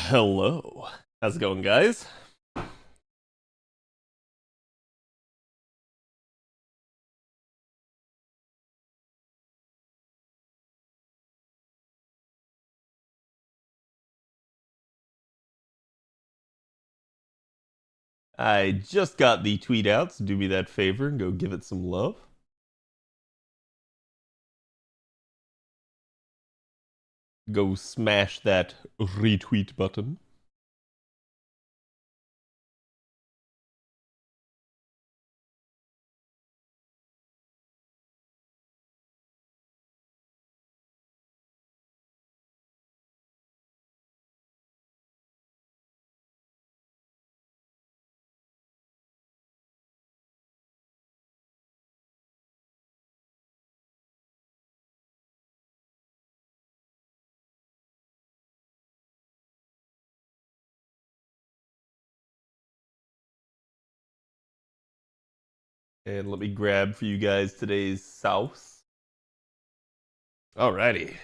Hello. How's it going, guys? I just got the tweet out, so do me that favor and go give it some love. Go smash that retweet button. And let me grab for you guys today's sauce. Alrighty.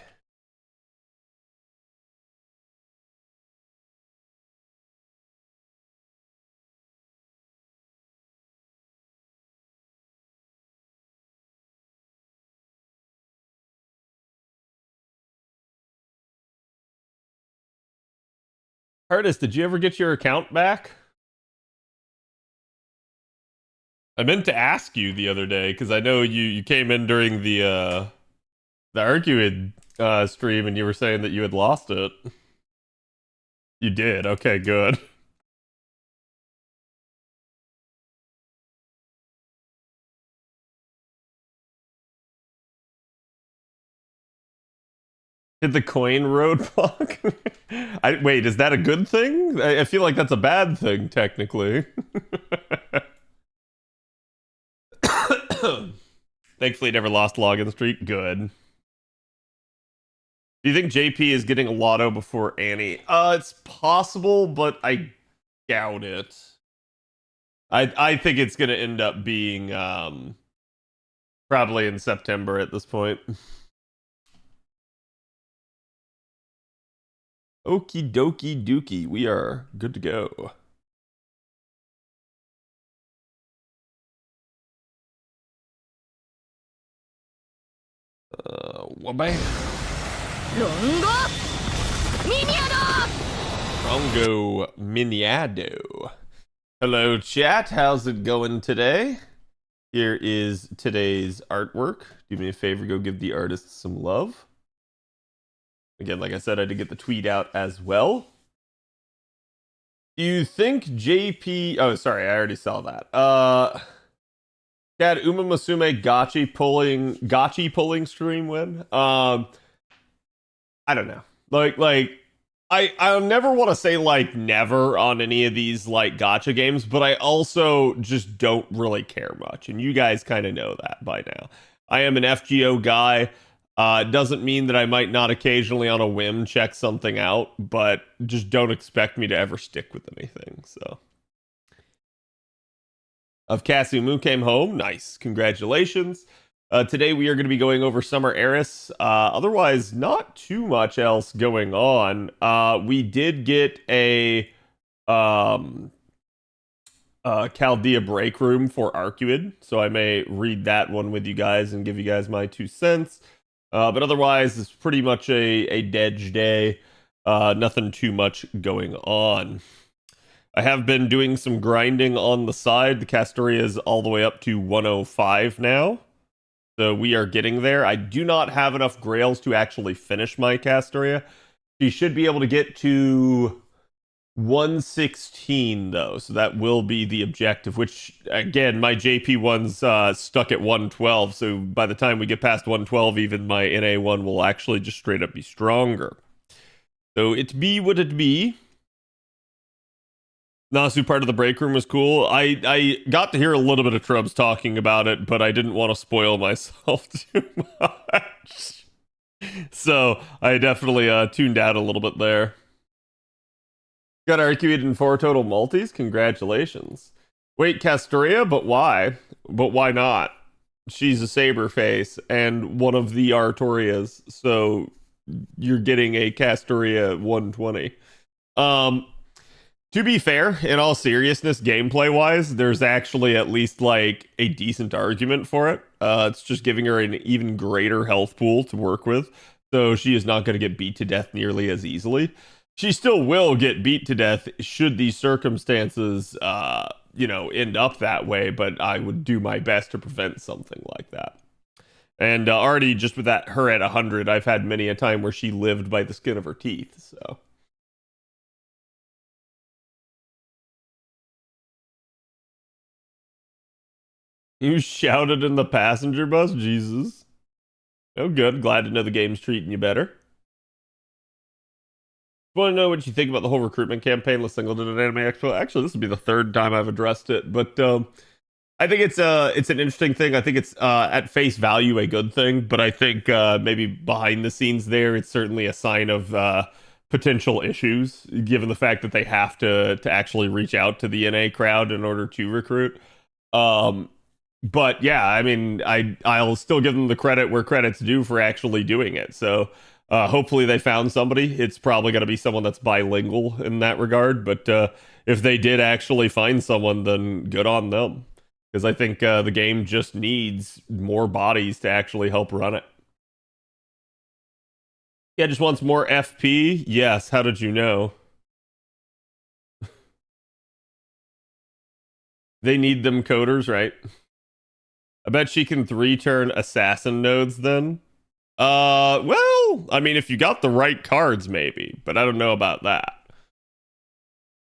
Artist, did you ever get your account back? I meant to ask you the other day because I know you came in during the Arguid stream and you were saying that you had lost it. You did. Okay, good. Did the coin roadblock? Wait, is that a good thing? I feel like that's a bad thing, technically. Thankfully, never lost login streak. Good. Do you think JP is getting a lotto before Annie? It's possible, but I doubt it. I think it's gonna end up being probably in September at this point. Okie dokie dookie. We are good to go. Wabam. Rongo Miniado. Hello, chat. How's it going today? Here is today's artwork. Do me a favor, go give the artist some love. Again, like I said, I did get the tweet out as well. Do you think JP... Oh, sorry, I already saw that. Had Uma Musume gotchi pulling stream win? I don't know. I'll never want to say like never on any of these like gotcha games, but I also just don't really care much, and you guys kind of know that by now. I am an FGO guy. Doesn't mean that I might not occasionally on a whim check something out, but just don't expect me to ever stick with anything. So, of Kasumu came home. Nice, congratulations. Today we are going to be going over Summer Erice. Otherwise, not too much else going on. We did get a Chaldea break room for Arcuid, so I may read that one with you guys and give you guys my 2 cents. But otherwise, it's pretty much a dead day. Nothing too much going on. I have been doing some grinding on the side. The Castoria is all the way up to 105 now. So we are getting there. I do not have enough grails to actually finish my Castoria. She should be able to get to 116 though, so that will be the objective, which again, my JP1's stuck at 112, so by the time we get past 112, even my NA1 will actually just straight up be stronger. So it be what it be. Nasu part of the break room was cool. I got to hear a little bit of Trubs talking about it, but I didn't want to spoil myself too much. So I definitely tuned out a little bit there. Got Arcued in 4 total multis. Congratulations. Wait, Castoria? But why? But why not? She's a saber face and one of the Artorias, so you're getting a Castoria 120. Um, to be fair, in all seriousness, gameplay wise, there's actually at least like a decent argument for it. It's just giving her an even greater health pool to work with, so she is not going to get beat to death nearly as easily. She still will get beat to death should these circumstances, end up that way. But I would do my best to prevent something like that. And already, just with that, her at 100, I've had many a time where she lived by the skin of her teeth. So. You shouted in the passenger bus? Jesus. Oh, good. Glad to know the game's treating you better. Want to know what you think about the whole recruitment campaign with Singleton at Anime Expo? Actually, this will be the third time I've addressed it, but I think it's an interesting thing. I think it's at face value a good thing, but I think maybe behind the scenes there, it's certainly a sign of potential issues, given the fact that they have to actually reach out to the NA crowd in order to recruit. Um, but yeah, I mean, I'll still give them the credit where credit's due for actually doing it. So hopefully they found somebody. It's probably going to be someone that's bilingual in that regard. But if they did actually find someone, then good on them. Because I think the game just needs more bodies to actually help run it. Yeah, just wants more FP. Yes. How did you know? They need them coders, right? I bet she can 3-turn assassin nodes then. Well, I mean, if you got the right cards, maybe, but I don't know about that.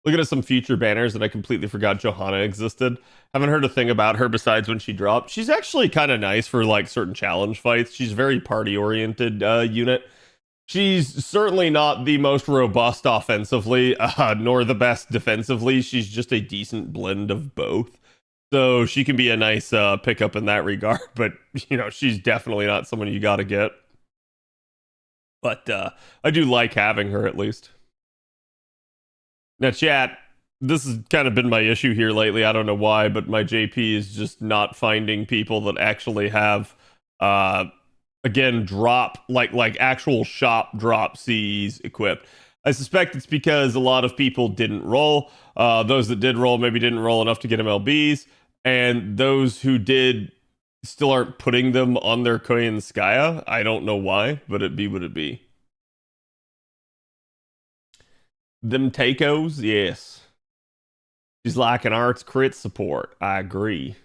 Looking at some future banners, and I completely forgot Johanna existed. Haven't heard a thing about her besides when she dropped. She's actually kind of nice for like certain challenge fights. She's a very party-oriented unit. She's certainly not the most robust offensively, nor the best defensively. She's just a decent blend of both. So she can be a nice pickup in that regard, but she's definitely not someone you got to get. But I do like having her at least. Now, chat, this has kind of been my issue here lately. I don't know why, but my JP is just not finding people that actually have, again, drop like actual shop drop CEs equipped. I suspect it's because a lot of people didn't roll. Those that did roll maybe didn't roll enough to get MLBs, and those who did still aren't putting them on their Koyan Skya. I don't know why, but it be what it be. Them Takos, yes. She's like an arts crit support. I agree.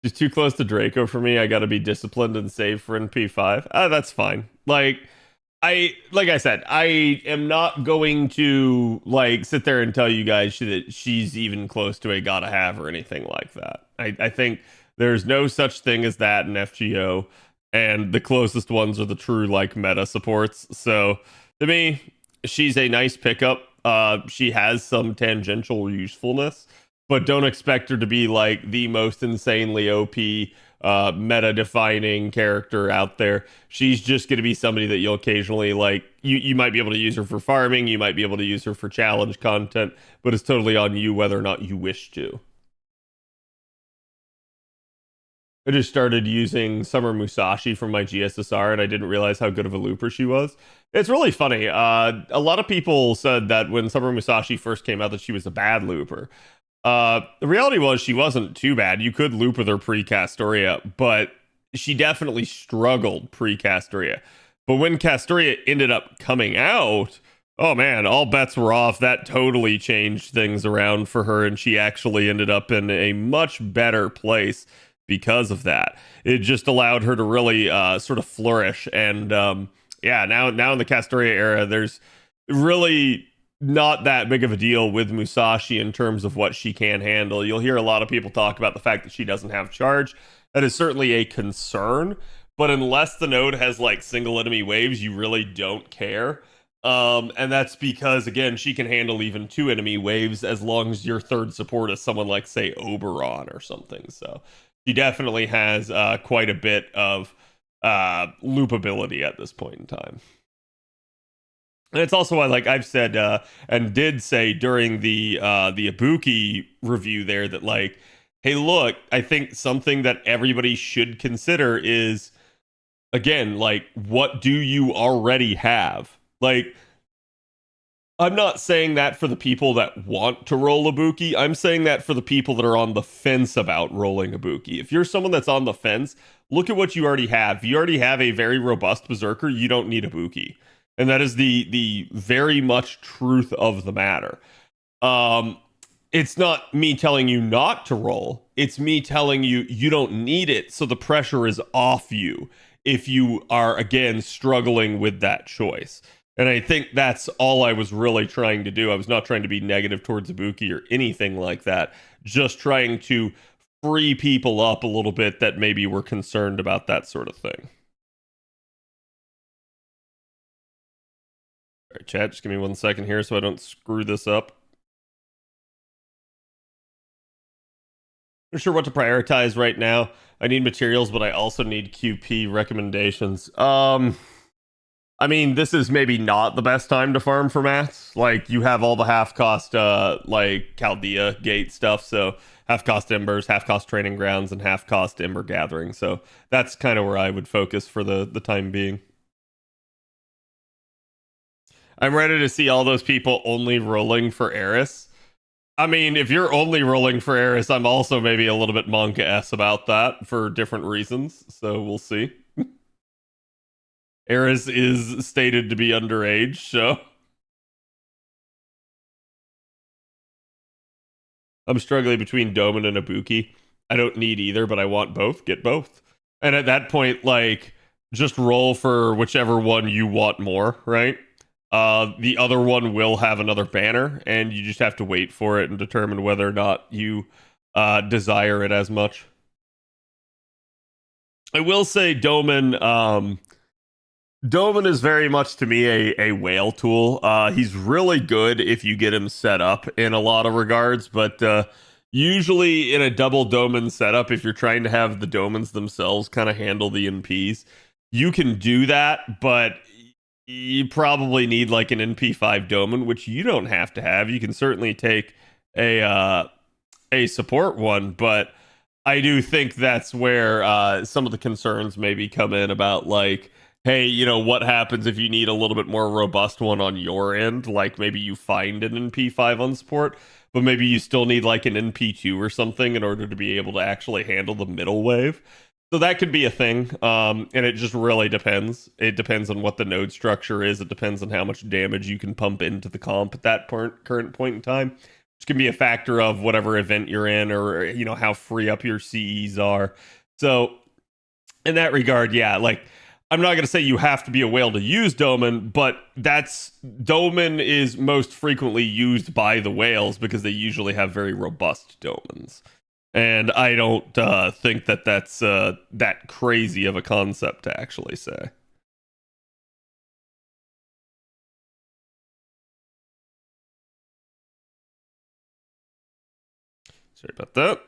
She's too close to Draco for me. I gotta be disciplined and save for NP5. That's fine. Like I said, I am not going to like sit there and tell you guys that she's even close to a gotta have or anything like that. I think there's no such thing as that in FGO, and the closest ones are the true like meta supports. So to me, she's a nice pickup. She has some tangential usefulness, but don't expect her to be like the most insanely OP meta defining character out there. She's just going to be somebody that you'll occasionally like. You might be able to use her for farming, you might be able to use her for challenge content, but it's totally on you whether or not you wish to. I just started using Summer Musashi from my GSSR, and I didn't realize how good of a looper she was. It's really funny. A lot of people said that when Summer Musashi first came out that she was a bad looper. The reality was she wasn't too bad. You could loop with her pre-Castoria, but she definitely struggled pre-Castoria. But when Castoria ended up coming out, oh man, all bets were off. That totally changed things around for her, and she actually ended up in a much better place because of that. It just allowed her to really sort of flourish. And yeah, now in the Castoria era, there's really not that big of a deal with Musashi in terms of what she can handle. You'll hear a lot of people talk about the fact that she doesn't have charge. That is certainly a concern, but unless the node has like single enemy waves, you really don't care. And that's because again, she can handle even 2 enemy waves as long as your third support is someone like say Oberon or something. So she definitely has quite a bit of loopability at this point in time. And it's also why, like I've said and did say during the Ibuki review there, that like, hey, look, I think something that everybody should consider is, again, like, what do you already have? Like, I'm not saying that for the people that want to roll a Buki. I'm saying that for the people that are on the fence about rolling a Buki. If you're someone that's on the fence, look at what you already have. If you already have a very robust Berserker, you don't need a Buki. And that is the very much truth of the matter. Um, it's not me telling you not to roll. It's me telling you you don't need it, so the pressure is off you if you are again struggling with that choice. And I think that's all I was really trying to do. I was not trying to be negative towards Ibuki or anything like that. Just trying to free people up a little bit that maybe were concerned about that sort of thing. All right, chat, just give me 1 second here so I don't screw this up. Not sure what to prioritize right now. I need materials, but I also need QP recommendations. I mean, this is maybe not the best time to farm for mats. Like, you have all the half-cost, like, Chaldea gate stuff, so half-cost embers, half-cost training grounds, and half-cost ember gathering. So that's kind of where I would focus for the time being. I'm ready to see all those people only rolling for Erice. I mean, if you're only rolling for Arys, I'm also maybe a little bit manga-s about that for different reasons, so we'll see. Arys is stated to be underage, so... I'm struggling between Doan and Ibuki. I don't need either, but I want both. Get both. And at that point, like, just roll for whichever one you want more, right? The other one will have another banner, and you just have to wait for it and determine whether or not you desire it as much. I will say Doan is very much to me a whale tool. He's really good if you get him set up in a lot of regards, but usually in a double Doan setup, if you're trying to have the Domans themselves kind of handle the NPs, you can do that, but you probably need like an NP5 Doan, which you don't have to have. You can certainly take a support one, but I do think that's where some of the concerns maybe come in about like, hey, you know, what happens if you need a little bit more robust one on your end? Like maybe you find an NP5 on support, but maybe you still need like an NP2 or something in order to be able to actually handle the middle wave. So that could be a thing, and it just really depends. It depends on what the node structure is. It depends on how much damage you can pump into the comp at that current point in time, which can be a factor of whatever event you're in or, you know, how free up your CEs are. So in that regard, yeah, like, I'm not going to say you have to be a whale to use Doan, but Doan is most frequently used by the whales because they usually have very robust Domans. And I don't think that that's that crazy of a concept to actually say. Sorry about that.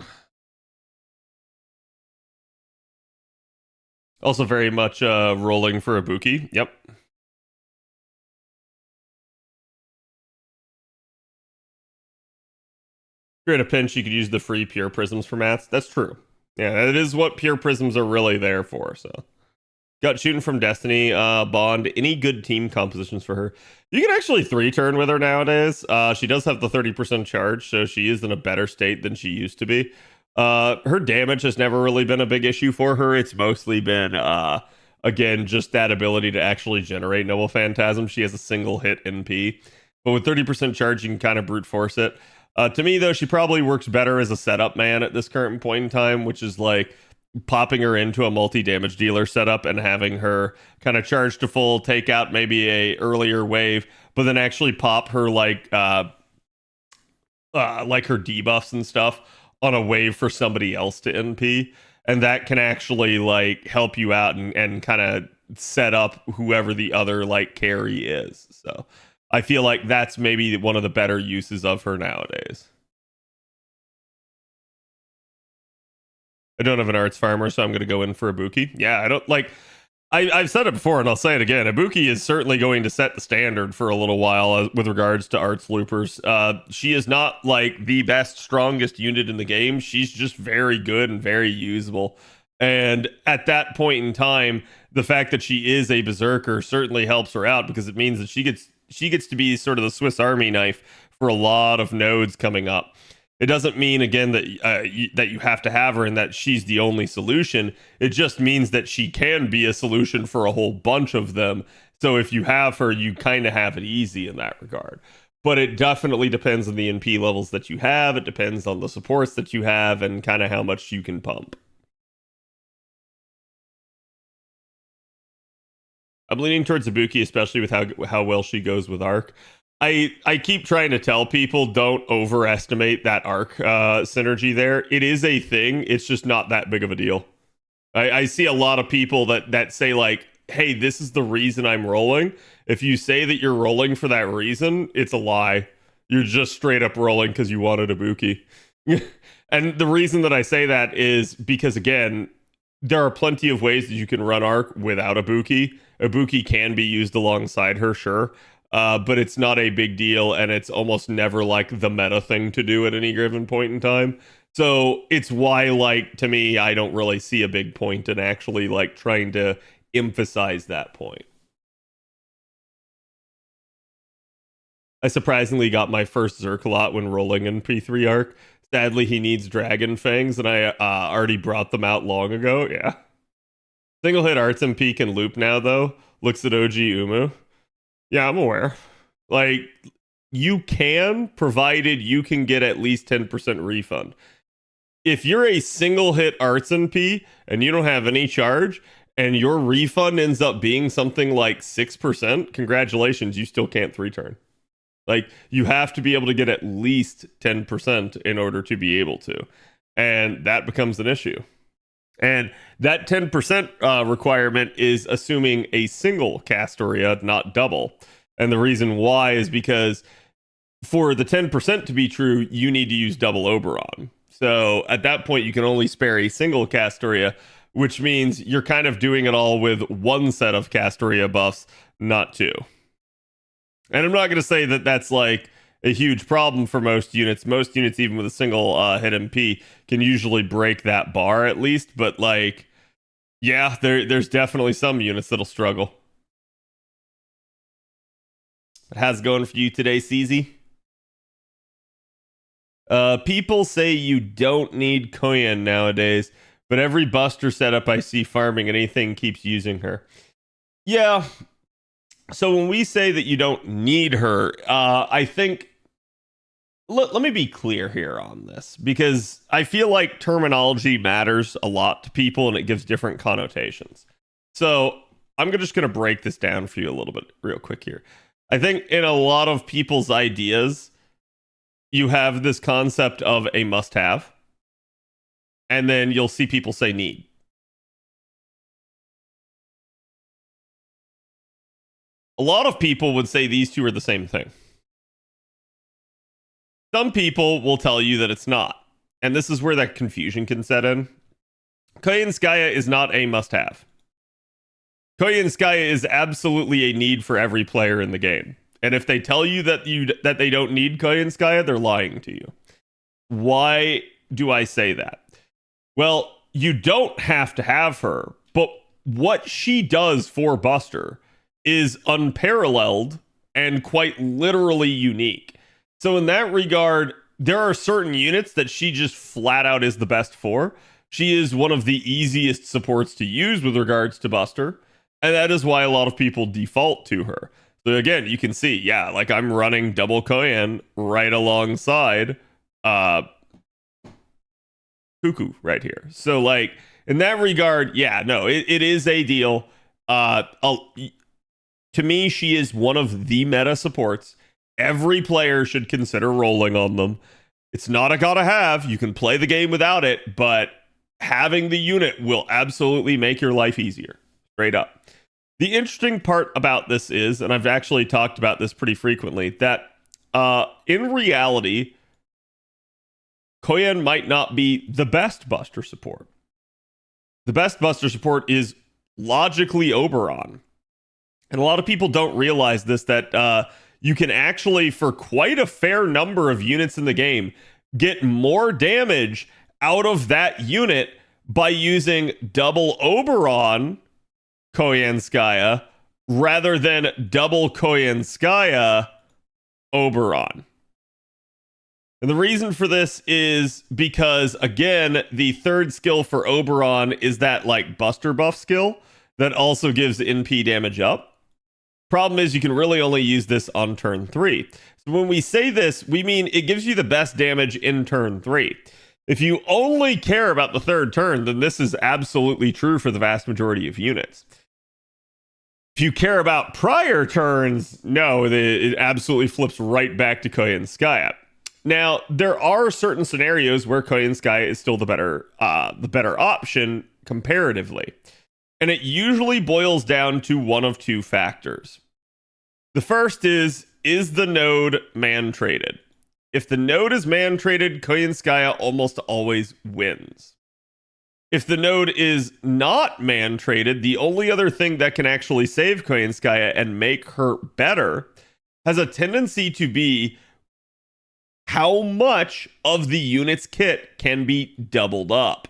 Also very much rolling for Ibuki. Yep. If you're in a pinch, you could use the free pure prisms for mats. That's true. Yeah, that is what pure prisms are really there for, so. Got shooting from Destiny, Bond. Any good team compositions for her? You can actually 3-turn with her nowadays. She does have the 30% charge, so she is in a better state than she used to be. Her damage has never really been a big issue for her. It's mostly been, again, just that ability to actually generate Noble Phantasm. She has a single hit NP. But with 30% charge, you can kind of brute force it. To me, though, she probably works better as a setup man at this current point in time, which is like popping her into a multi-damage dealer setup and having her kind of charge to full, take out maybe a earlier wave, but then actually pop her like her debuffs and stuff on a wave for somebody else to NP. And that can actually like help you out and kind of set up whoever the other like carry is. So I feel like that's maybe one of the better uses of her nowadays. I don't have an arts farmer, so I'm going to go in for Ibuki. Yeah, I don't like. I've said it before, and I'll say it again. Ibuki is certainly going to set the standard for a little while with regards to arts loopers. She is not like the best, strongest unit in the game. She's just very good and very usable. And at that point in time, the fact that she is a berserker certainly helps her out because it means that she gets she gets to be sort of the Swiss Army knife for a lot of nodes coming up. It doesn't mean, again, that that you have to have her and that she's the only solution. It just means that she can be a solution for a whole bunch of them. So if you have her, you kind of have it easy in that regard. But it definitely depends on the NP levels that you have. It depends on the supports that you have and kind of how much you can pump. I'm leaning towards Ibuki, especially with how well she goes with Arc. I keep trying to tell people don't overestimate that Arc synergy there. It is a thing. It's just not that big of a deal. I see a lot of people that say like, hey, this is the reason I'm rolling. If you say that you're rolling for that reason, it's a lie. You're just straight up rolling because you wanted Ibuki. And the reason that I say that is because, again, there are plenty of ways that you can run Arc without Ibuki. Ibuki can be used alongside her, sure. But it's not a big deal, and it's almost never like the meta thing to do at any given point in time. So it's why, like, to me, I don't really see a big point in actually like trying to emphasize that point. I surprisingly got my first Zerkalot when rolling in P3 Arc. Sadly, he needs Dragon Fangs, and I already brought them out long ago. Yeah. Single hit Arts and Peak and Loop now, though. Looks at OG Umu. Yeah, I'm aware. Like, you can, provided you can get at least 10% refund. If you're a single hit Arts and P and you don't have any charge, and your refund ends up being something like 6%, congratulations, you still can't 3-turn. Like, you have to be able to get at least 10% in order to be able to. And that becomes an issue. And that 10% requirement is assuming a single Castoria, not double. And the reason why is because for the 10% to be true, you need to use double Oberon. So at that point, you can only spare a single Castoria, which means you're kind of doing it all with one set of Castoria buffs, not two. And I'm not going to say that that's like a huge problem for most units. Most units, even with a single hit MP, can usually break that bar at least. But like, yeah, there's definitely some units that'll struggle. How's it going for you today, CZ? People say you don't need Koyan nowadays, but every Buster setup I see farming anything keeps using her. Yeah. So when we say that you don't need her, I think... Let me be clear here on this, because I feel like terminology matters a lot to people and it gives different connotations. So I'm just going to break this down for you a little bit real quick here. I think in a lot of people's ideas, you have this concept of a must-have, and then you'll see people say need. A lot of people would say these two are the same thing. Some people will tell you that it's not. And this is where that confusion can set in. Koyanskaya is not a must-have. Koyanskaya is absolutely a need for every player in the game. And if they tell you that they don't need Koyanskaya, they're lying to you. Why do I say that? Well, you don't have to have her, but what she does for Buster is unparalleled and quite literally unique. So in that regard, there are certain units that she just flat out is the best for. She is one of the easiest supports to use with regards to Buster, and that is why a lot of people default to her. So again, you can see, yeah, like I'm running double Koyan right alongside Cuckoo right here. So like in that regard, yeah, no, it is a deal. To me, she is one of the meta supports. Every player should consider rolling on them. It's not a gotta have. You can play the game without it, but having the unit will absolutely make your life easier. Straight up. The interesting part about this is, and I've actually talked about this pretty frequently, that in reality, Koyan might not be the best Buster support. The best Buster support is logically Oberon. And a lot of people don't realize this, that you can actually, for quite a fair number of units in the game, get more damage out of that unit by using double Oberon Koyanskaya rather than double Koyanskaya Oberon. And the reason for this is because, again, the third skill for Oberon is that like Buster buff skill that also gives NP damage up. Problem is you can really only use this on turn 3. So when we say this, we mean it gives you the best damage in turn 3. If you only care about the third turn, then this is absolutely true for the vast majority of units. If you care about prior turns, no, it absolutely flips right back to Koyanskaya. Now, there are certain scenarios where Koyanskaya is still the better option comparatively. And it usually boils down to one of two factors. The first is the node man traded? If the node is man traded, Koyanskaya almost always wins. If the node is not man traded, the only other thing that can actually save Koyanskaya and make her better has a tendency to be how much of the unit's kit can be doubled up.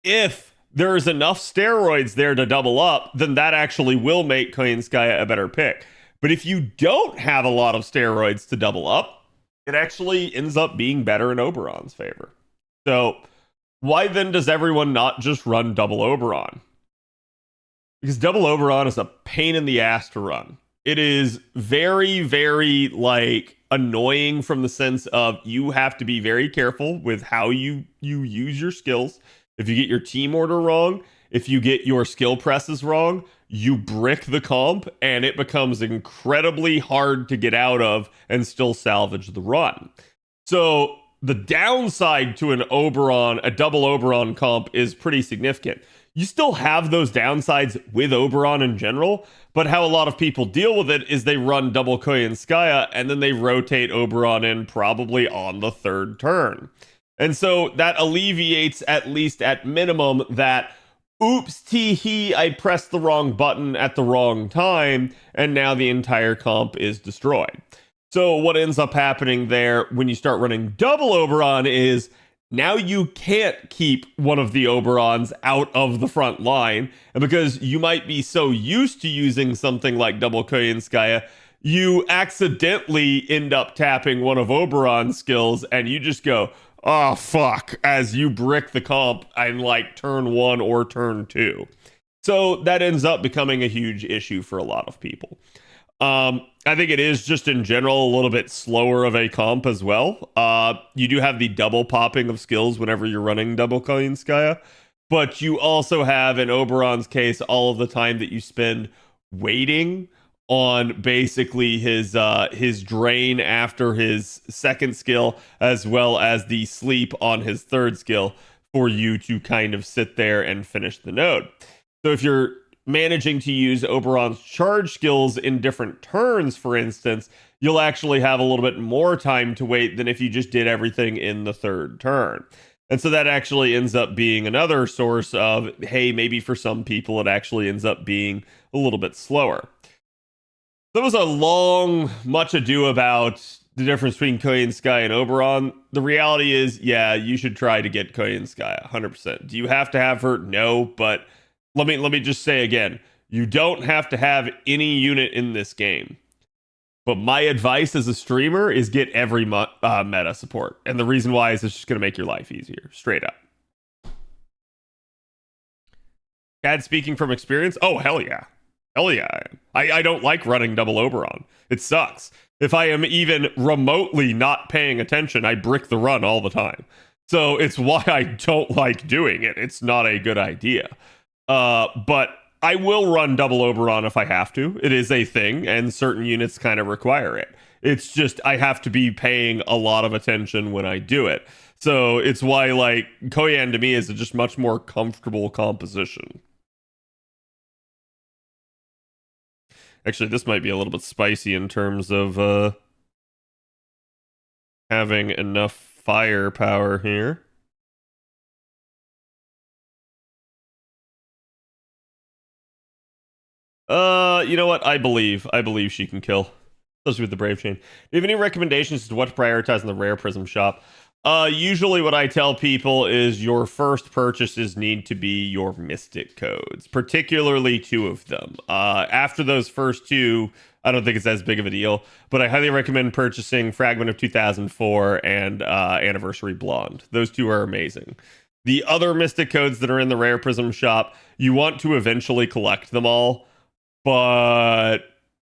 If there is enough steroids there to double up, then that actually will make Koyanskaya a better pick. But if you don't have a lot of steroids to double up, it actually ends up being better in Oberon's favor. So why then does everyone not just run double Oberon? Because double Oberon is a pain in the ass to run. It is very, very annoying from the sense of you have to be very careful with how you use your skills. If you get your team order wrong, if you get your skill presses wrong, you brick the comp and it becomes incredibly hard to get out of and still salvage the run. So the downside to a double Oberon comp is pretty significant. You still have those downsides with Oberon in general, but how a lot of people deal with it is they run double Koyanskaya and then they rotate Oberon in probably on the third turn. And so that alleviates, at least at minimum, that oops, tee-hee, I pressed the wrong button at the wrong time, and now the entire comp is destroyed. So what ends up happening there when you start running double Oberon is now you can't keep one of the Oberons out of the front line, and because you might be so used to using something like double Koyanskaya, you accidentally end up tapping one of Oberon's skills, and you just go, oh fuck, as you brick the comp in turn 1 or turn 2. So that ends up becoming a huge issue for a lot of people. I think it is just in general a little bit slower of a comp as well. You do have the double popping of skills whenever you're running double Koyanskaya, but you also have, in Oberon's case, all of the time that you spend waiting on basically his drain after his second skill, as well as the sleep on his third skill, for you to kind of sit there and finish the node. So if you're managing to use Oberon's charge skills in different turns, for instance, you'll actually have a little bit more time to wait than if you just did everything in the third turn. And so that actually ends up being another source of, hey, maybe for some people it actually ends up being a little bit slower. That was a long, much ado about the difference between Koyanskaya and Oberon. The reality is, yeah, you should try to get Koyanskaya, 100%. Do you have to have her? No, but let me just say again, you don't have to have any unit in this game. But my advice as a streamer is get every meta support. And the reason why is it's just going to make your life easier, straight up. Cad speaking from experience? Oh, hell yeah. Hell yeah. I don't like running double Oberon. It sucks. If I am even remotely not paying attention, I brick the run all the time. So it's why I don't like doing it. It's not a good idea. But I will run double Oberon if I have to. It is a thing, and certain units kind of require it. It's just I have to be paying a lot of attention when I do it. So it's why, Koyan to me is a just much more comfortable composition. Actually, this might be a little bit spicy in terms of having enough firepower here. You know what? I believe she can kill, especially with the Brave Chain. Do you have any recommendations as to what to prioritize in the rare prism shop? Usually what I tell people is your first purchases need to be your Mystic codes, particularly two of them. After those first two, I don't think it's as big of a deal, but I highly recommend purchasing Fragment of 2004 and Anniversary Blonde. Those two are amazing. The other Mystic codes that are in the Rare Prism shop, you want to eventually collect them all, but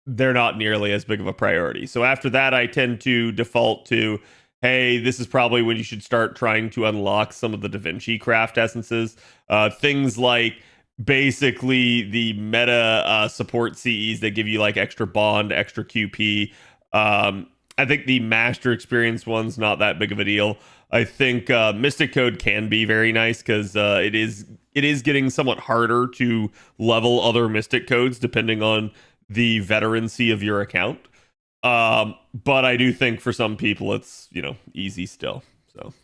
they're not nearly as big of a priority. So after that, I tend to default to, hey, this is probably when you should start trying to unlock some of the Da Vinci craft essences. Things like basically the meta support CEs that give you like extra bond, extra QP. I think the master experience one's not that big of a deal. I think Mystic Code can be very nice because it is getting somewhat harder to level other Mystic Codes depending on the veterancy of your account. But I do think for some people it's, easy still. So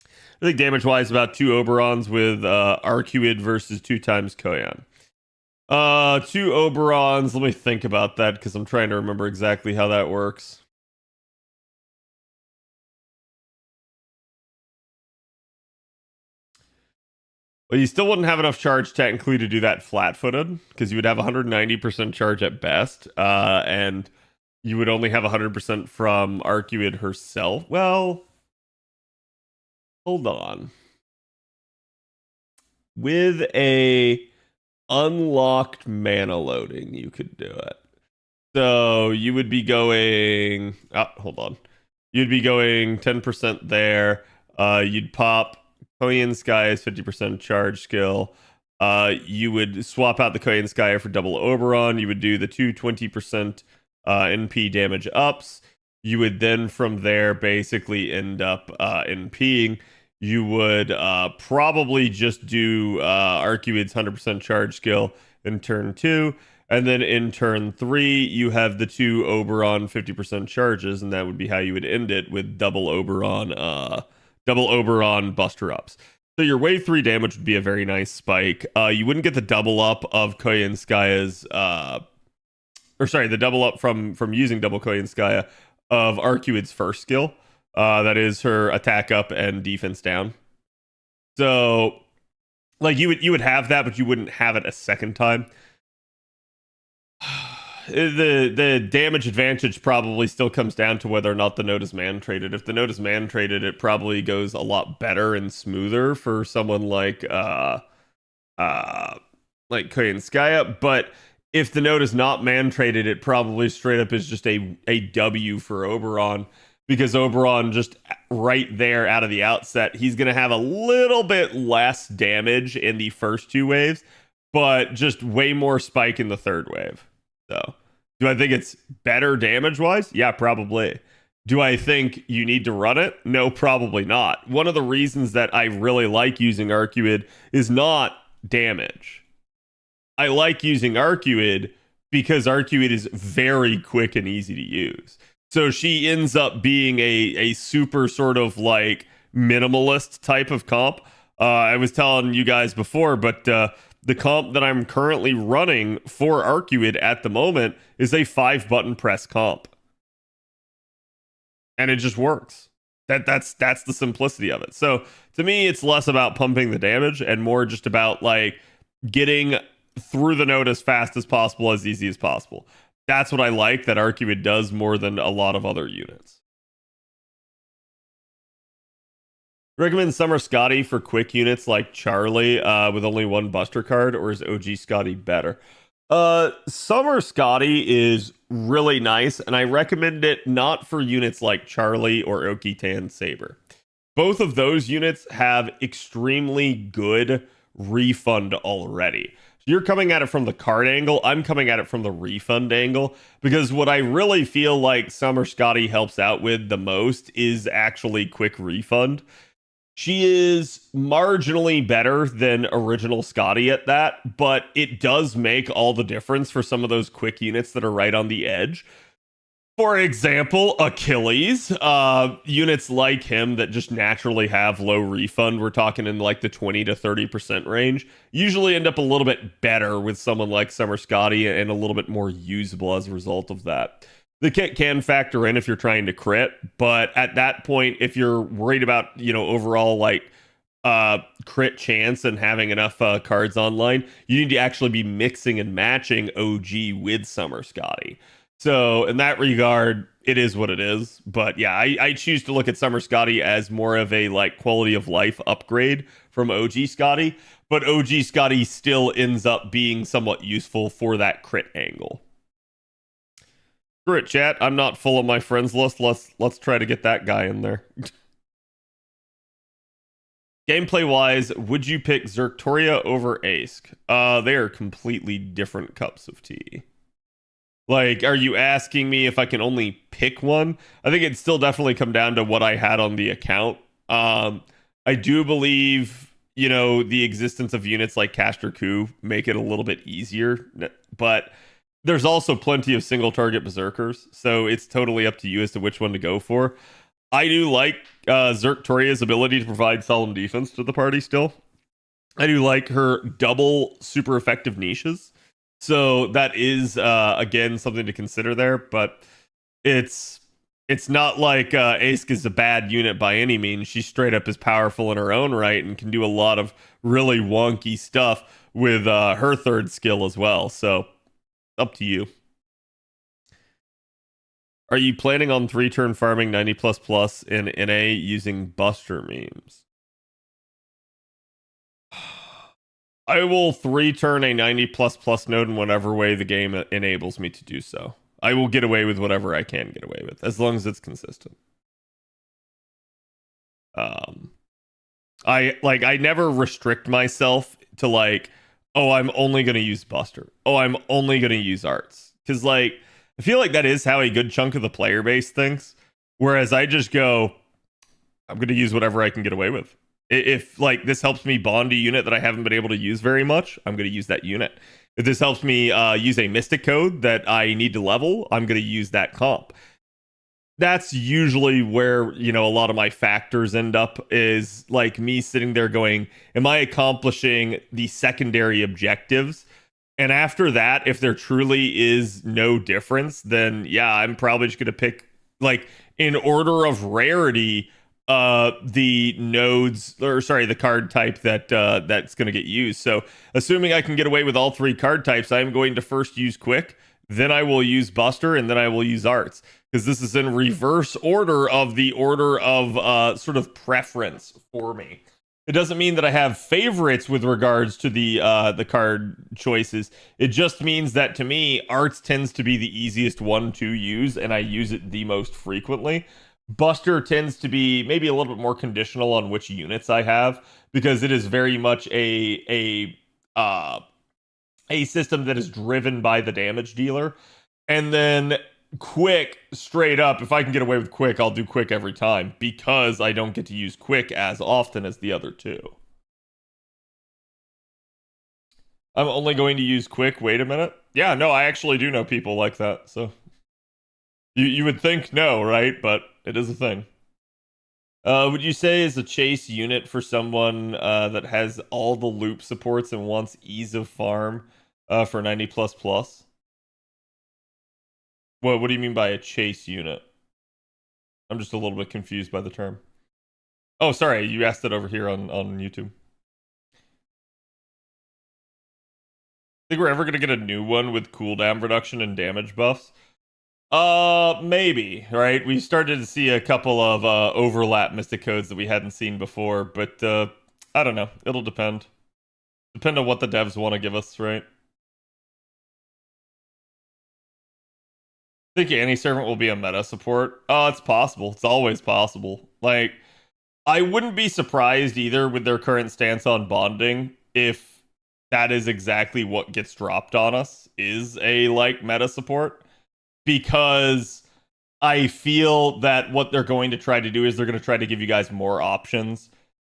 I think damage wise about 2 Oberons with Arcuid versus 2 times Koyan. 2 Oberons, let me think about that because I'm trying to remember exactly how that works. Well, you still wouldn't have enough charge technically to do that flat-footed because you would have 190% charge at best, and you would only have 100% from Arcuid herself. Well, hold on. With a unlocked mana loading, you could do it. So you would be going... hold on. You'd be going 10% there. You'd pop Koyan Sky's 50% charge skill. You would swap out the Koyan Sky for double Oberon. You would do the 220% NP damage ups. You would then from there basically end up NPing. You would probably just do Arcuid's 100% charge skill in turn 2. And then in turn 3, you have the 2 Oberon 50% charges, and that would be how you would end it with double Oberon Buster Ups. So your wave 3 damage would be a very nice spike. You wouldn't get the double up of Koyanskaya's, the double up from using double Koyanskaya of Arcuid's first skill. That is her attack up and defense down. So, like you would have that, but you wouldn't have it a second time. The damage advantage probably still comes down to whether or not the node is man traded. If the node is man traded, it probably goes a lot better and smoother for someone like Koyanskaya. But if the node is not man traded, it probably straight up is just a W for Oberon, because Oberon just right there out of the outset, he's going to have a little bit less damage in the first 2 waves, but just way more spike in the third wave. So, do I think it's better damage-wise? Yeah, probably. Do I think you need to run it? No, probably not. One of the reasons that I really like using Arcuid is not damage. I like using Arcuid because Arcuid is very quick and easy to use. So she ends up being a super sort of like minimalist type of comp. I was telling you guys before, but the comp that I'm currently running for Arcuid at the moment is a 5-button press comp. And it just works. That's the simplicity of it. So to me, it's less about pumping the damage and more just about like getting through the node as fast as possible, as easy as possible. That's what I like that Arcuid does more than a lot of other units. Recommend Summer Scotty for quick units like Charlie with only 1 Buster card, or is OG Scotty better? Summer Scotty is really nice, and I recommend it not for units like Charlie or Okitan Saber. Both of those units have extremely good refund already. You're coming at it from the card angle. I'm coming at it from the refund angle, because what I really feel like Summer Scotty helps out with the most is actually quick refund. She is marginally better than original Scotty at that, but it does make all the difference for some of those quick units that are right on the edge. For example, Achilles, units like him that just naturally have low refund, we're talking in like the 20 to 30% range, usually end up a little bit better with someone like Summer Scotty and a little bit more usable as a result of that. The kit can factor in if you're trying to crit, but at that point, if you're worried about, overall like crit chance and having enough cards online, you need to actually be mixing and matching OG with Summer Scotty. So in that regard, it is what it is. But yeah, I choose to look at Summer Scotty as more of a like quality of life upgrade from OG Scotty, but OG Scotty still ends up being somewhat useful for that crit angle. Screw it, chat. I'm not full of my friends list. Let's try to get that guy in there. Gameplay wise, would you pick Zerctoria over Ace? They are completely different cups of tea. Like, are you asking me if I can only pick one? I think it'd still definitely come down to what I had on the account. I do believe, the existence of units like Caster Coup make it a little bit easier, but there's also plenty of single target berserkers, so it's totally up to you as to which one to go for. I do like Zerctoria's ability to provide solemn defense to the party still. I do like her double super effective niches. So that is again something to consider there, but it's not like Ace is a bad unit by any means. She straight up is powerful in her own right and can do a lot of really wonky stuff with her third skill as well. So up to you. Are you planning on 3-turn farming 90 plus plus in NA using Buster memes? I will 3-turn a 90 plus plus node in whatever way the game enables me to do so. I will get away with whatever I can get away with, as long as it's consistent. I never restrict myself to like, oh, I'm only gonna use Buster. Oh, I'm only gonna use Arts. Because like I feel like that is how a good chunk of the player base thinks. Whereas I just go, I'm going to use whatever I can get away with. If like this helps me bond a unit that I haven't been able to use very much, I'm going to use that unit. If this helps me use a mystic code that I need to level, I'm going to use that comp. That's usually where, a lot of my factors end up, is like me sitting there going, am I accomplishing the secondary objectives? And after that, if there truly is no difference, then yeah, I'm probably just going to pick, like, in order of rarity, the nodes, or sorry, the card type that's going to get used. So assuming I can get away with all three card types, I'm going to first use Quick, then I will use Buster, and then I will use Arts, because this is in reverse order of the order of sort of preference for me. It doesn't mean that I have favorites with regards to the card choices. It just means that to me, Arts tends to be the easiest one to use, and I use it the most frequently. Buster tends to be maybe a little bit more conditional on which units I have, because it is very much a system that is driven by the damage dealer. And then Quick, straight up, if I can get away with Quick, I'll do Quick every time, because I don't get to use Quick as often as the other two. I'm only going to use Quick. Wait a minute. Yeah, no, I actually do know people like that. So you would think no, right? But it is a thing. Would you say is a chase unit for someone that has all the loop supports and wants ease of farm for 90 plus plus? What do you mean by a chase unit? I'm just a little bit confused by the term. Oh, sorry, you asked it over here on YouTube. Think we're ever gonna get a new one with cooldown reduction and damage buffs? Maybe, right? We started to see a couple of overlap mystic codes that we hadn't seen before, but I don't know. It'll depend. Depend on what the devs want to give us, right? Think any servant will be a meta support? Oh, it's possible. It's always possible. Like, I wouldn't be surprised either with their current stance on bonding if that is exactly what gets dropped on us, is a like meta support, because I feel that what they're going to try to do is they're going to try to give you guys more options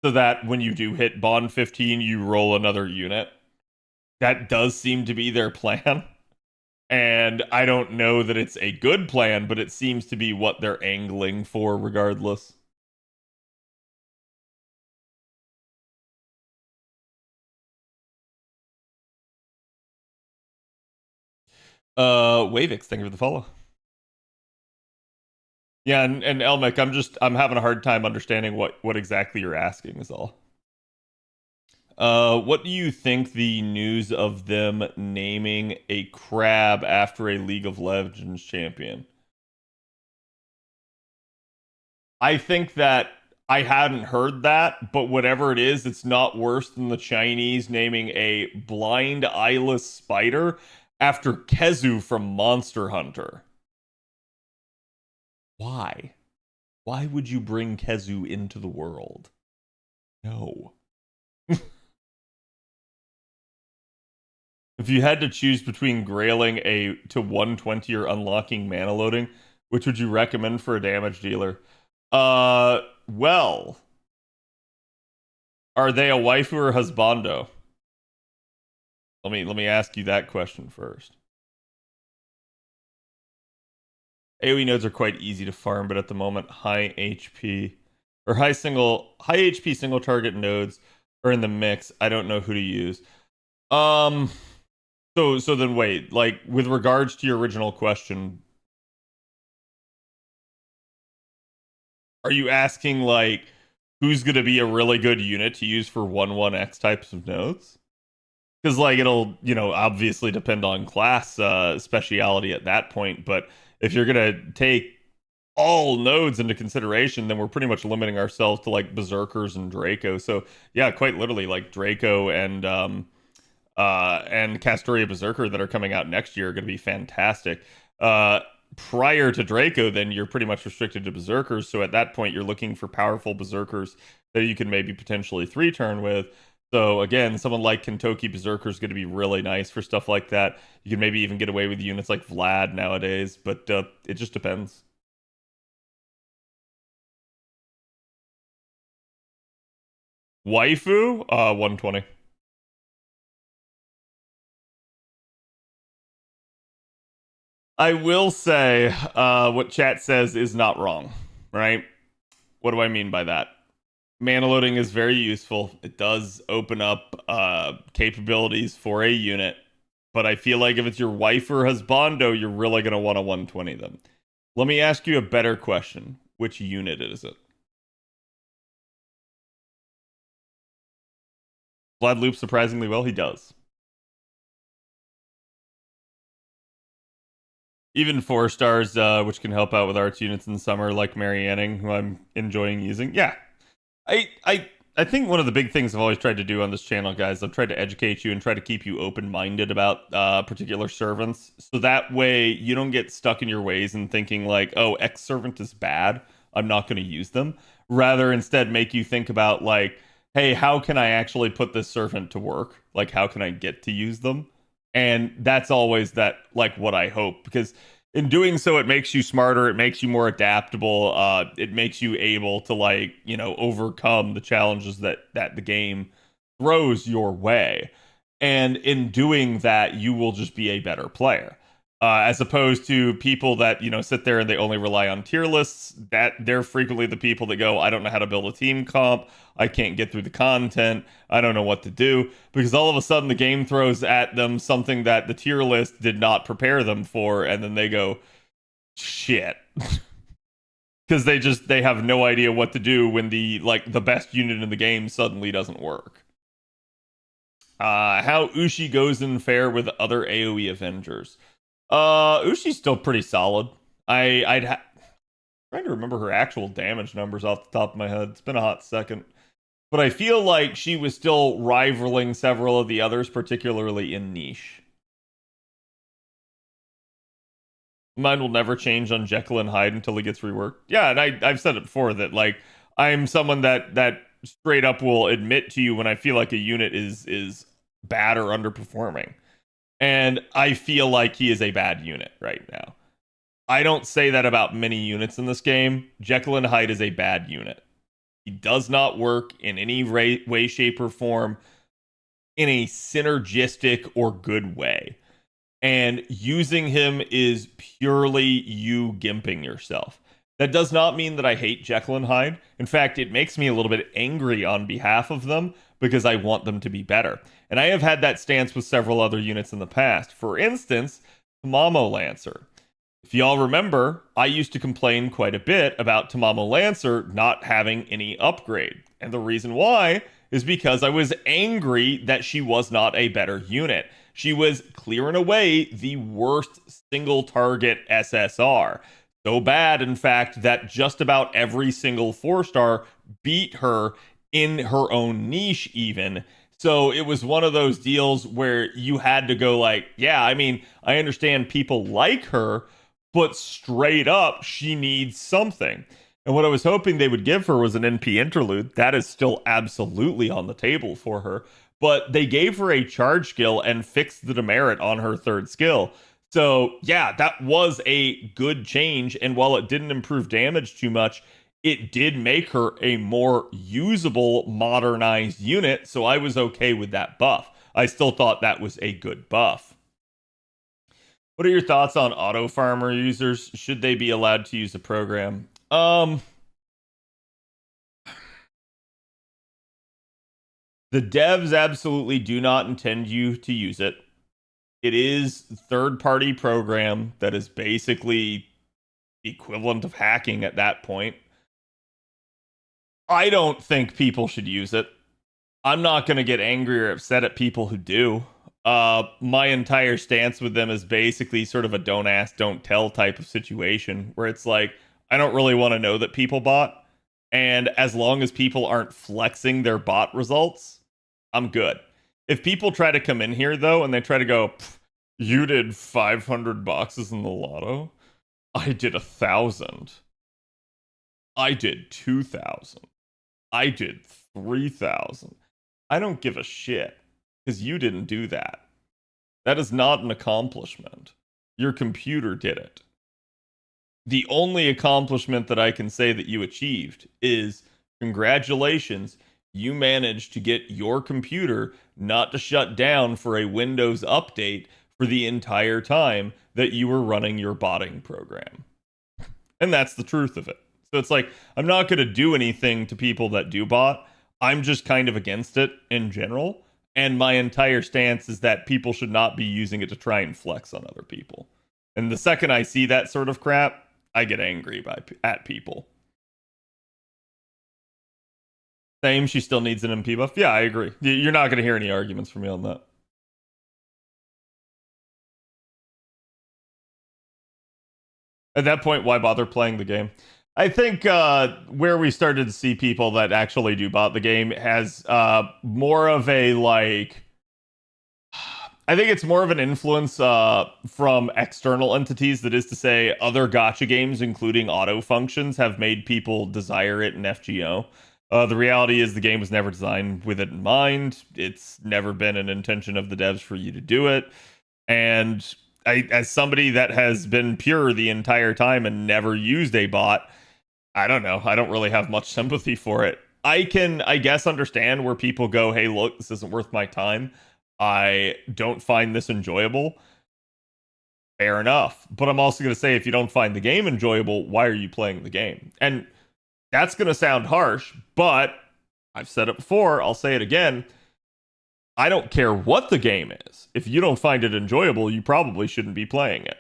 so that when you do hit bond 15, you roll another unit. That does seem to be their plan. And I don't know that it's a good plan, but it seems to be what they're angling for regardless. Wavix, thank you for the follow. Yeah, and Elmic, I'm having a hard time understanding what exactly you're asking is all. What do you think the news of them naming a crab after a League of Legends champion? I think that I hadn't heard that, but whatever it is, it's not worse than the Chinese naming a blind eyeless spider after Kezu from Monster Hunter. Why? Why would you bring Kezu into the world? No. If you had to choose between grailing a to 120 or unlocking mana loading, which would you recommend for a damage dealer? Well, are they a waifu or husbando? Let me ask you that question first. AoE nodes are quite easy to farm, but at the moment, high HP or high HP single target nodes are in the mix. I don't know who to use. Um, so then wait, like with regards to your original question, are you asking like who's going to be a really good unit to use for 1/1x types of nodes? Because like it'll, obviously depend on class speciality at that point, but if you're going to take all nodes into consideration, then we're pretty much limiting ourselves to like berserkers and Draco. So yeah, quite literally like Draco and Castoria Berserker that are coming out next year are going to be fantastic. Prior to Draco, then you're pretty much restricted to Berserkers. So at that point, you're looking for powerful Berserkers that you can maybe potentially 3-turn with. So again, someone like Kentucky Berserker is going to be really nice for stuff like that. You can maybe even get away with units like Vlad nowadays, but it just depends. Waifu, 120. I will say, what chat says is not wrong, right? What do I mean by that? Mana loading is very useful. It does open up capabilities for a unit, but I feel like if it's your wife or husbando, you're really going to want to 120 them. Let me ask you a better question. Which unit is it? Vlad loops surprisingly well. He does. Even 4 stars, which can help out with arts units in summer, like Marianning, who I'm enjoying using. Yeah, I I I think one of the big things I've always tried to do on this channel, guys, I've tried to educate you and try to keep you open-minded about particular servants, so that way you don't get stuck in your ways and thinking like, oh, X servant is bad, I'm not going to use them. Rather, instead, make you think about like, hey, how can I actually put this servant to work? Like, how can I get to use them? And that's always that like what I hope, because in doing so it makes you smarter, it makes you more adaptable, it makes you able to like overcome the challenges that the game throws your way, and in doing that you will just be a better player, as opposed to people that sit there and they only rely on tier lists. That they're frequently the people that go, I don't know how to build a team comp, I can't get through the content, I don't know what to do, because all of a sudden the game throws at them something that the tier list did not prepare them for, and then they go, shit. Because they have no idea what to do when the best unit in the game suddenly doesn't work. How Ushi goes in fair with other AoE Avengers. Ushi's still pretty solid. Trying to remember her actual damage numbers off the top of my head. It's been a hot second. But I feel like she was still rivaling several of the others, particularly in niche. Mine will never change on Jekyll and Hyde until he gets reworked. Yeah, and I've said it before that like I'm someone that straight up will admit to you when I feel like a unit is bad or underperforming. And I feel like he is a bad unit right now. I don't say that about many units in this game. Jekyll and Hyde is a bad unit. He does not work in any way, shape, or form in a synergistic or good way. And using him is purely you gimping yourself. That does not mean that I hate Jekyll and Hyde. In fact, it makes me a little bit angry on behalf of them because I want them to be better. And I have had that stance with several other units in the past. For instance, Mamo Lancer. If y'all remember, I used to complain quite a bit about Tamamo Lancer not having any upgrade. And the reason why is because I was angry that she was not a better unit. She was clearing away the worst single target SSR. So bad, in fact, that just about every single 4-star beat her in her own niche, even. So it was one of those deals where you had to go like, yeah, I mean, I understand people like her, but straight up, she needs something. And what I was hoping they would give her was an NP interlude. That is still absolutely on the table for her. But they gave her a charge skill and fixed the demerit on her third skill. So, yeah, that was a good change. And while it didn't improve damage too much, it did make her a more usable, modernized unit. So I was okay with that buff. I still thought that was a good buff. What are your thoughts on auto farmer users? Should they be allowed to use the program? The devs absolutely do not intend you to use it. It is third-party program that is basically the equivalent of hacking at that point. I don't think people should use it. I'm not going to get angry or upset at people who do. My entire stance with them is basically sort of a don't ask, don't tell type of situation where it's like, I don't really want to know that people bot. And as long as people aren't flexing their bot results, I'm good. If people try to come in here though, and they try to go, you did 500 boxes in the lotto. I did 1,000. I did 2,000. I did 3,000. I don't give a shit because you didn't do that. That is not an accomplishment. Your computer did it. The only accomplishment that I can say that you achieved is congratulations, you managed to get your computer not to shut down for a Windows update for the entire time that you were running your botting program. And that's the truth of it. So it's like, I'm not going to do anything to people that do bot. I'm just kind of against it in general. And my entire stance is that people should not be using it to try and flex on other people. And the second I see that sort of crap, I get angry at people. Same, she still needs an MP buff. Yeah, I agree. You're not going to hear any arguments from me on that. At that point, why bother playing the game? I think where we started to see people that actually do bot the game has more of a like. I think it's more of an influence from external entities. That is to say, other gacha games, including auto functions, have made people desire it in FGO. The reality is the game was never designed with it in mind. It's never been an intention of the devs for you to do it. And as somebody that has been pure the entire time and never used a bot, I don't know. I don't really have much sympathy for it. I can, I guess, understand where people go, hey, look, this isn't worth my time. I don't find this enjoyable. Fair enough. But I'm also going to say, if you don't find the game enjoyable, why are you playing the game? And that's going to sound harsh, but I've said it before. I'll say it again. I don't care what the game is. If you don't find it enjoyable, you probably shouldn't be playing it.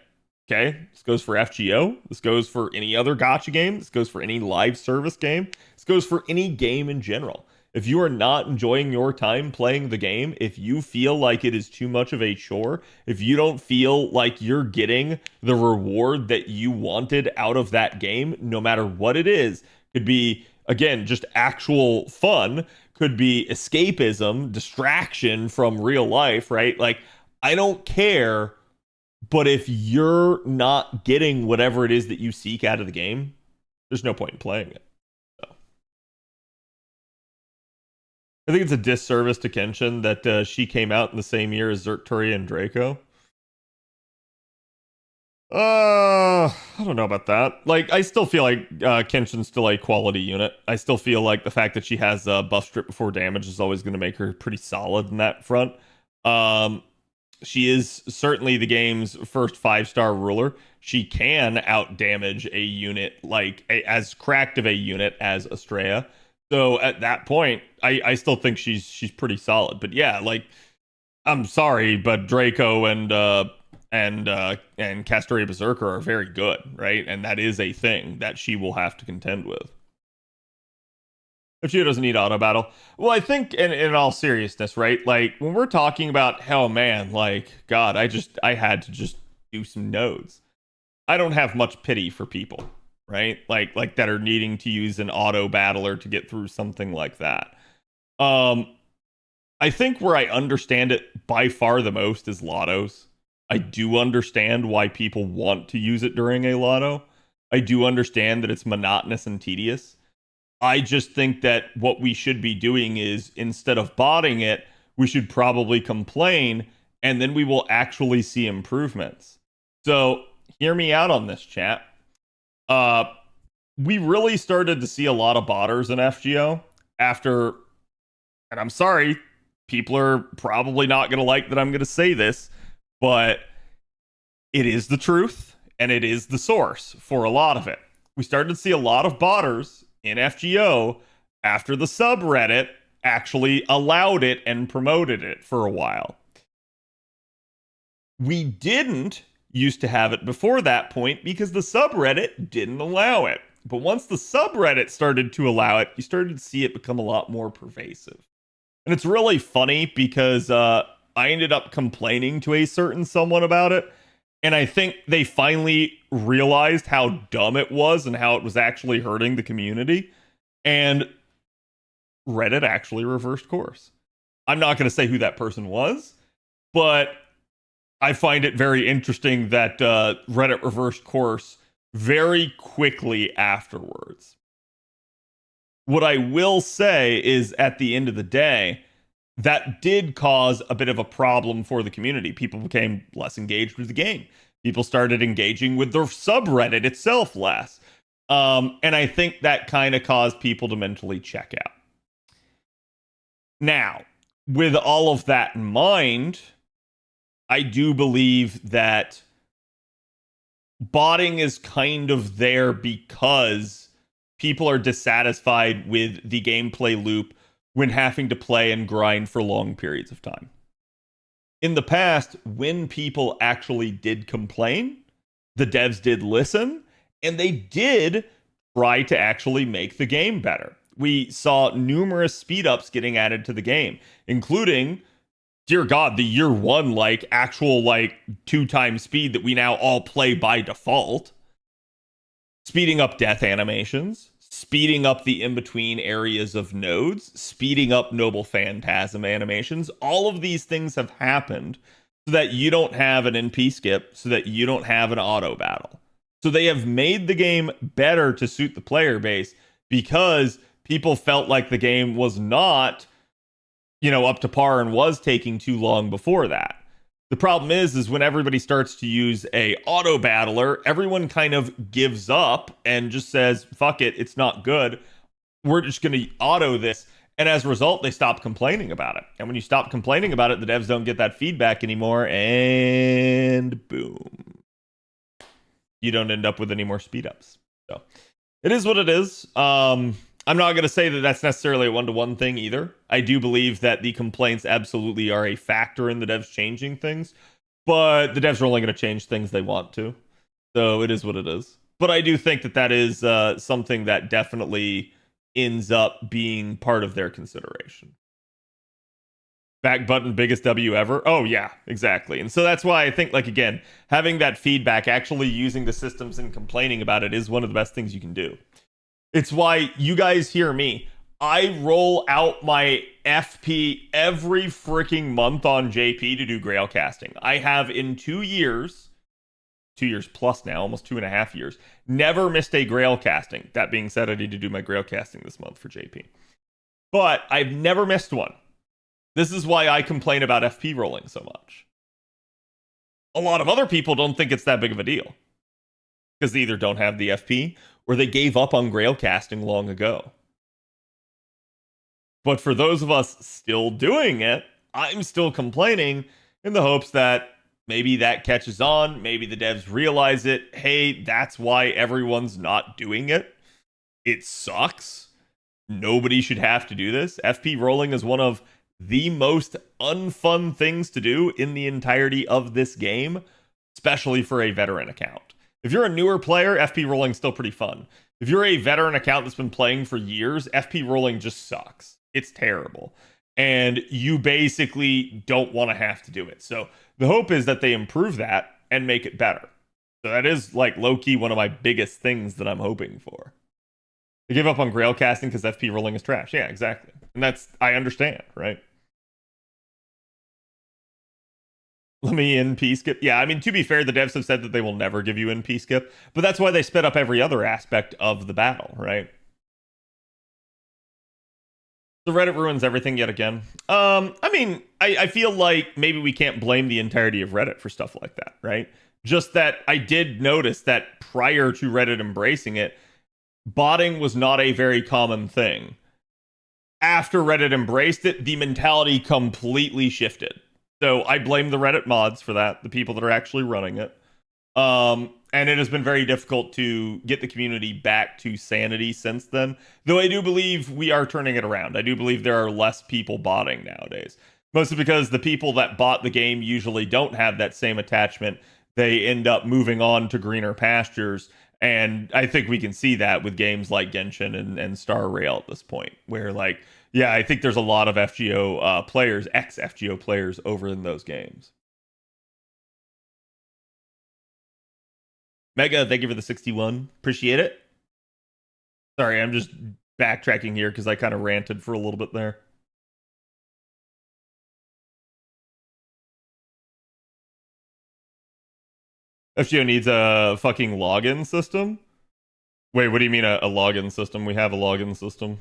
Okay? This goes for FGO. This goes for any other gacha game. This goes for any live service game. This goes for any game in general. If you are not enjoying your time playing the game, if you feel like it is too much of a chore, if you don't feel like you're getting the reward that you wanted out of that game, no matter what it is, could be, again, just actual fun, could be escapism, distraction from real life, right? Like, I don't care, but if you're not getting whatever it is that you seek out of the game, there's no point in playing it. So. I think it's a disservice to Kenshin that she came out in the same year as Zerturia and Draco. I don't know about that. Like, I still feel like Kenshin's still a quality unit. I still feel like the fact that she has buff strip before damage is always going to make her pretty solid in that front. She is certainly the game's first 5-star ruler. She can out damage a unit like as cracked of a unit as Estrella. So at that point, I still think she's pretty solid. But yeah, like, I'm sorry, but Draco and and Castoria Berserker are very good, right? And that is a thing that she will have to contend with. If she doesn't need auto battle. Well, I think in all seriousness, right? Like when we're talking about hell man, like God, I had to just do some nodes. I don't have much pity for people, right? Like that are needing to use an auto battler to get through something like that. I think where I understand it by far the most is lottos. I do understand why people want to use it during a lotto. I do understand that it's monotonous and tedious. I just think that what we should be doing is instead of botting it, we should probably complain and then we will actually see improvements. So hear me out on this, chat. We really started to see a lot of botters in FGO after, and I'm sorry, people are probably not going to like that I'm going to say this, but it is the truth and it is the source for a lot of it. We started to see a lot of botters in FGO after the subreddit actually allowed it and promoted it for a while. We didn't used to have it before that point because the subreddit didn't allow it. But once the subreddit started to allow it, you started to see it become a lot more pervasive. And it's really funny because I ended up complaining to a certain someone about it. And I think they finally realized how dumb it was and how it was actually hurting the community. And Reddit actually reversed course. I'm not going to say who that person was, but I find it very interesting that Reddit reversed course very quickly afterwards. What I will say is at the end of the day, that did cause a bit of a problem for the community. People became less engaged with the game. People started engaging with the subreddit itself less. And I think that kind of caused people to mentally check out. Now, with all of that in mind, I do believe that botting is kind of there because people are dissatisfied with the gameplay loop when having to play and grind for long periods of time. In the past, when people actually did complain, the devs did listen, and they did try to actually make the game better. We saw numerous speed ups getting added to the game, including, dear God, the year one, like actual like 2x speed that we now all play by default. Speeding up death animations, speeding up the in-between areas of nodes, speeding up noble phantasm animations. All of these things have happened so that you don't have an NP skip, so that you don't have an auto battle. So they have made the game better to suit the player base because people felt like the game was not, up to par and was taking too long before that. The problem is when everybody starts to use a auto battler, everyone kind of gives up and just says, fuck it, it's not good. We're just going to auto this. And as a result, they stop complaining about it. And when you stop complaining about it, the devs don't get that feedback anymore. And boom. You don't end up with any more speed ups. So it is what it is. I'm not going to say that that's necessarily a one-to-one thing either. I do believe that the complaints absolutely are a factor in the devs changing things, but the devs are only going to change things they want to. So it is what it is. But I do think that that is something that definitely ends up being part of their consideration. Back button, biggest W ever. Oh, yeah, exactly. And so that's why I think, like, again, having that feedback, actually using the systems and complaining about it is one of the best things you can do. It's why you guys hear me. I roll out my FP every freaking month on JP to do grail casting. I have in 2 years plus now, almost 2.5 years, never missed a grail casting. That being said, I need to do my grail casting this month for JP. But I've never missed one. This is why I complain about FP rolling so much. A lot of other people don't think it's that big of a deal because they either don't have the FP or they gave up on grail casting long ago. But for those of us still doing it, I'm still complaining in the hopes that maybe that catches on. Maybe the devs realize it. Hey, that's why everyone's not doing it. It sucks. Nobody should have to do this. FP rolling is one of the most unfun things to do in the entirety of this game. especially for a veteran account. If you're a newer player, FP rolling's still pretty fun. If you're a veteran account that's been playing for years, FP rolling just sucks. It's terrible. And you basically don't want to have to do it. So the hope is that they improve that and make it better. So that is like low-key one of my biggest things that I'm hoping for. They give up on grail casting because FP rolling is trash. Yeah, exactly. And that's, I understand, right? Let me NP skip. Yeah, I mean, to be fair, the devs have said that they will never give you NP skip, but that's why they sped up every other aspect of the battle, right? The Reddit ruins everything yet again. I mean, I feel like maybe we can't blame the entirety of Reddit for stuff like that, right? Just that I did notice that prior to Reddit embracing it, botting was not a very common thing. After Reddit embraced it, the mentality completely shifted. So I blame the Reddit mods for that, the people that are actually running it. And it has been very difficult to get the community back to sanity since then. Though I do believe we are turning it around. I do believe there are less people botting nowadays. Mostly because the people that bought the game usually don't have that same attachment. They end up moving on to greener pastures. And I think we can see that with games like Genshin and Star Rail at this point, where like, yeah, I think there's a lot of FGO players, ex-FGO players over in those games. Mega, thank you for the 61. Appreciate it. Sorry, I'm just backtracking here because I kind of ranted for a little bit there. FGO needs a fucking login system. Wait, what do you mean a login system? We have a login system.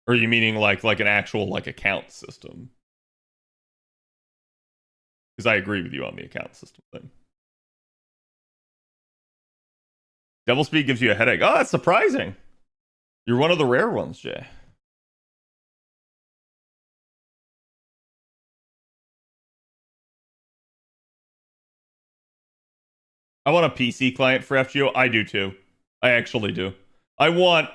Or are you meaning like an actual like account system? Because I agree with you on the account system thing. Double speed gives you a headache. Oh, that's surprising. You're one of the rare ones, Jay. I want a PC client for FGO. I do too. I actually do. I want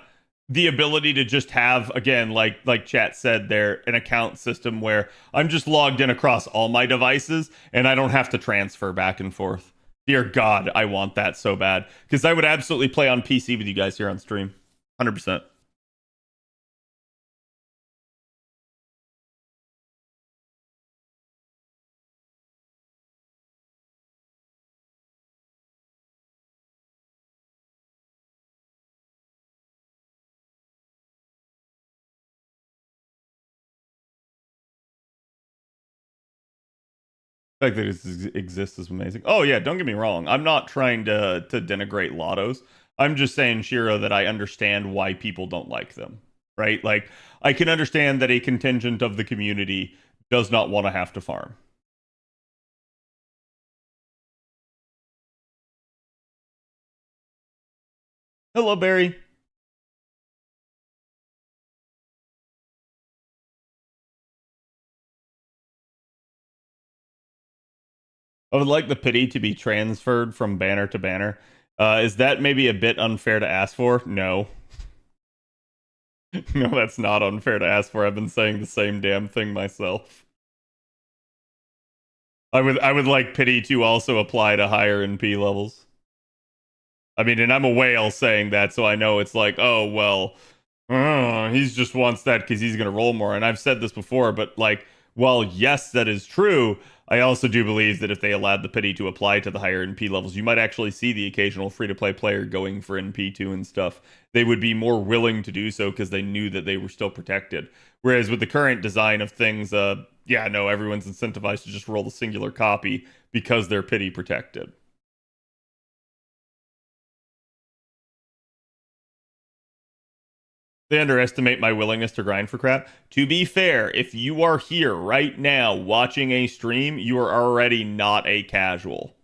the ability to just have, again, like chat said there, an account system where I'm just logged in across all my devices and I don't have to transfer back and forth. Dear God, I want that so bad. Because I would absolutely play on PC with you guys here on stream. 100%. The fact that it exists is amazing. Oh yeah, don't get me wrong. I'm not trying to denigrate lottos. I'm just saying, Shiro, that I understand why people don't like them. Right? Like I can understand that a contingent of the community does not want to have to farm. Hello, Barry. I would like the pity to be transferred from banner to banner. Is that maybe a bit unfair to ask for? No. No, that's not unfair to ask for. I've been saying the same damn thing myself. I would like pity to also apply to higher NP levels. I mean, and I'm a whale saying that, so I know it's like, oh well, he just wants that because he's gonna roll more. And I've said this before, but like, while yes, that is true, I also do believe that if they allowed the pity to apply to the higher NP levels, you might actually see the occasional free-to-play player going for NP2 and stuff. They would be more willing to do so because they knew that they were still protected. Whereas with the current design of things, yeah, no, everyone's incentivized to just roll the singular copy because they're pity protected. They underestimate my willingness to grind for crap. To be fair, if you are here right now watching a stream, you are already not a casual.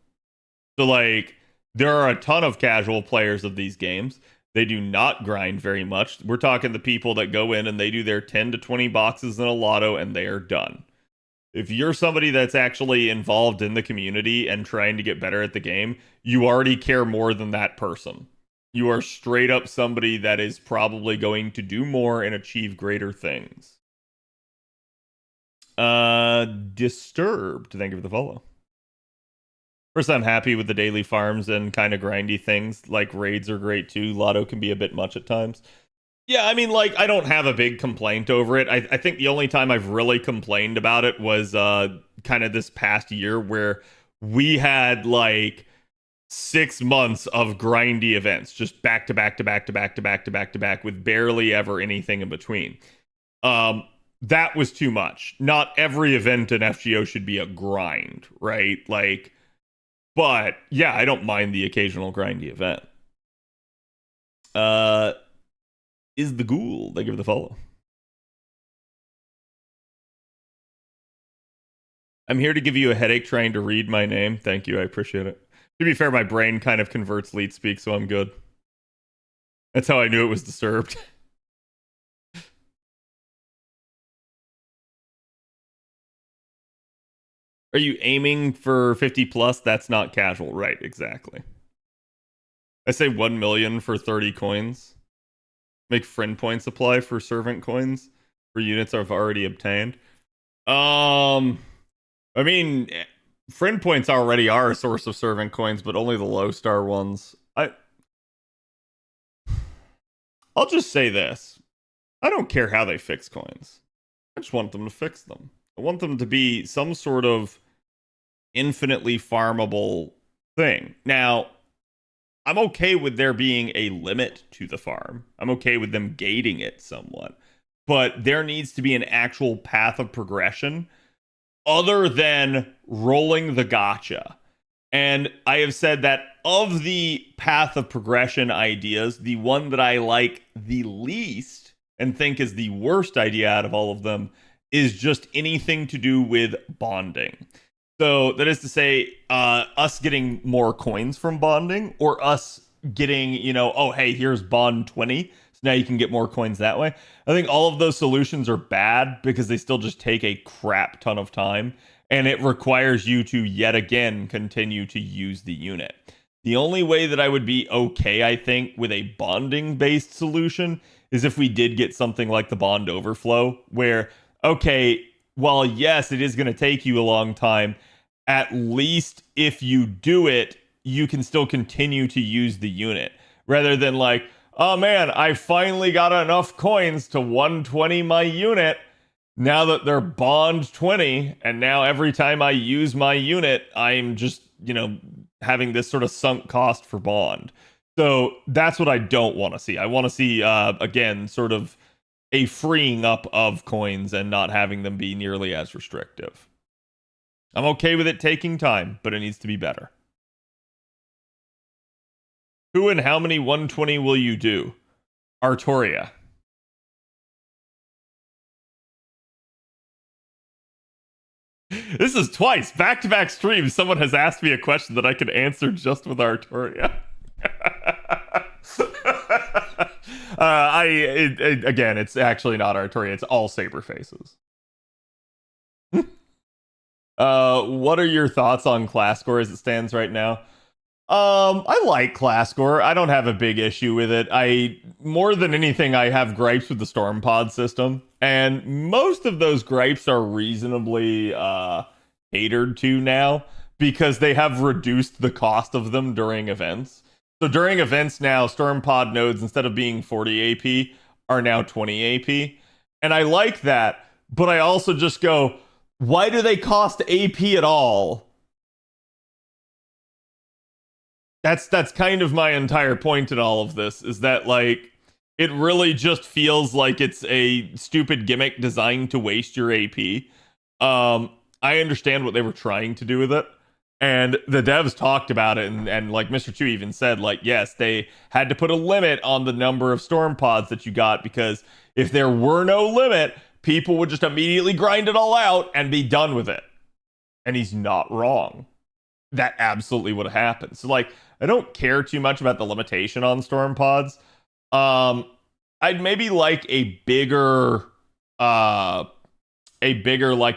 So, like, there are a ton of casual players of these games. They do not grind very much. We're talking the people that go in and they do their 10 to 20 boxes in a lotto and they are done. If you're somebody that's actually involved in the community and trying to get better at the game, you already care more than that person. You are straight up somebody that is probably going to do more and achieve greater things. Disturbed. Thank you for the follow. happy with the daily farms and kind of grindy things. Like raids are great too. Lotto can be a bit much at times. Yeah, I mean, like, I don't have a big complaint over it. I think the only time I've really complained about it was kind of this past year where we had like 6 months of grindy events, just back to back to back to back to back to back to back with barely ever anything in between. That was too much. Not every event in FGO should be a grind, right? Like, but yeah, I don't mind the occasional grindy event. Is the ghoul? They give the follow. I'm here to give you a headache trying to read my name. Thank you, I appreciate it. To be fair, my brain kind of converts leet speak, so I'm good. That's how I knew it was disturbed. Are you aiming for 50 plus? That's not casual. Right, exactly. I say 1 million for 30 coins. Make friend points apply for servant coins for units I've already obtained. I mean, friend points already are a source of servant coins, but only the low star ones. I'll just say this. I don't care how they fix coins. I just want them to fix them. I want them to be some sort of infinitely farmable thing. Now, I'm okay with there being a limit to the farm. I'm okay with them gating it somewhat. But there needs to be an actual path of progression other than rolling the gotcha. And I have said that of the path of progression ideas, the one that I like the least and think is the worst idea out of all of them is just anything to do with bonding. So that is to say, us getting more coins from bonding, or us getting, oh, hey, here's bond 20. So now you can get more coins that way. I think all of those solutions are bad because they still just take a crap ton of time. And it requires you to yet again continue to use the unit. The only way that I would be okay, I think, with a bonding based solution is if we did get something like the bond overflow, where, okay, while yes, it is going to take you a long time, at least if you do it, you can still continue to use the unit. Rather than like, oh man, I finally got enough coins to 120 my unit. Now that they're bond 20, and now every time I use my unit, I'm just, having this sort of sunk cost for bond. So that's what I don't want to see. I want to see, again, sort of a freeing up of coins and not having them be nearly as restrictive. I'm okay with it taking time, but it needs to be better. Who and how many 120 will you do? Artoria. This is twice, back-to-back streams. Someone has asked me a question that I could answer just with Artoria. Again, it's actually not Artoria. It's all saber faces. What are your thoughts on class score as it stands right now? I like class score. I don't have a big issue with it. More than anything, I have gripes with the storm pod system, and most of those gripes are reasonably catered to now because they have reduced the cost of them during events. So during events now, storm pod nodes, instead of being 40 AP, are now 20 AP, and I like that. But I also just go, why do they cost AP at all? That's kind of my entire point in all of this, is that, like, it really just feels like it's a stupid gimmick designed to waste your AP. I understand what they were trying to do with it, and the devs talked about it, and like Mr. Chu even said, like, yes, they had to put a limit on the number of storm pods that you got, because if there were no limit, people would just immediately grind it all out and be done with it. And he's not wrong. That absolutely would have happened. So, like, I don't care too much about the limitation on storm pods. I'd maybe like a bigger like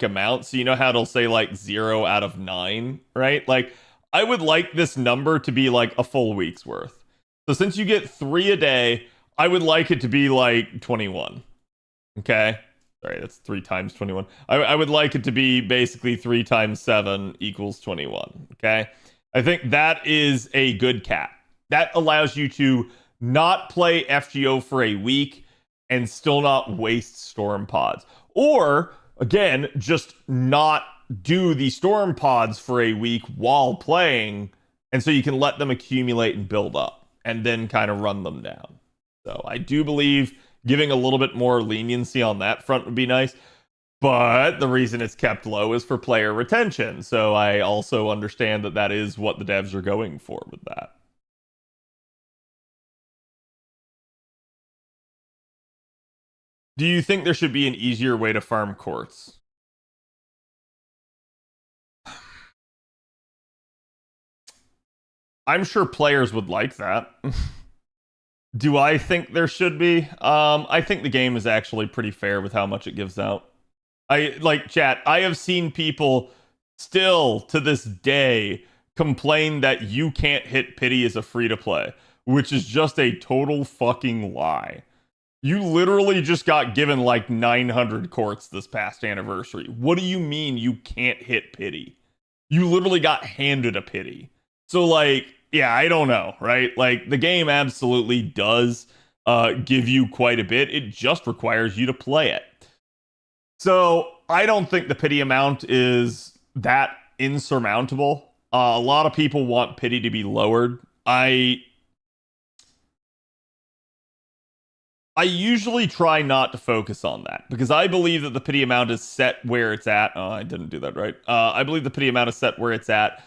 amount. So you know how it'll say like 0 out of 9, right? Like, I would like this number to be like a full week's worth. So since you get 3 a day, I would like it to be like 21. Okay. Sorry, that's 3 times 21. I would like it to be basically 3 times 7 equals 21. Okay. I think that is a good cap. That allows you to not play FGO for a week and still not waste storm pods. Or, again, just not do the storm pods for a week while playing, and so you can let them accumulate and build up, and then kind of run them down. So I do believe giving a little bit more leniency on that front would be nice. But the reason it's kept low is for player retention. So I also understand that that is what the devs are going for with that. Do you think there should be an easier way to farm quartz? I'm sure players would like that. Do I think there should be? I think the game is actually pretty fair with how much it gives out. I like chat. I have seen people still to this day complain that you can't hit pity as a free to play, which is just a total fucking lie. You literally just got given like 900 quartz this past anniversary. What do you mean you can't hit pity? You literally got handed a pity. So like, yeah, I don't know, right? Like the game absolutely does give you quite a bit. It just requires you to play it. So I don't think the pity amount is that insurmountable. A lot of people want pity to be lowered. I usually try not to focus on that because I believe that the pity amount is set where it's at. Oh, I didn't do that right. I believe the pity amount is set where it's at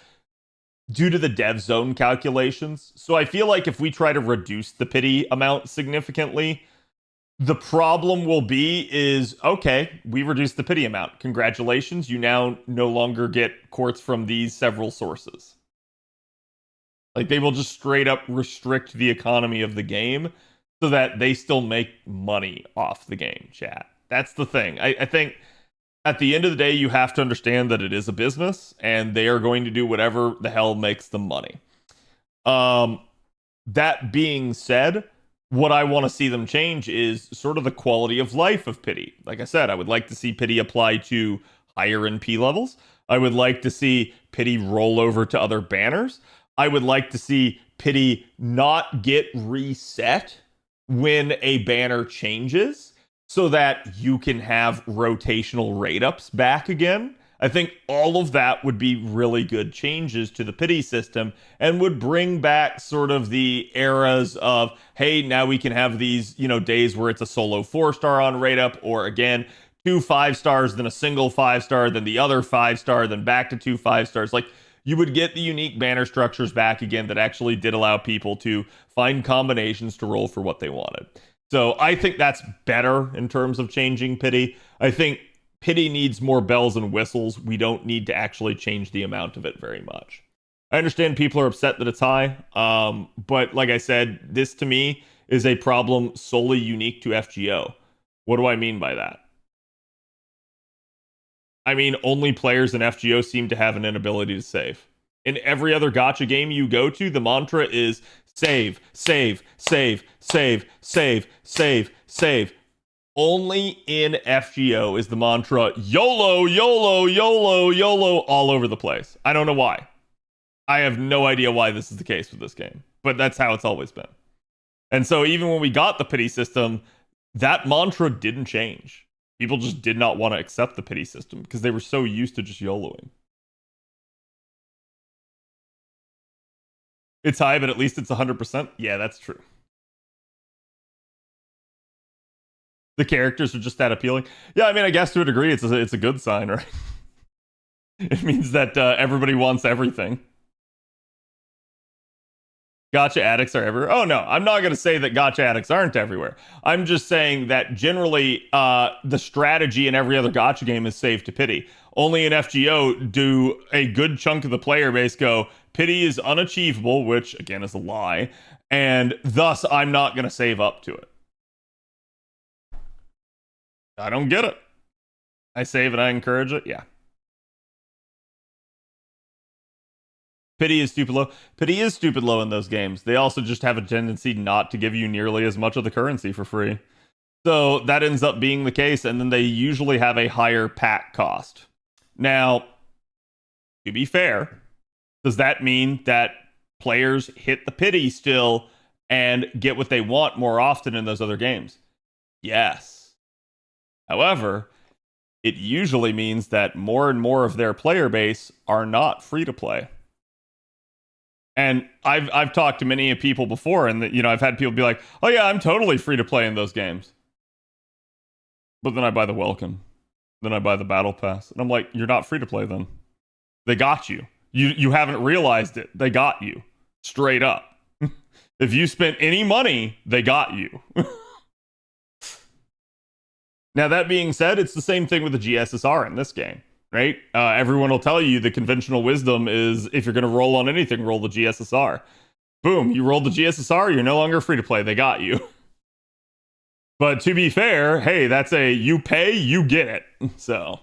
due to the dev zone calculations. So I feel like if we try to reduce the pity amount significantly, the problem will be is, okay, we reduced the pity amount. Congratulations, you now no longer get quartz from these several sources. Like they will just straight up restrict the economy of the game so that they still make money off the game, chat. That's the thing. I think at the end of the day, you have to understand that it is a business and they are going to do whatever the hell makes them money. That being said, what I want to see them change is sort of the quality of life of pity. Like I said, I would like to see pity apply to higher NP levels. I would like to see pity roll over to other banners. I would like to see pity not get reset when a banner changes so that you can have rotational rate ups back again. I think all of that would be really good changes to the pity system and would bring back sort of the eras of, hey, now we can have these, days where it's a solo 4-star on rate up, or again, 2 5-stars, then a single 5-star, then the other 5-star, then back to 2 5-stars. Like you would get the unique banner structures back again that actually did allow people to find combinations to roll for what they wanted. So I think that's better in terms of changing pity. I think pity needs more bells and whistles. We don't need to actually change the amount of it very much. I understand people are upset that it's high, but like I said, this to me is a problem solely unique to FGO. What do I mean by that? I mean, only players in FGO seem to have an inability to save. In every other gacha game you go to, the mantra is save, save, save, save, save, save, save. Only in FGO is the mantra YOLO, YOLO, YOLO, YOLO all over the place. I don't know why. I have no idea why this is the case with this game, but that's how it's always been. And so even when we got the pity system, that mantra didn't change. People just did not want to accept the pity system because they were so used to just YOLOing. It's high, but at least it's 100%. Yeah, that's true. The characters are just that appealing. Yeah, I mean, I guess to a degree, it's a good sign, right? It means that everybody wants everything. Gacha addicts are everywhere. Oh no, I'm not going to say that gacha addicts aren't everywhere. I'm just saying that generally the strategy in every other gacha game is save to pity. Only in FGO do a good chunk of the player base go, pity is unachievable, which again is a lie, and thus I'm not going to save up to it. I don't get it. I save and I encourage it. Yeah. Pity is stupid low. Pity is stupid low in those games. They also just have a tendency not to give you nearly as much of the currency for free. So that ends up being the case, and then they usually have a higher pack cost. Now, to be fair, Does that mean that players hit the pity still and get what they want more often in those other games? Yes. However, it usually means that more and more of their player base are not free to play. And I've talked to many people before, and I've had people be like, "Oh yeah, I'm totally free to play in those games," but then I buy the welcome, then I buy the battle pass, and I'm like, "You're not free to play then. They got you. You haven't realized it. They got you straight up. If you spent any money, they got you." Now, that being said, it's the same thing with the GSSR in this game, right? Everyone will tell you the conventional wisdom is if you're going to roll on anything, roll the GSSR. Boom, you rolled the GSSR, you're no longer free to play. They got you. But to be fair, hey, that's a you pay, you get it. So.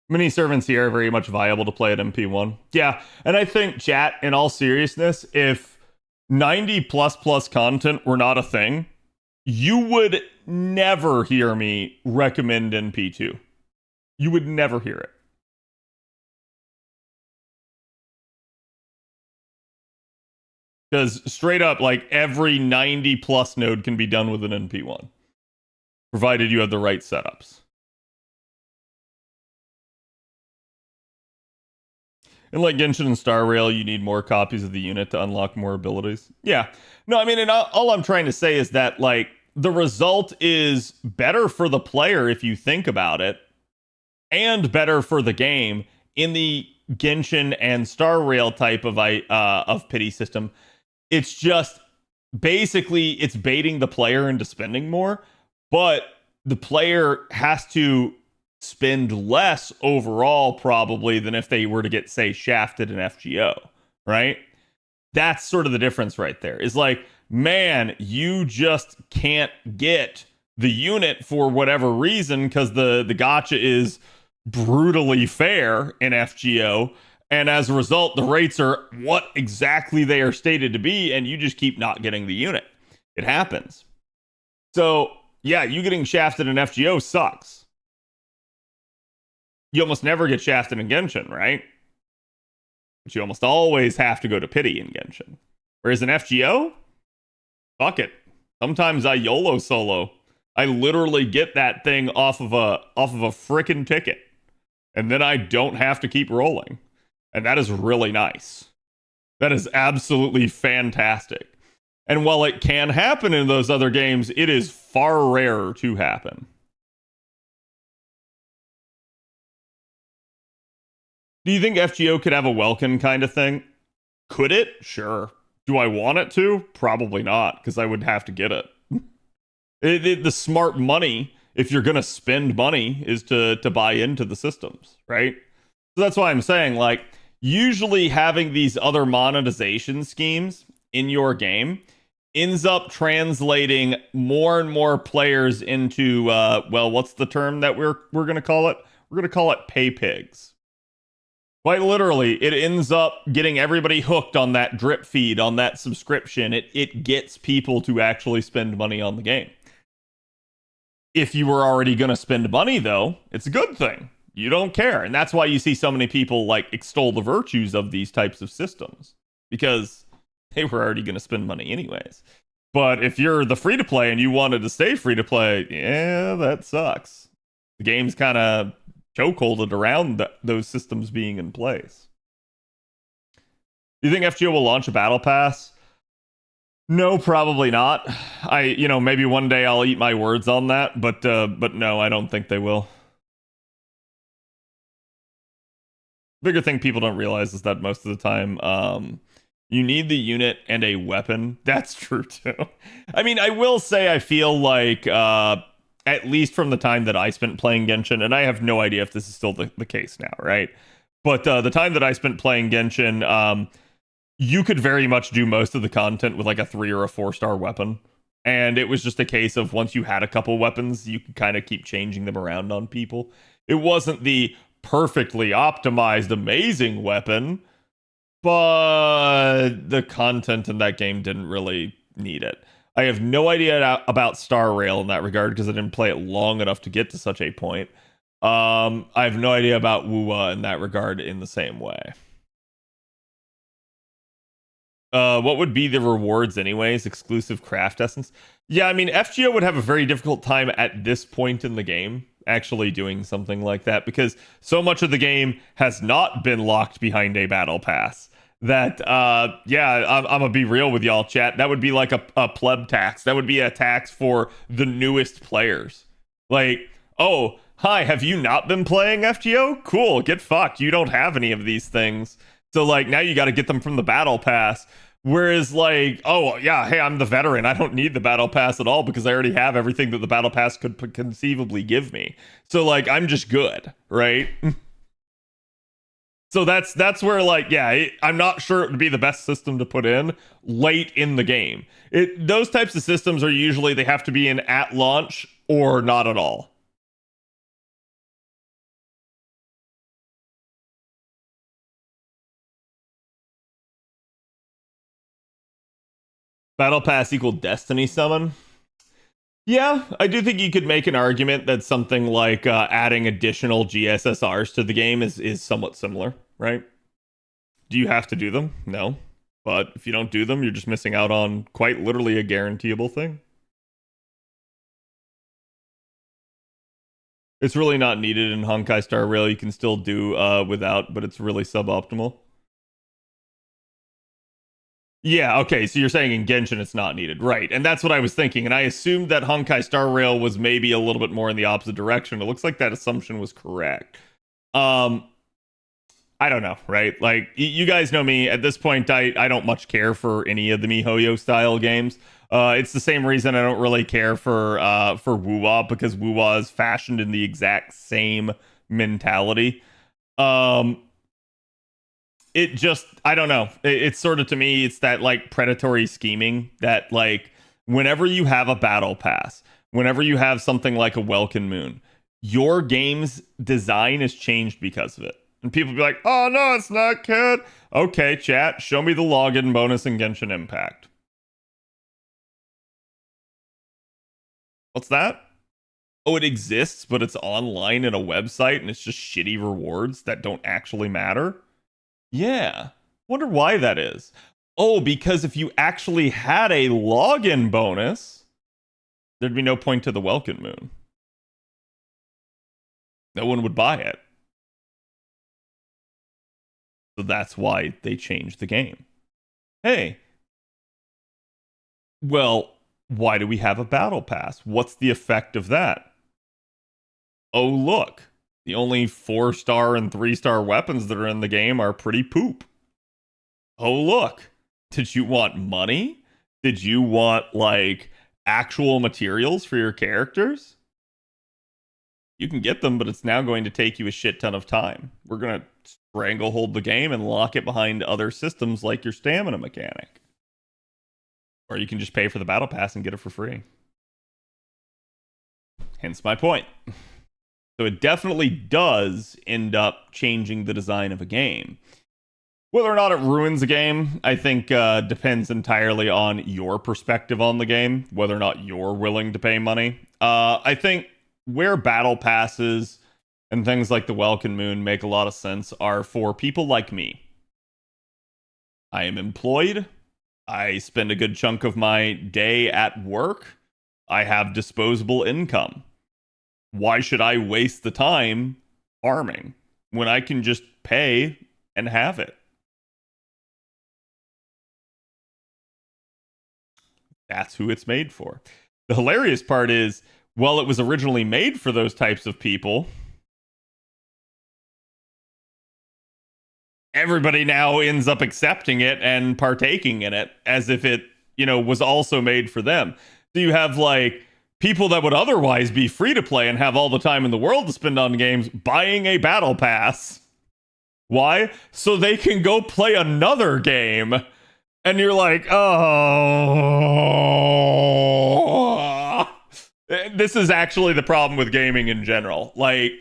Mini servants here are very much viable to play at MP1. Yeah, and I think, chat, in all seriousness, if 90++ content were not a thing, you would never hear me recommend NP2. You would never hear it. Because straight up, like, every 90+ node can be done with an NP1, provided you have the right setups. And like Genshin and Star Rail, you need more copies of the unit to unlock more abilities. Yeah. No, I mean, and all I'm trying to say is that, like, the result is better for the player if you think about it, and better for the game in the Genshin and Star Rail type of pity system. It's just basically it's baiting the player into spending more, but the player has to spend less overall probably than if they were to get, say, shafted in FGO, right? That's sort of the difference right there. Is like, man, you just can't get the unit for whatever reason because the gacha is brutally fair in FGO, and as a result, the rates are what exactly they are stated to be, and you just keep not getting the unit. It happens. So, yeah, you getting shafted in FGO sucks. You almost never get shafted in Genshin, right? But you almost always have to go to pity in Genshin. Whereas in FGO, fuck it. Sometimes I YOLO solo. I literally get that thing off of a frickin' ticket. And then I don't have to keep rolling. And that is really nice. That is absolutely fantastic. And while it can happen in those other games, it is far rarer to happen. Do you think FGO could have a Welkin kind of thing? Could it? Sure. Do I want it to? Probably not, because I would have to get it. The smart money, if you're going to spend money, is to buy into the systems, right? So that's why I'm saying, like, usually having these other monetization schemes in your game ends up translating more and more players into, well, what's the term that we're going to call it? We're going to call it pay pigs. Quite literally, it ends up getting everybody hooked on that drip feed, on that subscription. It gets people to actually spend money on the game. If you were already going to spend money, though, it's a good thing. You don't care. And that's why you see so many people, like, extol the virtues of these types of systems. Because they were already going to spend money anyways. But if you're the free-to-play and you wanted to stay free-to-play, yeah, that sucks. The game's kind of chokeholded around those systems being in place. Do you think FGO will launch a battle pass? No, probably not. Maybe one day I'll eat my words on that, but no, I don't think they will. Bigger thing people don't realize is that most of the time, you need the unit and a weapon. That's true too. I mean, I will say I feel like, at least from the time that I spent playing Genshin, and I have no idea if this is still the case now, right? But the time that I spent playing Genshin, you could very much do most of the content with like a 3 or a 4-star weapon. And it was just a case of once you had a couple weapons, you could kind of keep changing them around on people. It wasn't the perfectly optimized, amazing weapon, but the content in that game didn't really need it. I have no idea about Star Rail in that regard because I didn't play it long enough to get to such a point. I have no idea about Wuwa in that regard in the same way. What would be the rewards anyways? Exclusive craft essence? Yeah, I mean, FGO would have a very difficult time at this point in the game actually doing something like that because so much of the game has not been locked behind a battle pass that yeah, I'm gonna be real with y'all, chat. That would be like a pleb tax. That would be a tax for the newest players. Like, oh, hi, have you not been playing FGO? Cool, get fucked. You don't have any of these things. So like now you got to get them from the battle pass. Whereas like, oh yeah, hey, I'm the veteran. I don't need the battle pass at all because I already have everything that the battle pass could conceivably give me. So like I'm just good, right? So that's where like yeah, I'm not sure it would be the best system to put in late in the game. Those types of systems are usually they have to be in at launch or not at all. Battle pass equal destiny summon. Yeah, I do think you could make an argument that something like adding additional GSSRs to the game is somewhat similar, right? Do you have to do them? No. But if you don't do them, you're just missing out on quite literally a guaranteeable thing. It's really not needed in Honkai Star Rail. You can still do without, but it's really suboptimal. Yeah, okay, so you're saying in Genshin it's not needed. Right, and that's what I was thinking, and I assumed that Honkai Star Rail was maybe a little bit more in the opposite direction. It looks like that assumption was correct. I don't know, right? Like, you guys know me. At this point, I don't much care for any of the MiHoYo style games. It's the same reason I don't really care for Wuwa, because Wuwa is fashioned in the exact same mentality. It just, I don't know, it's sort of, to me, it's that like predatory scheming that like whenever you have a battle pass, whenever you have something like a Welkin Moon, your game's design is changed because of it, and people be like, oh no, it's not good. Okay, chat, show me the login bonus in Genshin Impact. What's that? Oh, it exists, but it's online in a website and it's just shitty rewards that don't actually matter. Yeah. Wonder why that is. Oh, because if you actually had a login bonus, there'd be no point to the Welkin Moon. No one would buy it. So that's why they changed the game. Hey. Well, why do we have a battle pass? What's the effect of that? Oh, look. The only 4-star and 3-star weapons that are in the game are pretty poop. Oh, look. Did you want money? Did you want, like, actual materials for your characters? You can get them, but it's now going to take you a shit ton of time. We're going to stranglehold the game and lock it behind other systems like your stamina mechanic. Or you can just pay for the battle pass and get it for free. Hence my point. So it definitely does end up changing the design of a game. Whether or not it ruins a game, I think depends entirely on your perspective on the game, whether or not you're willing to pay money. I think where battle passes and things like the Welkin Moon make a lot of sense are for people like me. I am employed. I spend a good chunk of my day at work. I have disposable income. Why should I waste the time farming when I can just pay and have it? That's who it's made for. The hilarious part is, well, it was originally made for those types of people. Everybody now ends up accepting it and partaking in it as if it, was also made for them. So you have like people that would otherwise be free to play and have all the time in the world to spend on games buying a battle pass. Why? So they can go play another game. And you're like, oh. This is actually the problem with gaming in general. Like,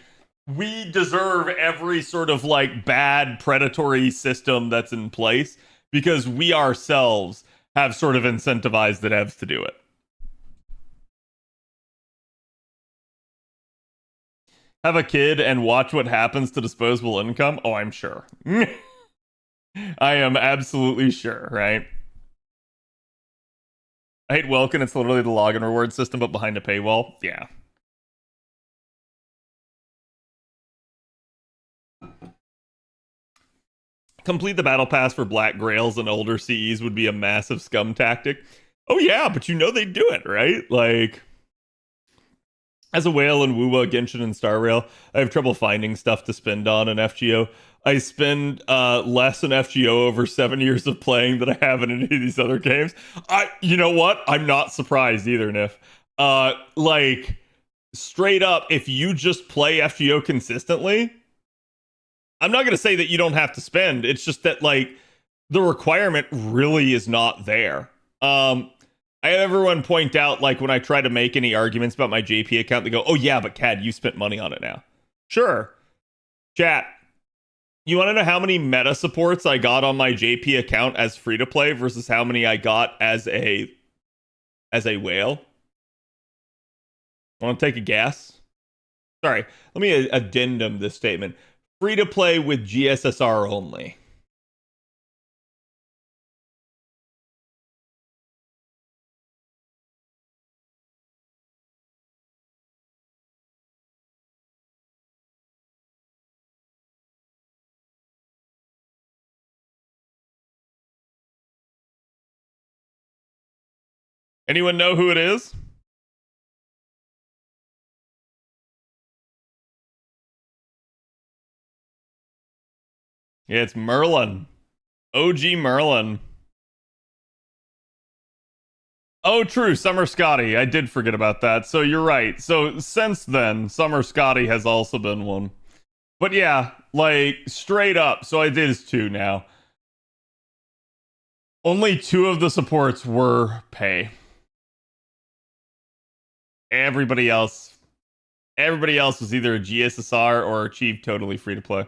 we deserve every sort of like bad predatory system that's in place because we ourselves have sort of incentivized the devs to do it. Have a kid and watch what happens to disposable income? Oh, I'm sure. I am absolutely sure, right? I hate Welkin. It's literally the login reward system, but behind a paywall. Yeah. Complete the battle pass for Black Grails and older CEs would be a massive scum tactic. Oh yeah, but you know they do it, right? Like, as a whale in Wuwa, Genshin, and Star Rail, I have trouble finding stuff to spend on in FGO. I spend less in FGO over 7 years of playing than I have in any of these other games. You know what? I'm not surprised either, Nif. Like, straight up, if you just play FGO consistently, I'm not going to say that you don't have to spend. It's just that, like, the requirement really is not there. I have everyone point out, like, when I try to make any arguments about my JP account, they go, oh yeah, but Cad, you spent money on it now. Sure. Chat, you want to know how many meta supports I got on my JP account as free to play versus how many I got as a whale? Want to take a guess? Sorry, let me addendum this statement. Free to play with GSSR only. Anyone know who it is? Yeah, it's Merlin. OG Merlin. Oh, true, Summer Scotty. I did forget about that. So you're right. So since then, Summer Scotty has also been one. But yeah, like, straight up. So I did his 2 now. Only 2 of the supports were pay. Everybody else was either a GSSR or achieved totally free to play.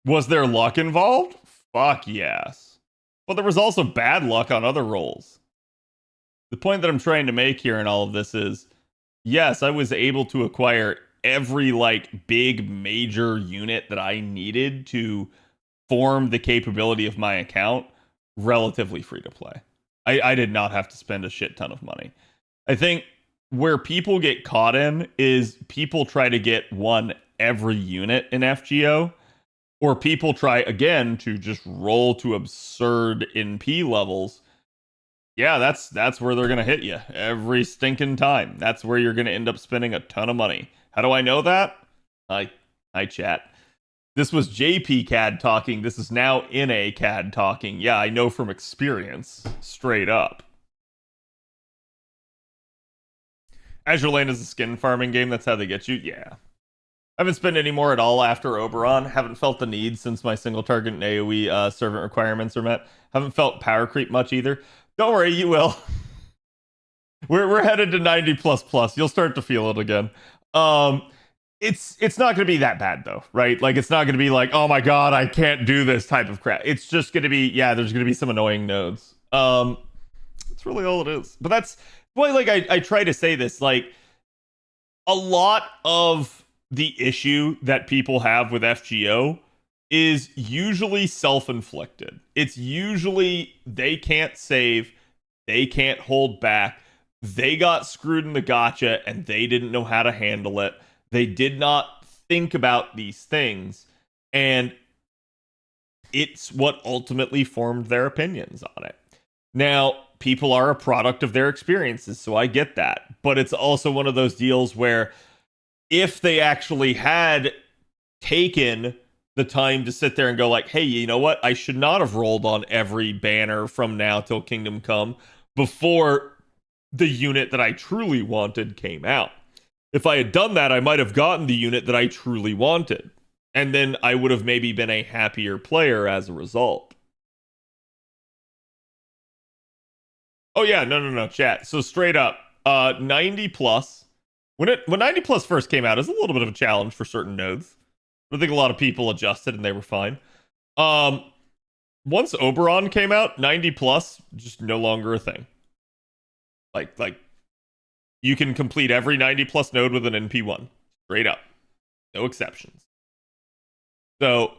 Was there luck involved? Fuck yes. But there was also bad luck on other roles. The point that I'm trying to make here in all of this is, yes, I was able to acquire every, like, big major unit that I needed to form the capability of my account relatively free to play. I did not have to spend a shit ton of money. I think where people get caught in is people try to get every unit in FGO, or people try again to just roll to absurd NP levels. Yeah, that's where they're gonna hit you every stinking time. That's where you're gonna end up spending a ton of money. How do I know that? I chat. This was JP CAD talking. This is now NA CAD talking. Yeah, I know from experience, straight up. Azure Lane is a skin farming game. That's how they get you. Yeah. I haven't spent any more at all after Oberon. Haven't felt the need since my single target and AoE servant requirements are met. Haven't felt power creep much either. Don't worry, you will. We're headed to 90 plus plus. You'll start to feel it again. It's not going to be that bad though, right? Like, it's not going to be like, oh my god, I can't do this type of crap. It's just going to be, yeah, there's going to be some annoying nodes. That's really all it is. But that's why, like, I try to say this, like, a lot of the issue that people have with FGO is usually self-inflicted. It's usually they can't save, they can't hold back, they got screwed in the gotcha and they didn't know how to handle it. They did not think about these things, and it's what ultimately formed their opinions on it. Now, people are a product of their experiences, so I get that. But it's also one of those deals where if they actually had taken the time to sit there and go like, hey, you know what? I should not have rolled on every banner from now till Kingdom Come before the unit that I truly wanted came out. If I had done that, I might have gotten the unit that I truly wanted. And then I would have maybe been a happier player as a result. Oh yeah, no, chat. So straight up, 90 plus. When 90 plus first came out, it was a little bit of a challenge for certain nodes. I think a lot of people adjusted and they were fine. Once Oberon came out, 90 plus just no longer a thing. Like you can complete every 90 plus node with an NP1. Straight up. No exceptions. So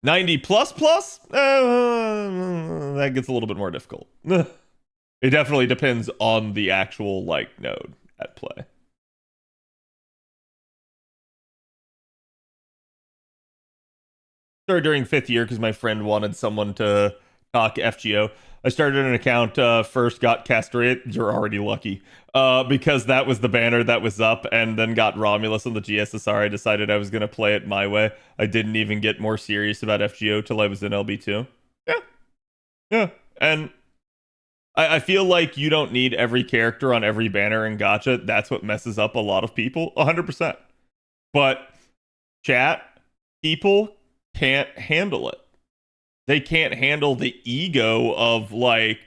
90 plus plus, that gets a little bit more difficult. It definitely depends on the actual like node at play. Started during 5th year because my friend wanted someone to talk FGO. I started an account, first got Castoria. You're already lucky. Because that was the banner that was up, and then got Romulus on the GSSR. I decided I was going to play it my way. I didn't even get more serious about FGO till I was in LB2. Yeah. Yeah. And I feel like you don't need every character on every banner in Gacha. That's what messes up a lot of people. 100%. But chat, people can't handle it. They can't handle the ego of like,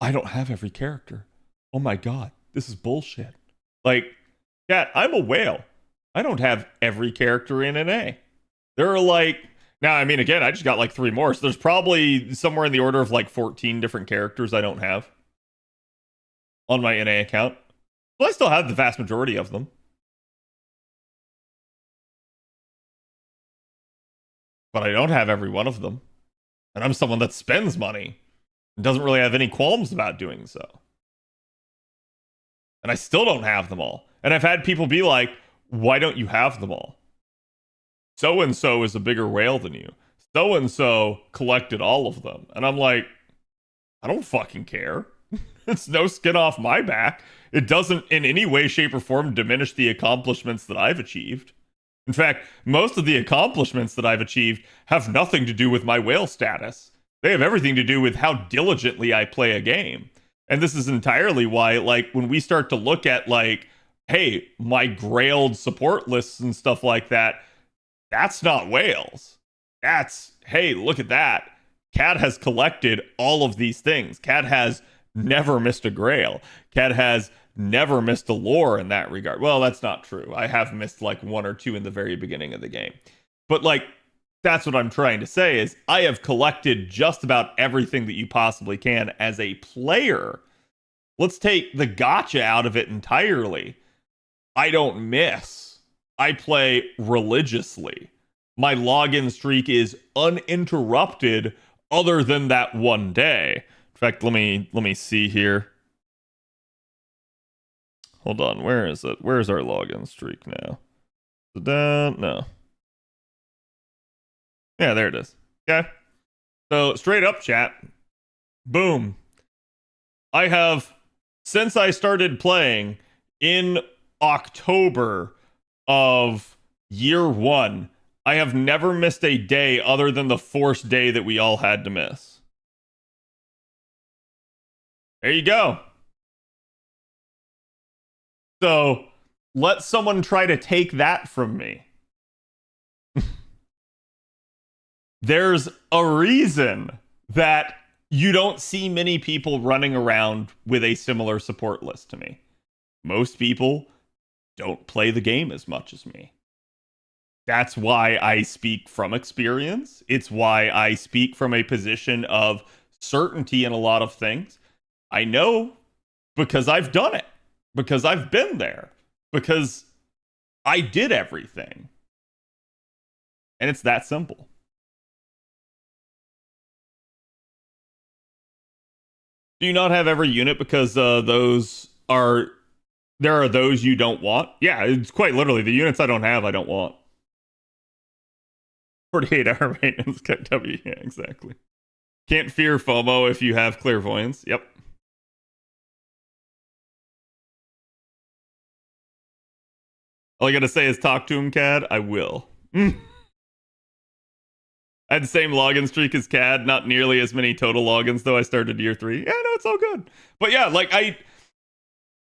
I don't have every character. Oh my god, this is bullshit. Like, chat, I'm a whale. I don't have every character in NA. There are like, now I mean, again, I just got like 3 more, so there's probably somewhere in the order of like 14 different characters I don't have on my NA account. But I still have the vast majority of them. But I don't have every one of them. And I'm someone that spends money and doesn't really have any qualms about doing so. And I still don't have them all. And I've had people be like, why don't you have them all? So-and-so is a bigger whale than you. So-and-so collected all of them. And I'm like, I don't fucking care. It's no skin off my back. It doesn't in any way, shape, or form diminish the accomplishments that I've achieved. In fact, most of the accomplishments that I've achieved have nothing to do with my whale status. They have everything to do with how diligently I play a game. And this is entirely why, like, when we start to look at, like, hey, my grailed support lists and stuff like that, that's not whales. That's, hey, look at that. Cad has collected all of these things. Cad has never missed a grail. Cad has never missed a lore in that regard. Well, that's not true. I have missed like 1 or 2 in the very beginning of the game. But like, that's what I'm trying to say is I have collected just about everything that you possibly can as a player. Let's take the gacha out of it entirely. I don't miss. I play religiously. My login streak is uninterrupted other than that one day. In fact, let me see here. Hold on, where is it? Where's our login streak now? No. Yeah, there it is. Okay. So, straight up, chat. Boom. I have, since I started playing in October of year 1, I have never missed a day other than the forced day that we all had to miss. There you go. So, let someone try to take that from me. There's a reason that you don't see many people running around with a similar support list to me. Most people don't play the game as much as me. That's why I speak from experience. It's why I speak from a position of certainty in a lot of things. I know because I've done it. Because I've been there. Because I did everything. And it's that simple. Do you not have every unit because there are those you don't want? Yeah, it's quite literally the units I don't have, I don't want. 48-hour maintenance W. Yeah, exactly. Can't fear FOMO if you have clairvoyance. Yep. All I gotta say is talk to him, Cad. I will. I had the same login streak as Cad, not nearly as many total logins, though I started year 3. Yeah, no, it's all good. But yeah, like,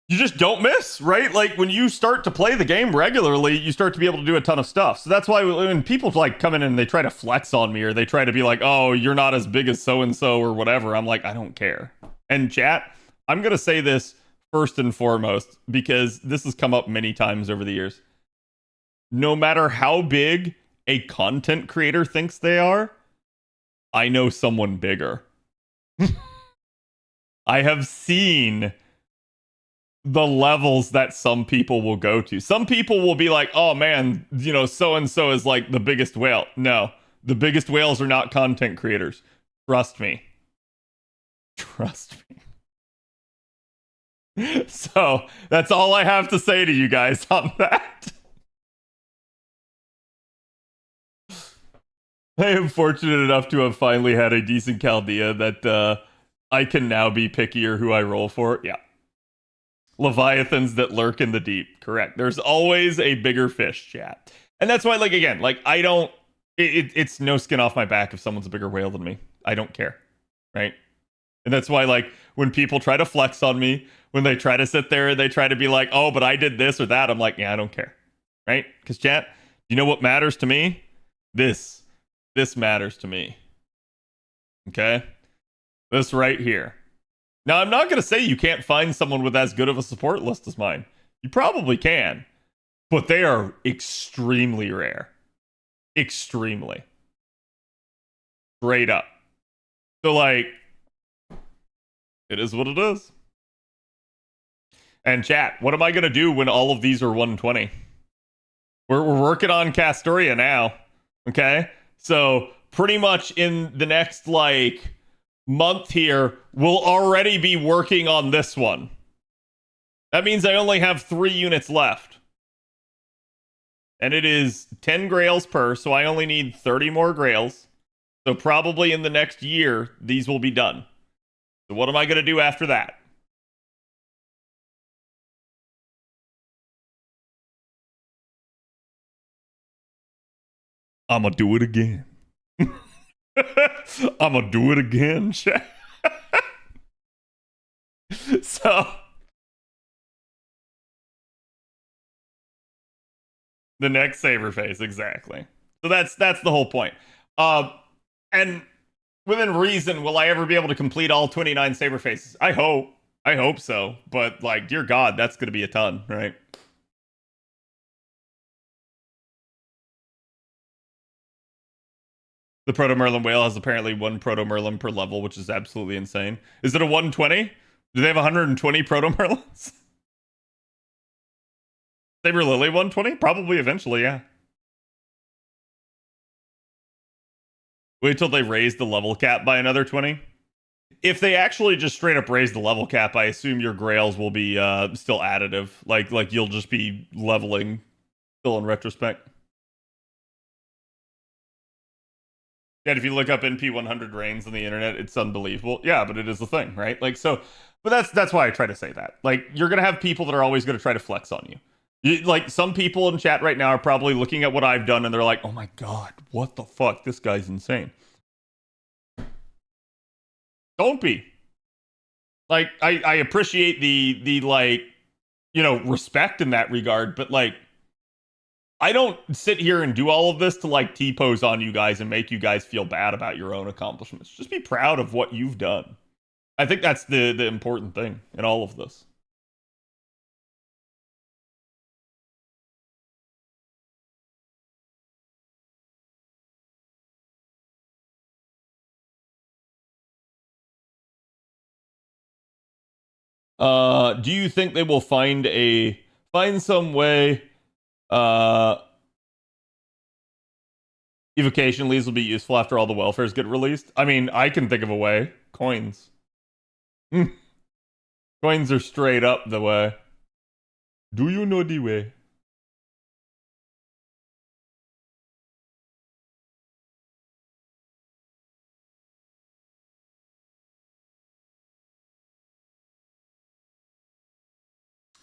you just don't miss, right? Like, when you start to play the game regularly, you start to be able to do a ton of stuff. So that's why when people, like, come in and they try to flex on me, or they try to be like, oh, you're not as big as so-and-so, or whatever, I'm like, I don't care. And chat, I'm gonna say this first and foremost, because this has come up many times over the years. No matter how big a content creator thinks they are, I know someone bigger. I have seen the levels that some people will go to. Some people will be like, oh man, you know, so and so is like the biggest whale. No, the biggest whales are not content creators. Trust me. Trust me. So that's all I have to say to you guys on that. I am fortunate enough to have finally had a decent Chaldea that I can now be pickier who I roll for. Yeah. Leviathans that lurk in the deep. Correct. There's always a bigger fish, chat. And that's why, like, again, like, I don't, it's no skin off my back if someone's a bigger whale than me. I don't care. Right? And that's why, like, when people try to flex on me, when they try to sit there and they try to be like, oh, but I did this or that, I'm like, yeah, I don't care. Right? Because, chat, you know what matters to me? This matters to me. Okay? This right here. Now, I'm not going to say you can't find someone with as good of a support list as mine. You probably can. But they are extremely rare. Extremely. Straight up. So, like, it is what it is. And chat, what am I going to do when all of these are 120? We're working on Castoria now. Okay? So, pretty much in the next, like, month here, we'll already be working on this one. That means I only have 3 units left. And it is 10 grails per, so I only need 30 more grails. So probably in the next year, these will be done. So what am I going to do after that? I'm going to do it again. I'm going to do it again. So the next saber phase, exactly. So that's the whole point. And within reason, will I ever be able to complete all 29 saber phases? I hope so. But like, dear God, that's going to be a ton, right? The Proto Merlin whale has apparently 1 Proto Merlin per level, which is absolutely insane. Is it a 120? Do they have 120 Proto Merlins? Saber Lily 120? Probably eventually, yeah. Wait till they raise the level cap by another 20. If they actually just straight up raise the level cap, I assume your grails will be still additive. Like you'll just be leveling still in retrospect. And if you look up NP100 reigns on the internet, it's unbelievable. Yeah, but it is a thing, right? Like, so, but that's why I try to say that. Like, you're gonna have people that are always gonna try to flex on you. Like, some people in chat right now are probably looking at what I've done and they're like, oh my God, what the fuck? This guy's insane. Don't be. Like, I appreciate the like, you know, respect in that regard, but like, I don't sit here and do all of this to like T-pose on you guys and make you guys feel bad about your own accomplishments. Just be proud of what you've done. I think that's the important thing in all of this. Do you think they will find some way evocation leads will be useful after all the welfares get released? I mean, I can think of a way. Coins. Coins are straight up the way. Do you know the way?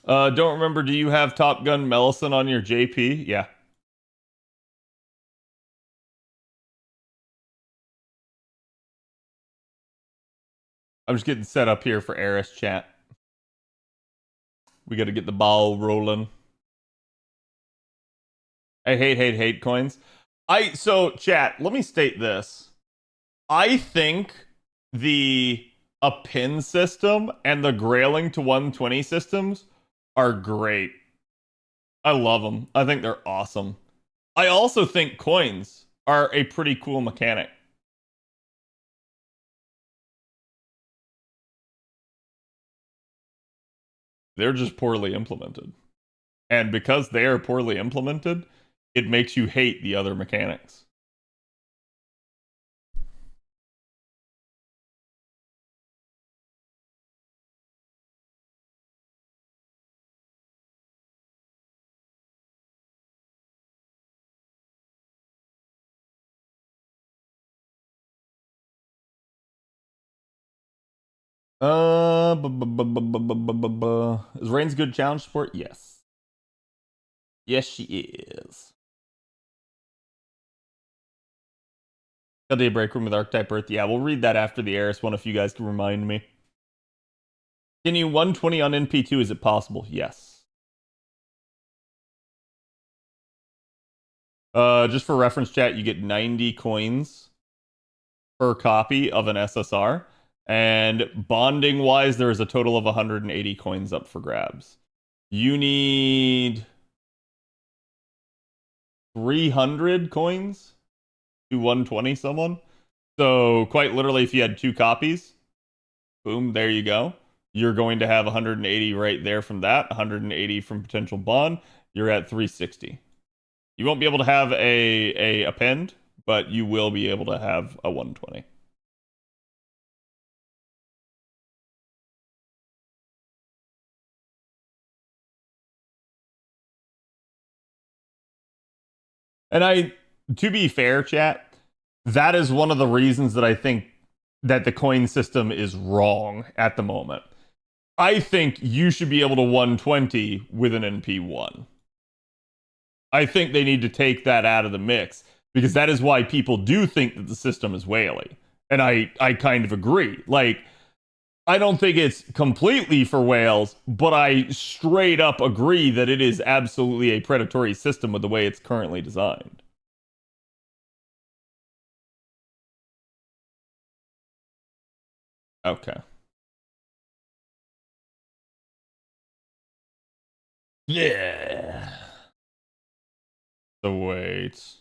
Don't remember, do you have Top Gun Mellison on your JP? Yeah. I'm just getting set up here for Erice chat. We got to get the ball rolling. I hate coins. So chat, let me state this. I think a pin system and the grailing to 120 systems are great. I love them. I think they're awesome. I also think coins are a pretty cool mechanic. They're just poorly implemented. And because they are poorly implemented, it makes you hate the other mechanics. Is Rain's good challenge support? Yes. Yes, she is. Castoria break room with Archetype Earth. Yeah, we'll read that after the Erice one if you guys can remind me. Can you 120 on NP2? Is it possible? Yes. Just for reference chat, you get 90 coins per copy of an SSR. And bonding wise, there is a total of 180 coins up for grabs. You need 300 coins to 120 someone. So, quite literally, if you had 2 copies, boom, there you go. You're going to have 180 right there from that, 180 from potential bond. You're at 360. You won't be able to have a append, but you will be able to have a 120. And to be fair, chat, that is one of the reasons that I think that the coin system is wrong at the moment. I think you should be able to 120 with an NP1. I think they need to take that out of the mix because that is why people do think that the system is whaley. And I kind of agree. Like, I don't think it's completely for whales, but I straight up agree that it is absolutely a predatory system with the way it's currently designed. Okay. Yeah. So wait.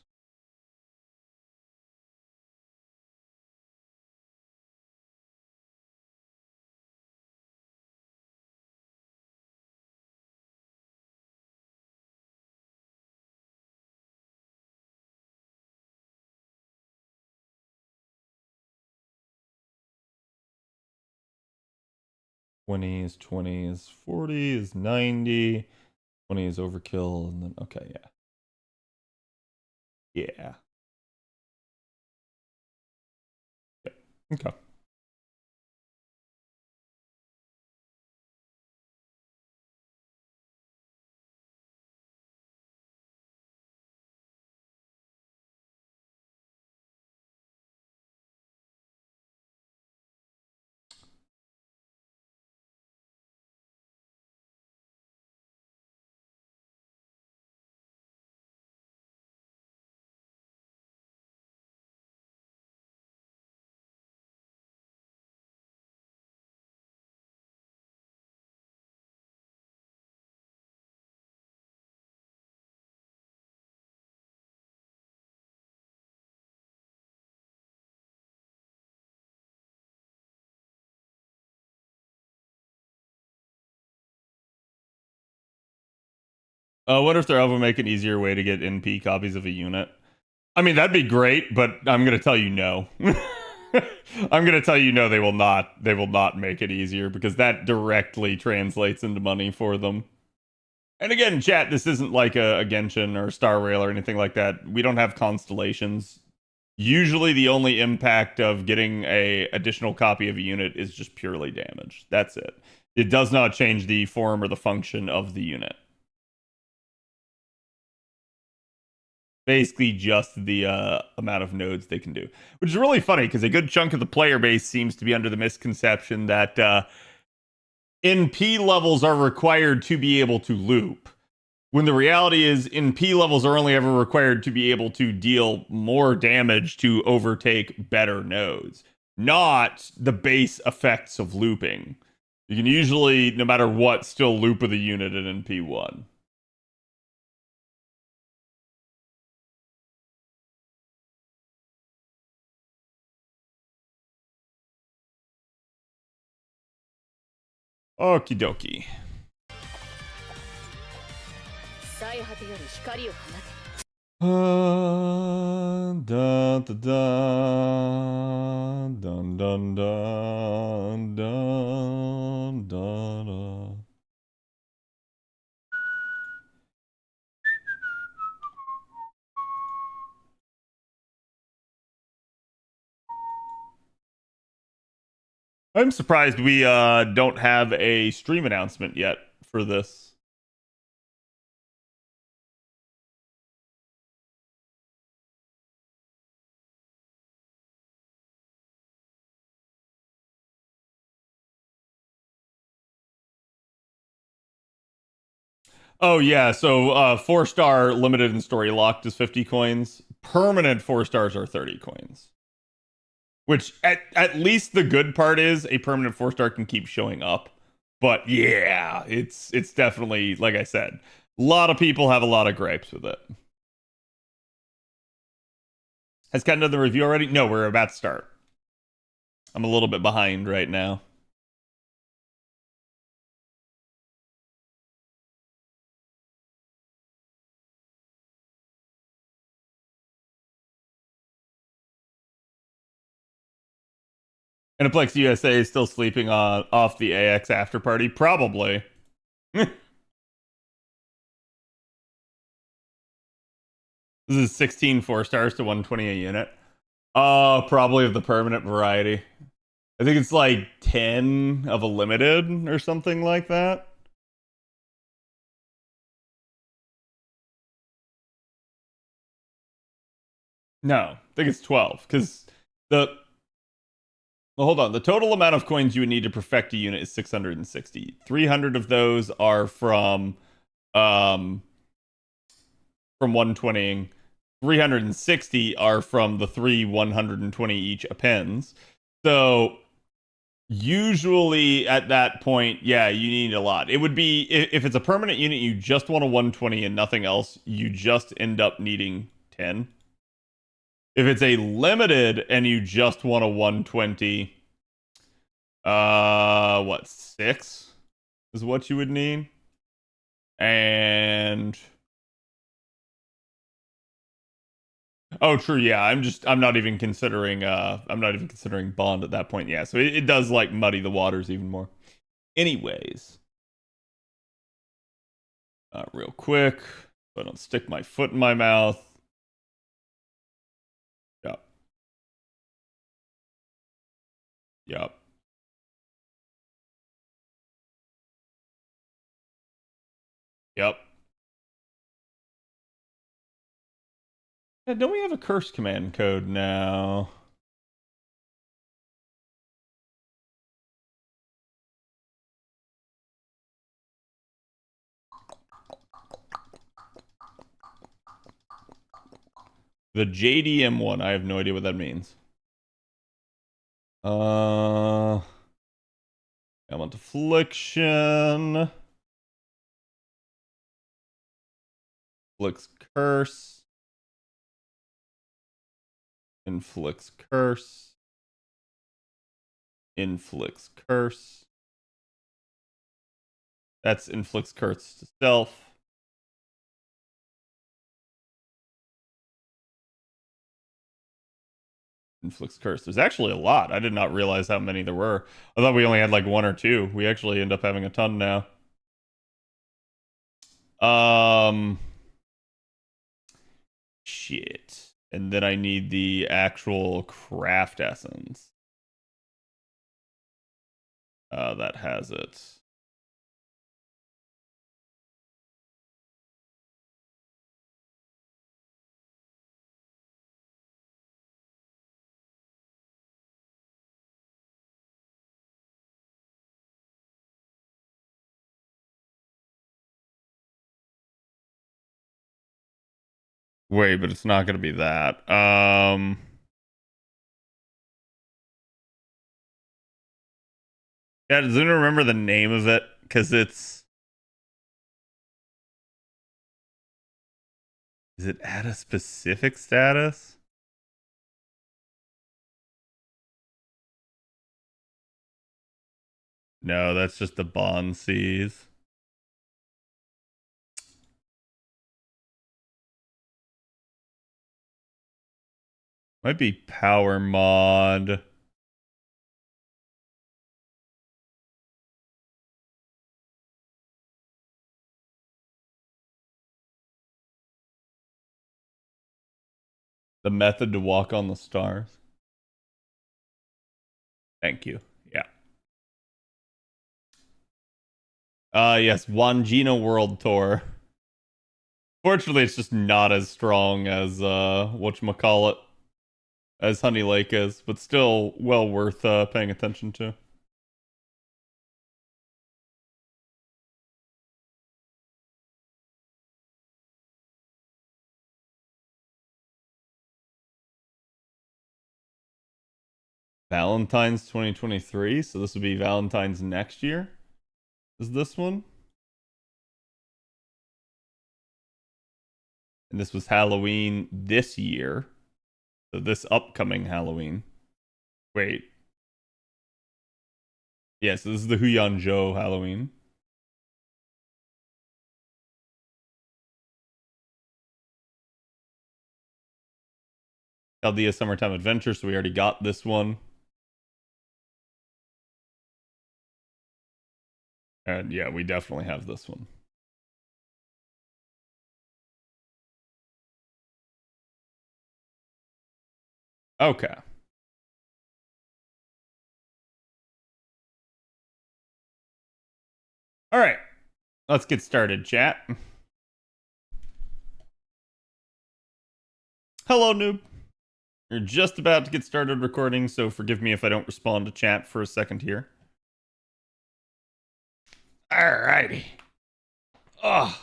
Twenties, 20s, 40s, 90. 20 is overkill, and then okay, yeah. Yeah. Yeah. Okay. I wonder if they'll ever make an easier way to get NP copies of a unit. I mean, that'd be great, but I'm gonna tell you no. I'm gonna tell you no, they will not. They will not make it easier because that directly translates into money for them. And again, chat, this isn't like a Genshin or Star Rail or anything like that. We don't have constellations. Usually the only impact of getting a additional copy of a unit is just purely damage. That's it. It does not change the form or the function of the unit. Basically just the amount of nodes they can do, which is really funny because a good chunk of the player base seems to be under the misconception that NP levels are required to be able to loop, when the reality is NP levels are only ever required to be able to deal more damage to overtake better nodes, not the base effects of looping. You can usually, no matter what, still loop with a unit in NP1. Okie dokie. Dun, dun, dun, dun, dun, dun, dun, dun. I'm surprised we don't have a stream announcement yet for this. Oh yeah, so 4-star limited and story locked is 50 coins. Permanent 4 stars are 30 coins. Which at least the good part is a permanent 4-star can keep showing up. But yeah, it's definitely, like I said, a lot of people have a lot of gripes with it. Has Ken done the review already? No, we're about to start. I'm a little bit behind right now. Aniplex USA is still sleeping on off the AX after party? Probably. This is 16 4 stars to 120 a unit. Probably of the permanent variety. I think it's like 10 of a limited or something like that. No, I think it's 12 because the well, hold on. The total amount of coins you would need to perfect a unit is 660. 300 of those are from 120ing. 360 are from the 120 each appends. So usually at that point, yeah, you need a lot. It would be if it's a permanent unit, you just want a 120 and nothing else, you just end up needing 10. If it's a limited and you just want a 120, what, 6 is what you would need? And oh, true. Yeah, I'm not even considering bond at that point. Yeah, so it does like muddy the waters even more. Anyways, real quick, so I don't stick my foot in my mouth. Yep. Yep. Yep. Yeah, don't we have a curse command code now? The JDM one. I have no idea what that means. Element affliction. Inflicts curse. Inflicts curse. Inflicts curse. That's inflicts curse to self. Inflicts curse. There's actually a lot. I did not realize how many there were. I thought we only had like 1 or 2. We actually end up having a ton now. Shit. And then I need the actual craft essence. That has it. Wait, but it's not going to be that. Yeah, does anyone remember the name of it? Because it's... Is it at a specific status? No, that's just the bond seas. Might be power mod. The method to walk on the stars. Thank you. Yeah. Yes, Wangina World Tour. Fortunately, it's just not as strong as whatchamacallit, as Honey Lake is, but still well worth paying attention to. Valentine's 2023, so this would be Valentine's next year. Is this one? And this was Halloween this year. So this upcoming Halloween. Wait. Yeah, so this is the Huyanzhou Halloween. Chaldea Summertime Adventure, so we already got this one. And yeah, we definitely have this one. Okay. All right. Let's get started, chat. Hello, noob. You're just about to get started recording, so forgive me if I don't respond to chat for a second here. Alrighty. Oh.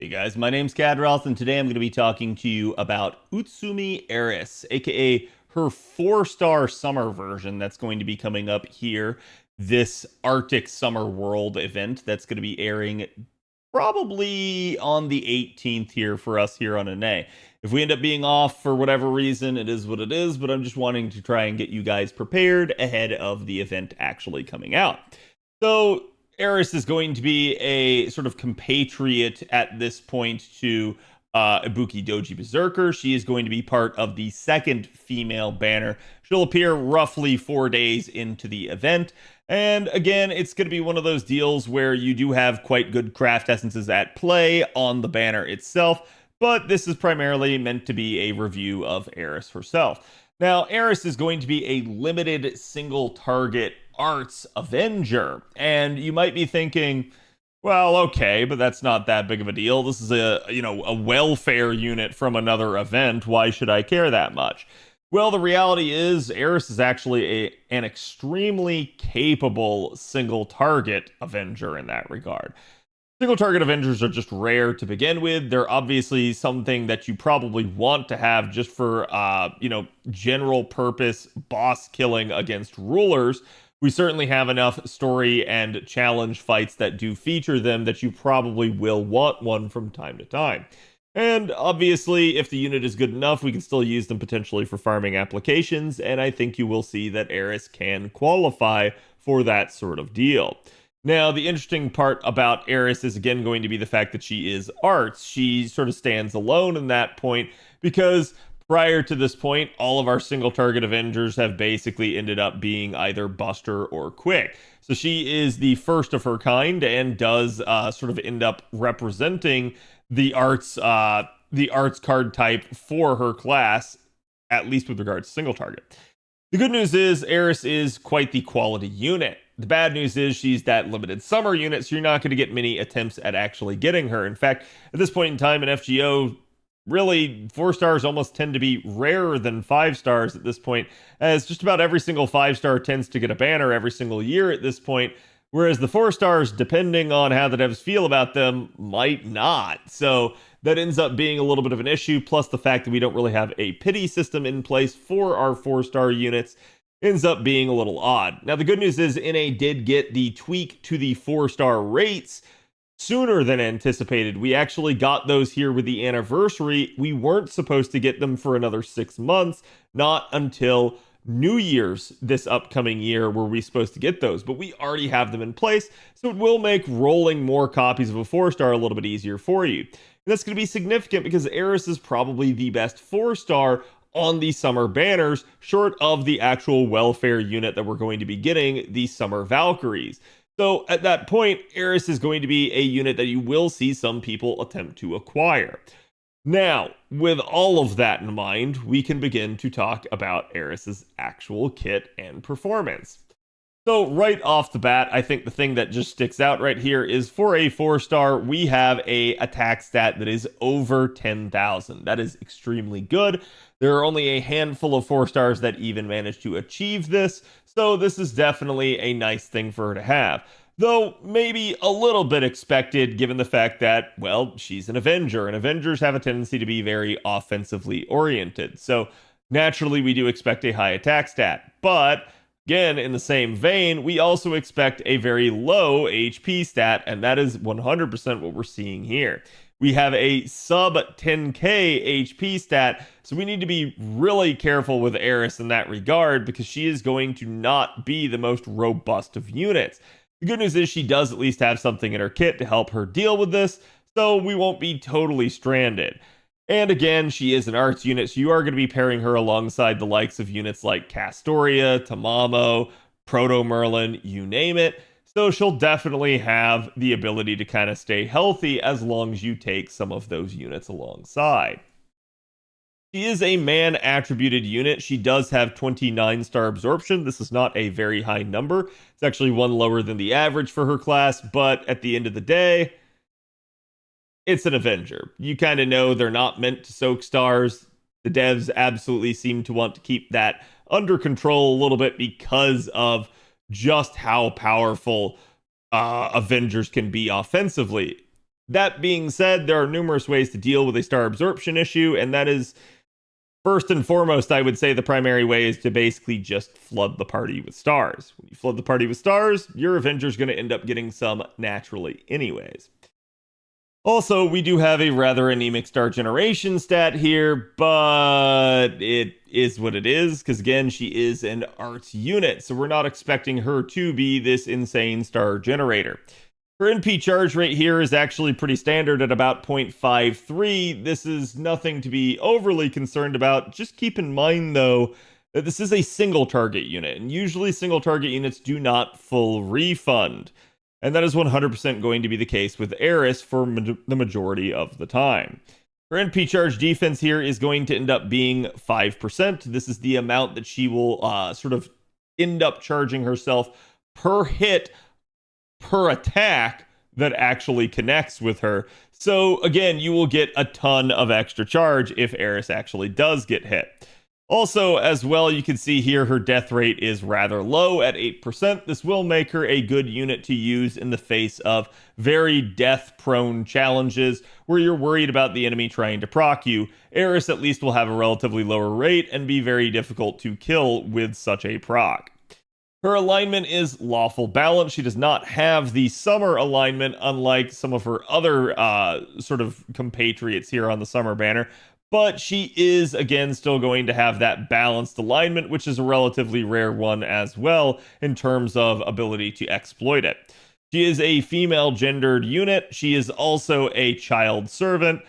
Hey guys, my name's Khadroth, and today I'm going to be talking to you about Utsumi Erice, aka her 4-star summer version that's going to be coming up here. This Arctic Summer World event that's going to be airing probably on the 18th here for us here on NA. If we end up being off for whatever reason, it is what it is, but I'm just wanting to try and get you guys prepared ahead of the event actually coming out. So, Erice is going to be a sort of compatriot at this point to Ibuki Doji Berserker. She is going to be part of the second female banner. She'll appear roughly 4 days into the event. And again, it's going to be one of those deals where you do have quite good craft essences at play on the banner itself, but this is primarily meant to be a review of Erice herself. Now, Erice is going to be a limited single target arts Avenger, and you might be thinking, well, okay, but that's not that big of a deal. This is a welfare unit from another event. Why should I care that much? Well, the reality is Erice is actually an extremely capable single target Avenger in that regard. Single target Avengers are just rare to begin with. They're obviously something that you probably want to have just for, general purpose boss killing against rulers. We certainly have enough story and challenge fights that do feature them that you probably will want one from time to time. And obviously, if the unit is good enough, we can still use them potentially for farming applications, and I think you will see that Erice can qualify for that sort of deal. Now, the interesting part about Erice is again going to be the fact that she is arts. She sort of stands alone in that point because prior to this point, all of our single target Avengers have basically ended up being either Buster or Quick. So she is the first of her kind and does sort of end up representing the arts card type for her class, at least with regards to single target. The good news is Erice is quite the quality unit. The bad news is she's that limited summer unit, so you're not going to get many attempts at actually getting her. In fact, at this point in time in FGO, really 4 stars almost tend to be rarer than 5 stars at this point, as just about every single 5-star tends to get a banner every single year at this point, whereas the 4 stars, depending on how the devs feel about them, might not. So that ends up being a little bit of an issue, plus the fact that we don't really have a pity system in place for our 4-star units ends up being a little odd. Now, the good news is NA did get the tweak to the 4-star rates sooner than anticipated. We actually got those here with the anniversary. We weren't supposed to get them for another 6 months, not until New Year's this upcoming year were we supposed to get those, but we already have them in place, so it will make rolling more copies of a 4-star a little bit easier for you. And that's going to be significant because Erice is probably the best 4-star on the summer banners, short of the actual welfare unit that we're going to be getting, the Summer Valkyries. So at that point, Erice is going to be a unit that you will see some people attempt to acquire. Now, with all of that in mind, we can begin to talk about Erice's actual kit and performance. So right off the bat, I think the thing that just sticks out right here is for a 4-star, we have a attack stat that is over 10,000. That is extremely good. There are only a handful of 4-stars that even manage to achieve this, so this is definitely a nice thing for her to have. Though maybe a little bit expected given the fact that, well, she's an Avenger, and Avengers have a tendency to be very offensively oriented. So naturally, we do expect a high attack stat. But again, in the same vein, we also expect a very low HP stat, and that is 100% what we're seeing here. We have a sub 10k HP stat, so we need to be really careful with Erice in that regard because she is going to not be the most robust of units. The good news is she does at least have something in her kit to help her deal with this, so we won't be totally stranded. And again, she is an arts unit, so you are going to be pairing her alongside the likes of units like Castoria, Tamamo, Proto Merlin, you name it. So she'll definitely have the ability to kind of stay healthy as long as you take some of those units alongside. She is a man attributed unit. She does have 29-star absorption. This is not a very high number. It's actually one lower than the average for her class, but at the end of the day, it's an Avenger. You kind of know they're not meant to soak stars. The devs absolutely seem to want to keep that under control a little bit because of just how powerful Avengers can be offensively. That being said, there are numerous ways to deal with a star absorption issue, and that is, first and foremost, I would say the primary way is to basically just flood the party with stars. When you flood the party with stars, your Avenger's going to end up getting some naturally anyways. Also, we do have a rather anemic star generation stat here, but it is what it is, because again, she is an arts unit, so we're not expecting her to be this insane star generator. Her NP charge rate here is actually pretty standard at about 0.53. This is nothing to be overly concerned about. Just keep in mind, though, that this is a single target unit, and usually single target units do not full refund. And that is 100% going to be the case with Erice for the majority of the time. Her NP charge defense here is going to end up being 5%. This is the amount that she will sort of end up charging herself per hit, per attack that actually connects with her. So again, you will get a ton of extra charge if Erice actually does get hit. Also, as well, you can see here her death rate is rather low at 8%. This will make her a good unit to use in the face of very death-prone challenges where you're worried about the enemy trying to proc you. Erice at least will have a relatively lower rate and be very difficult to kill with such a proc. Her alignment is lawful balance. She does not have the summer alignment, unlike some of her other sort of compatriots here on the summer banner. But she is, again, still going to have that balanced alignment, which is a relatively rare one as well in terms of ability to exploit it. She is a female gendered unit. She is also a child servant,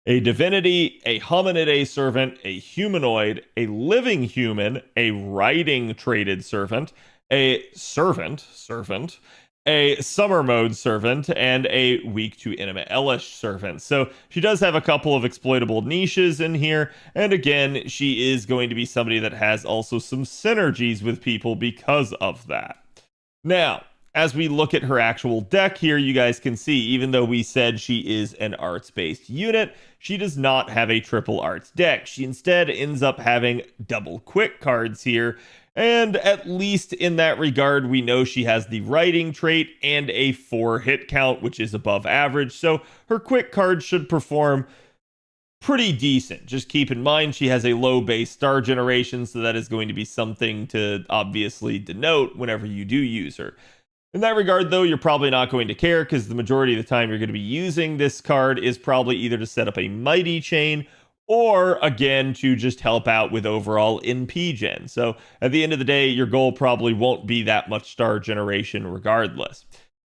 a divinity, a hominidae servant, a humanoid, a living human, a riding traded servant, a servant, a summer mode servant, and a weak to intimate Elish servant. So she does have a couple of exploitable niches in here, and again, she is going to be somebody that has also some synergies with people because of that. Now, as we look at her actual deck here, you guys can see, even though we said she is an arts-based unit, she does not have a triple arts deck. She instead ends up having double quick cards here. And at least in that regard, we know she has the writing trait and a 4 hit count, which is above average. So her quick card should perform pretty decent. Just keep in mind she has a low base star generation, so that is going to be something to obviously denote whenever you do use her. In that regard, though, you're probably not going to care because the majority of the time you're going to be using this card is probably either to set up a mighty chain or again to just help out with overall NP gen. So at the end of the day, your goal probably won't be that much star generation regardless.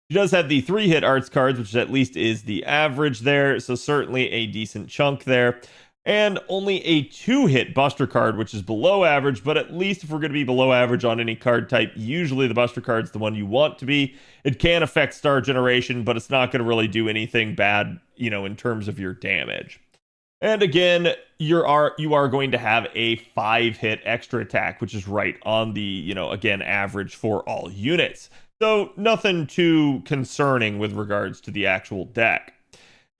She does have the 3-hit arts cards, which at least is the average there, so certainly a decent chunk there. And only a 2-hit Buster card, which is below average, but at least if we're going to be below average on any card type, usually the Buster card's the one you want to be. It can affect star generation, but it's not going to really do anything bad, in terms of your damage. And again, you are going to have a 5-hit extra attack, which is right on the, again, average for all units. So nothing too concerning with regards to the actual deck.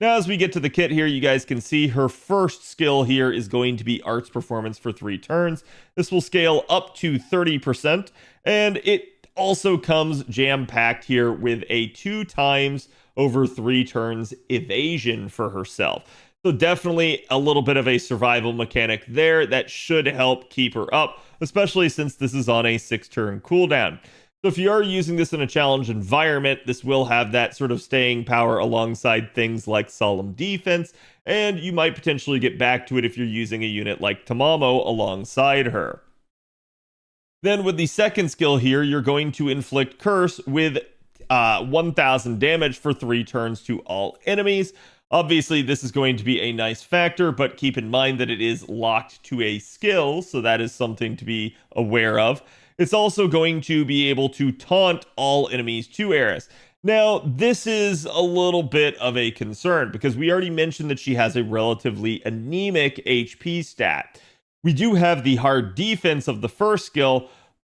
Now, as we get to the kit here, you guys can see her first skill here is going to be Arts Performance for 3 turns. This will scale up to 30%, and it also comes jam-packed here with a 2 times over 3 turns evasion for herself. So definitely a little bit of a survival mechanic there that should help keep her up, especially since this is on a 6-turn cooldown. So if you are using this in a challenge environment, this will have that sort of staying power alongside things like Solemn Defense, and you might potentially get back to it if you're using a unit like Tamamo alongside her. Then with the second skill here, you're going to inflict Curse with 1,000 damage for 3 turns to all enemies. Obviously, this is going to be a nice factor, but keep in mind that it is locked to a skill, so that is something to be aware of. It's also going to be able to taunt all enemies to Erice. Now, this is a little bit of a concern because we already mentioned that she has a relatively anemic HP stat. We do have the hard defense of the first skill,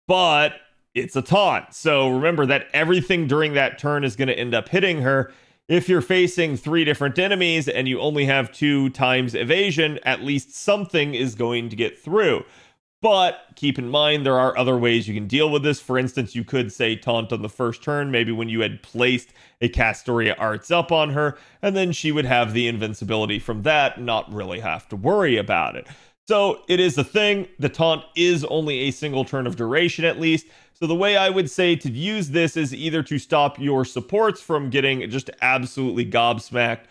but it's a taunt. So remember that everything during that turn is going to end up hitting her. If you're facing 3 different enemies and you only have 2 times evasion, at least something is going to get through. But keep in mind, there are other ways you can deal with this. For instance, you could say taunt on the first turn, maybe when you had placed a Castoria Arts up on her, and then she would have the invincibility from that, not really have to worry about it. So it is a thing. The taunt is only a single turn of duration at least. So the way I would say to use this is either to stop your supports from getting just absolutely gobsmacked,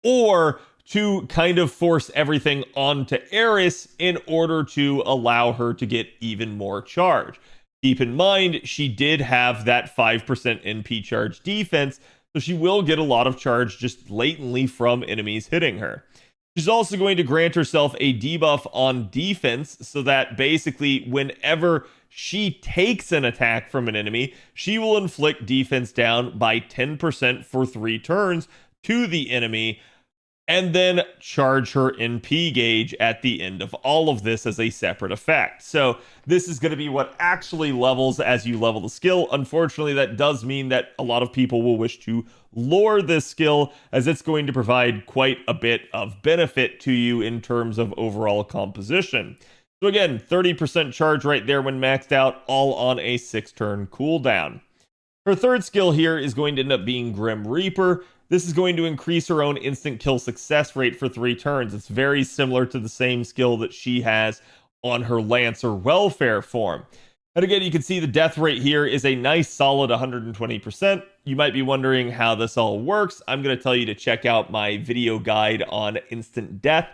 or to kind of force everything onto Erice in order to allow her to get even more charge. Keep in mind, she did have that 5% NP charge defense, so she will get a lot of charge just latently from enemies hitting her. She's also going to grant herself a debuff on defense so that basically whenever she takes an attack from an enemy, she will inflict defense down by 10% for 3 turns to the enemy, and then charge her NP gauge at the end of all of this as a separate effect. So this is going to be what actually levels as you level the skill. Unfortunately, that does mean that a lot of people will wish to lore this skill, as it's going to provide quite a bit of benefit to you in terms of overall composition. So again, 30% charge right there when maxed out, all on a 6-turn cooldown. Her third skill here is going to end up being Grim Reaper. This is going to increase her own instant kill success rate for 3 turns. It's very similar to the same skill that she has on her Lancer Welfare form. And again, you can see the death rate here is a nice solid 120%. You might be wondering how this all works. I'm going to tell you to check out my video guide on instant death,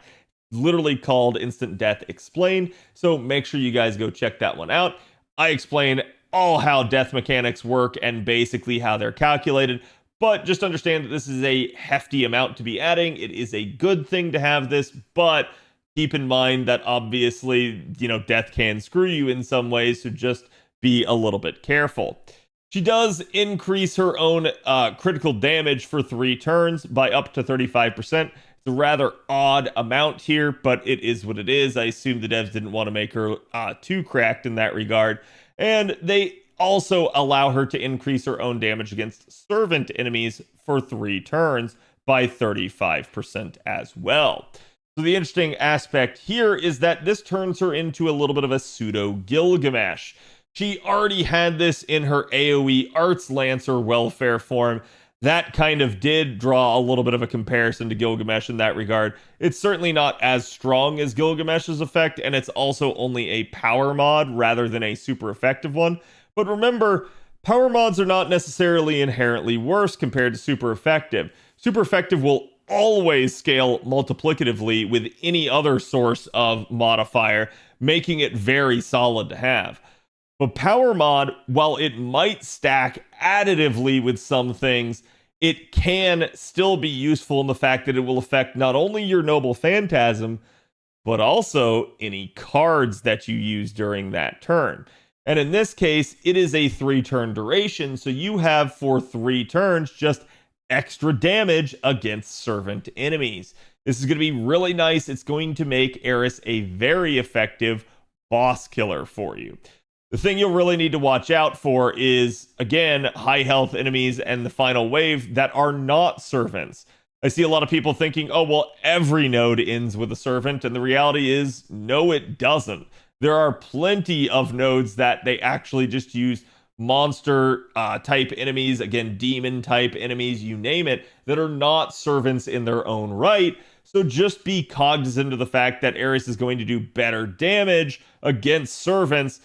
literally called Instant Death Explained. So make sure you guys go check that one out. I explain all how death mechanics work and basically how they're calculated. But just understand that this is a hefty amount to be adding. It is a good thing to have this, but keep in mind that obviously, death can screw you in some ways, so just be a little bit careful. She does increase her own critical damage for 3 turns by up to 35%. It's a rather odd amount here, but it is what it is. I assume the devs didn't want to make her too cracked in that regard. And they also allow her to increase her own damage against servant enemies for 3 turns by 35% as well. So the interesting aspect here is that this turns her into a little bit of a pseudo Gilgamesh. She already had this in her AoE Arts Lancer Welfare form. That kind of did draw a little bit of a comparison to Gilgamesh in that regard. It's certainly not as strong as Gilgamesh's effect, and it's also only a power mod rather than a super effective one. But remember, power mods are not necessarily inherently worse compared to super effective. Super effective will always scale multiplicatively with any other source of modifier, making it very solid to have. But Power Mod, while it might stack additively with some things, it can still be useful in the fact that it will affect not only your Noble Phantasm, but also any cards that you use during that turn. And in this case, it is a 3-turn duration, so you have for 3 turns just extra damage against servant enemies. This is going to be really nice. It's going to make Erice a very effective boss killer for you. The thing you'll really need to watch out for is, again, high health enemies and the final wave that are not servants. I see a lot of people thinking, oh, well, every node ends with a servant, and the reality is, no, it doesn't. There are plenty of nodes that they actually just use monster type enemies, again, demon type enemies, you name it, that are not servants in their own right. So just be cognizant of the fact that Erice is going to do better damage against servants.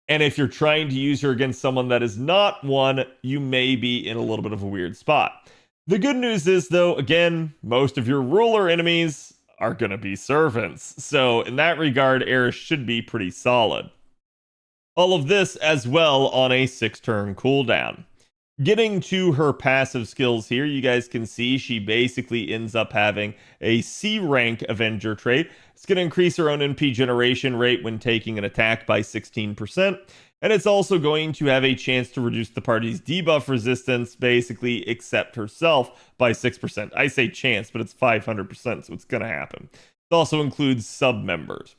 And if you're trying to use her against someone that is not one, you may be in a little bit of a weird spot. The good news is, though, again, most of your ruler enemies are going to be servants. So in that regard, Erice should be pretty solid. All of this as well on a 6-turn cooldown. Getting to her passive skills here, you guys can see she basically ends up having a C rank Avenger trait. It's going to increase her own NP generation rate when taking an attack by 16%. And it's also going to have a chance to reduce the party's debuff resistance, basically, except herself, by 6%. I say chance, but it's 500%, so it's going to happen. It also includes sub-members.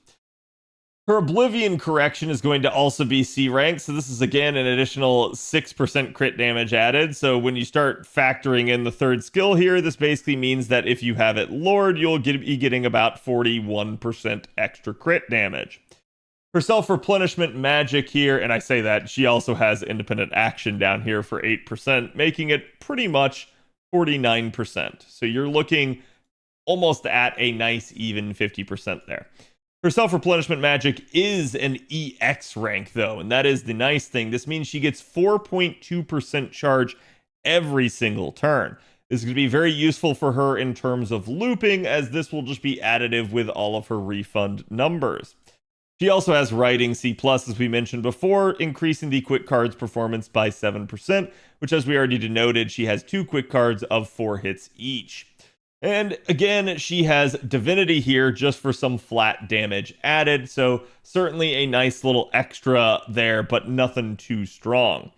Her Oblivion Correction is going to also be C rank, so this is again an additional 6% crit damage added. So when you start factoring in the 3rd skill here, this basically means that if you have it Lord, you'll be getting about 41% extra crit damage. Her self-replenishment magic here, and I say that, she also has independent action down here for 8%, making it pretty much 49%. So you're looking almost at a nice even 50% there. Her self-replenishment magic is an EX rank, though, and that is the nice thing. This means she gets 4.2% charge every single turn. This is going to be very useful for her in terms of looping, as this will just be additive with all of her refund numbers. She also has Writing C+, as we mentioned before, increasing the quick cards performance by 7%, which, as we already denoted, she has 2 quick cards of 4 hits each. And again, she has Divinity here just for some flat damage added, so certainly a nice little extra there, but nothing too strong.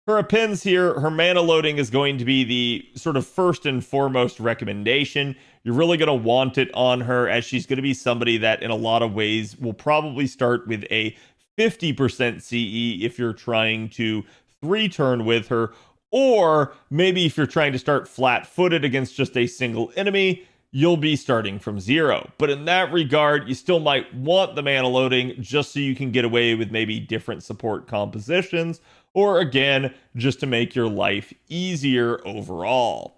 Her appends here, her mana loading is going to be the sort of first and foremost recommendation. You're really going to want it on her, as she's going to be somebody that in a lot of ways will probably start with a 50% CE if you're trying to 3-turn with her, or maybe if you're trying to start flat-footed against just a single enemy, you'll be starting from 0. But in that regard, you still might want the mana loading just so you can get away with maybe different support compositions, or again, just to make your life easier overall.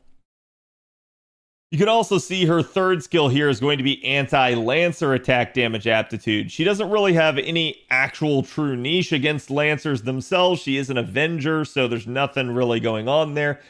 You can also see her 3rd skill here is going to be anti-Lancer attack damage aptitude. She doesn't really have any actual true niche against Lancers themselves. She is an Avenger, so there's nothing really going on there.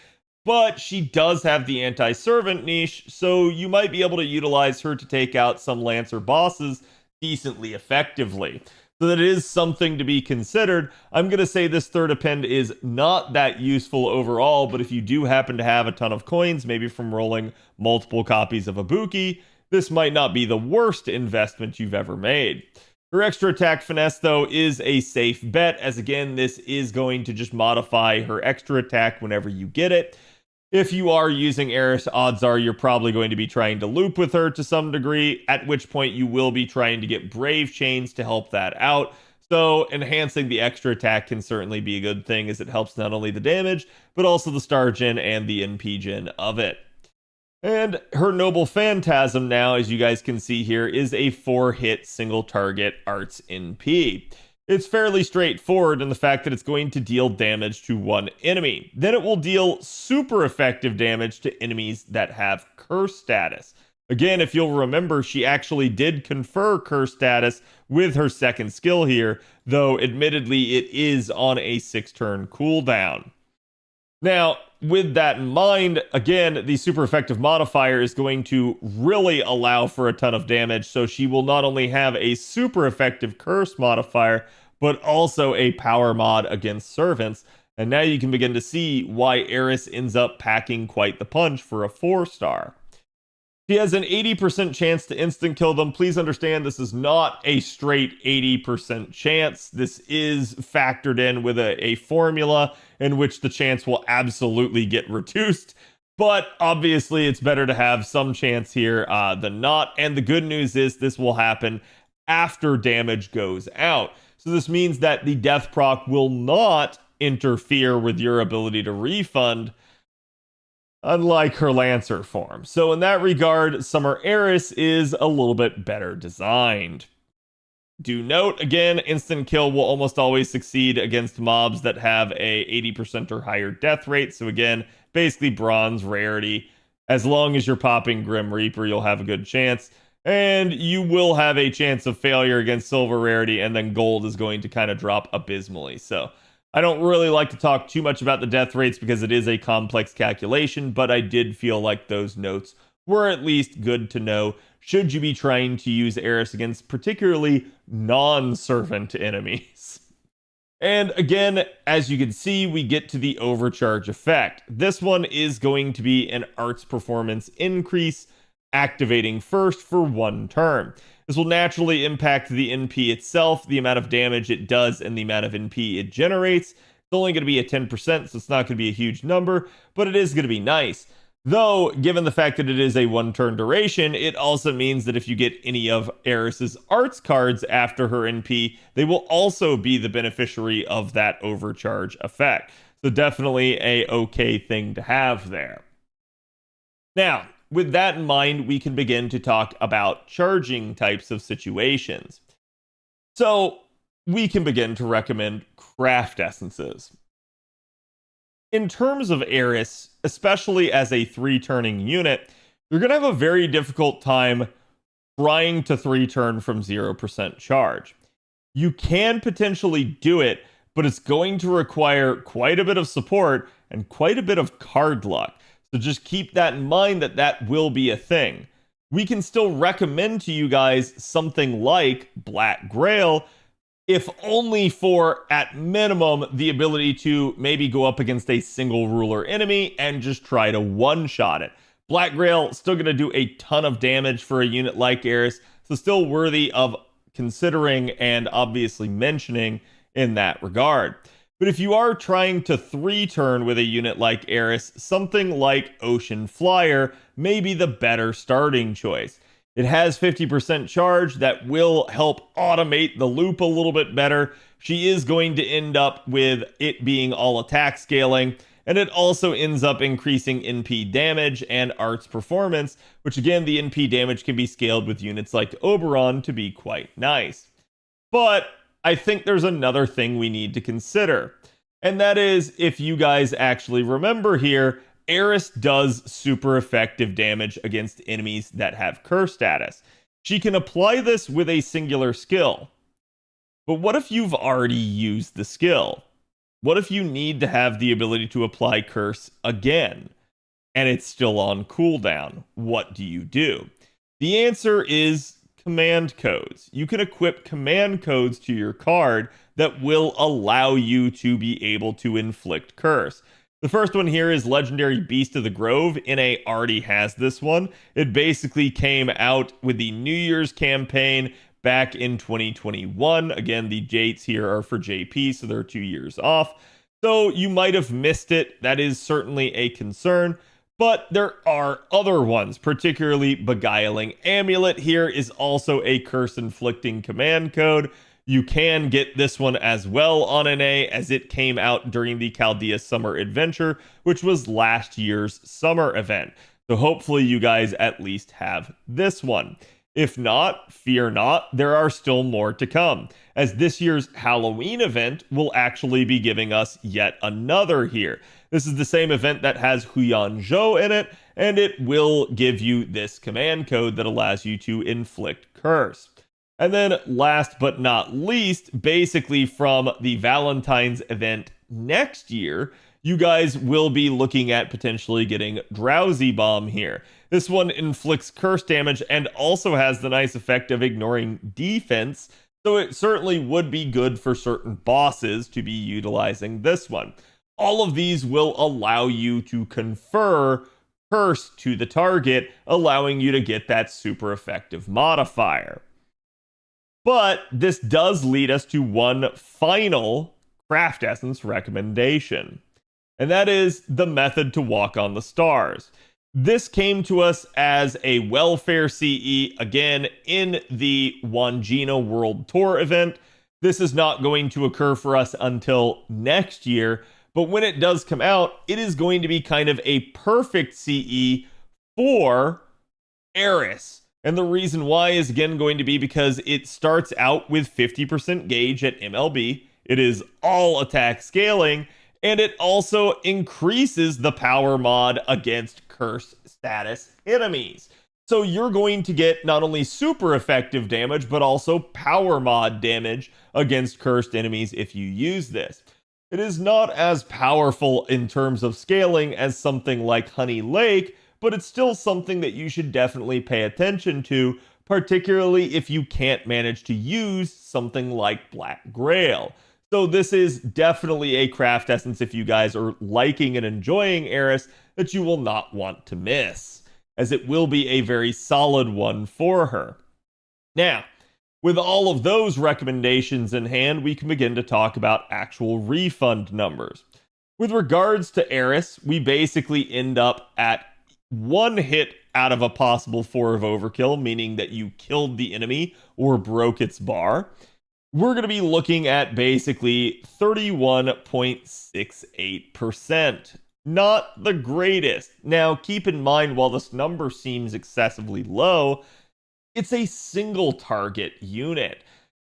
But she does have the anti-servant niche, so you might be able to utilize her to take out some Lancer bosses decently effectively. So that is something to be considered. I'm going to say this 3rd append is not that useful overall, but if you do happen to have a ton of coins, maybe from rolling multiple copies of Ibuki, this might not be the worst investment you've ever made. Her extra attack finesse, though, is a safe bet, as again, this is going to just modify her extra attack whenever you get it. If you are using Erice, odds are you're probably going to be trying to loop with her to some degree, at which point you will be trying to get Brave Chains to help that out. So enhancing the extra attack can certainly be a good thing, as it helps not only the damage, but also the star gen and the NP gen of it. And her Noble Phantasm now, as you guys can see here, is a 4-hit single target Arts NP. It's fairly straightforward in the fact that it's going to deal damage to one enemy. Then it will deal super effective damage to enemies that have curse status. Again, if you'll remember, she actually did confer curse status with her 2nd skill here, though admittedly it is on a 6-turn cooldown. Now, with that in mind, again, the super effective modifier is going to really allow for a ton of damage. So she will not only have a super effective curse modifier, but also a power mod against servants. And now you can begin to see why Erice ends up packing quite the punch for a 4-star. She has an 80% chance to instant kill them. Please understand this is not a straight 80% chance. This is factored in with a formula in which the chance will absolutely get reduced. But obviously it's better to have some chance here than not. And the good news is this will happen after damage goes out. So this means that the death proc will not interfere with your ability to refund, unlike her Lancer form. So in that regard, Summer Arys is a little bit better designed. Do note, again, instant kill will almost always succeed against mobs that have a 80% or higher death rate. So again, basically bronze rarity. As long as you're popping Grim Reaper, you'll have a good chance. And you will have a chance of failure against silver rarity, and then gold is going to kind of drop abysmally. So I don't really like to talk too much about the death rates because it is a complex calculation, but I did feel like those notes were at least good to know should you be trying to use Erice against particularly non-servant enemies. And again, as you can see, we get to the overcharge effect. This one is going to be an arts performance increase, activating first for 1 turn. This will naturally impact the NP itself, the amount of damage it does, and the amount of NP it generates. It's only going to be a 10%, so it's not going to be a huge number, but it is going to be nice. Though, given the fact that it is a 1-turn duration, it also means that if you get any of Erice's arts cards after her NP, they will also be the beneficiary of that overcharge effect. So definitely a okay thing to have there. Now, with that in mind, we can begin to talk about charging types of situations. So we can begin to recommend craft essences. In terms of Erice, especially as a 3-turning unit, you're going to have a very difficult time trying to 3-turn from 0% charge. You can potentially do it, but it's going to require quite a bit of support and quite a bit of card luck. So just keep that in mind that that will be a thing. We can still recommend to you guys something like Black Grail, if only for, at minimum, the ability to maybe go up against a single ruler enemy and just try to one-shot it. Black Grail still going to do a ton of damage for a unit like Erice, so still worthy of considering and obviously mentioning in that regard. But if you are trying to 3-turn with a unit like Erice, something like Ocean Flyer may be the better starting choice. It has 50% charge that will help automate the loop a little bit better. She is going to end up with it being all attack scaling, and it also ends up increasing NP damage and arts performance, which again, the NP damage can be scaled with units like Oberon to be quite nice. But I think there's another thing we need to consider, and that is, if you guys actually remember here, Erice does super effective damage against enemies that have curse status. She can apply this with a singular skill. But what if you've already used the skill? What if you need to have the ability to apply curse again, and it's still on cooldown? What do you do? The answer is command codes. You can equip command codes to your card that will allow you to be able to inflict curse. The first one here is Legendary Beast of the Grove. NA already has this one. It basically came out with the New Year's campaign back in 2021. Again, the dates here are for JP, so they're 2 years off. So you might have missed it. That is certainly a concern. But there are other ones, particularly Beguiling Amulet here is also a curse-inflicting command code. You can get this one as well on NA, as it came out during the Chaldea Summer Adventure, which was last year's summer event. So hopefully you guys at least have this one. If not, fear not, there are still more to come, as this year's Halloween event will actually be giving us yet another here. This is the same event that has Huyan Zhou in it, and it will give you this command code that allows you to inflict curse. And then last but not least, basically from the Valentine's event next year, you guys will be looking at potentially getting Drowsy Bomb here. This one inflicts curse damage and also has the nice effect of ignoring defense, so it certainly would be good for certain bosses to be utilizing this one. All of these will allow you to confer curse to the target, allowing you to get that super effective modifier. But this does lead us to one final craft essence recommendation, and that is the method to walk on the stars. This came to us as a welfare CE, again, in the Wangina World Tour event. This is not going to occur for us until next year, but when it does come out, it is going to be kind of a perfect CE for Arys. And the reason why is again going to be because it starts out with 50% gauge at MLB. It is all attack scaling, and it also increases the power mod against curse status enemies. So you're going to get not only super effective damage, but also power mod damage against cursed enemies if you use this. It is not as powerful in terms of scaling as something like Honey Lake, but it's still something that you should definitely pay attention to, particularly if you can't manage to use something like Black Grail. So this is definitely a craft essence if you guys are liking and enjoying Arys that you will not want to miss, as it will be a very solid one for her. Now, with all of those recommendations in hand, we can begin to talk about actual refund numbers. With regards to Arys, we basically end up at one hit out of a possible 4 of overkill, meaning that you killed the enemy or broke its bar. We're going to be looking at basically 31.68%. Not the greatest. Now, keep in mind, while this number seems excessively low, it's a single target unit.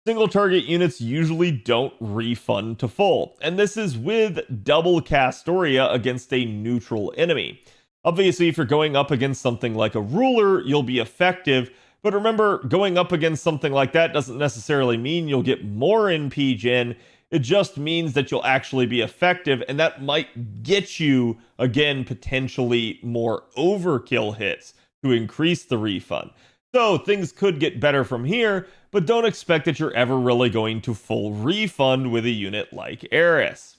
Single target units usually don't refund to full, and this is with double Castoria against a neutral enemy. Obviously, if you're going up against something like a ruler, you'll be effective, but remember, going up against something like that doesn't necessarily mean you'll get more NP gen. It just means that you'll actually be effective, and that might get you, again, potentially more overkill hits to increase the refund. So things could get better from here, but don't expect that you're ever really going to full refund with a unit like Arys.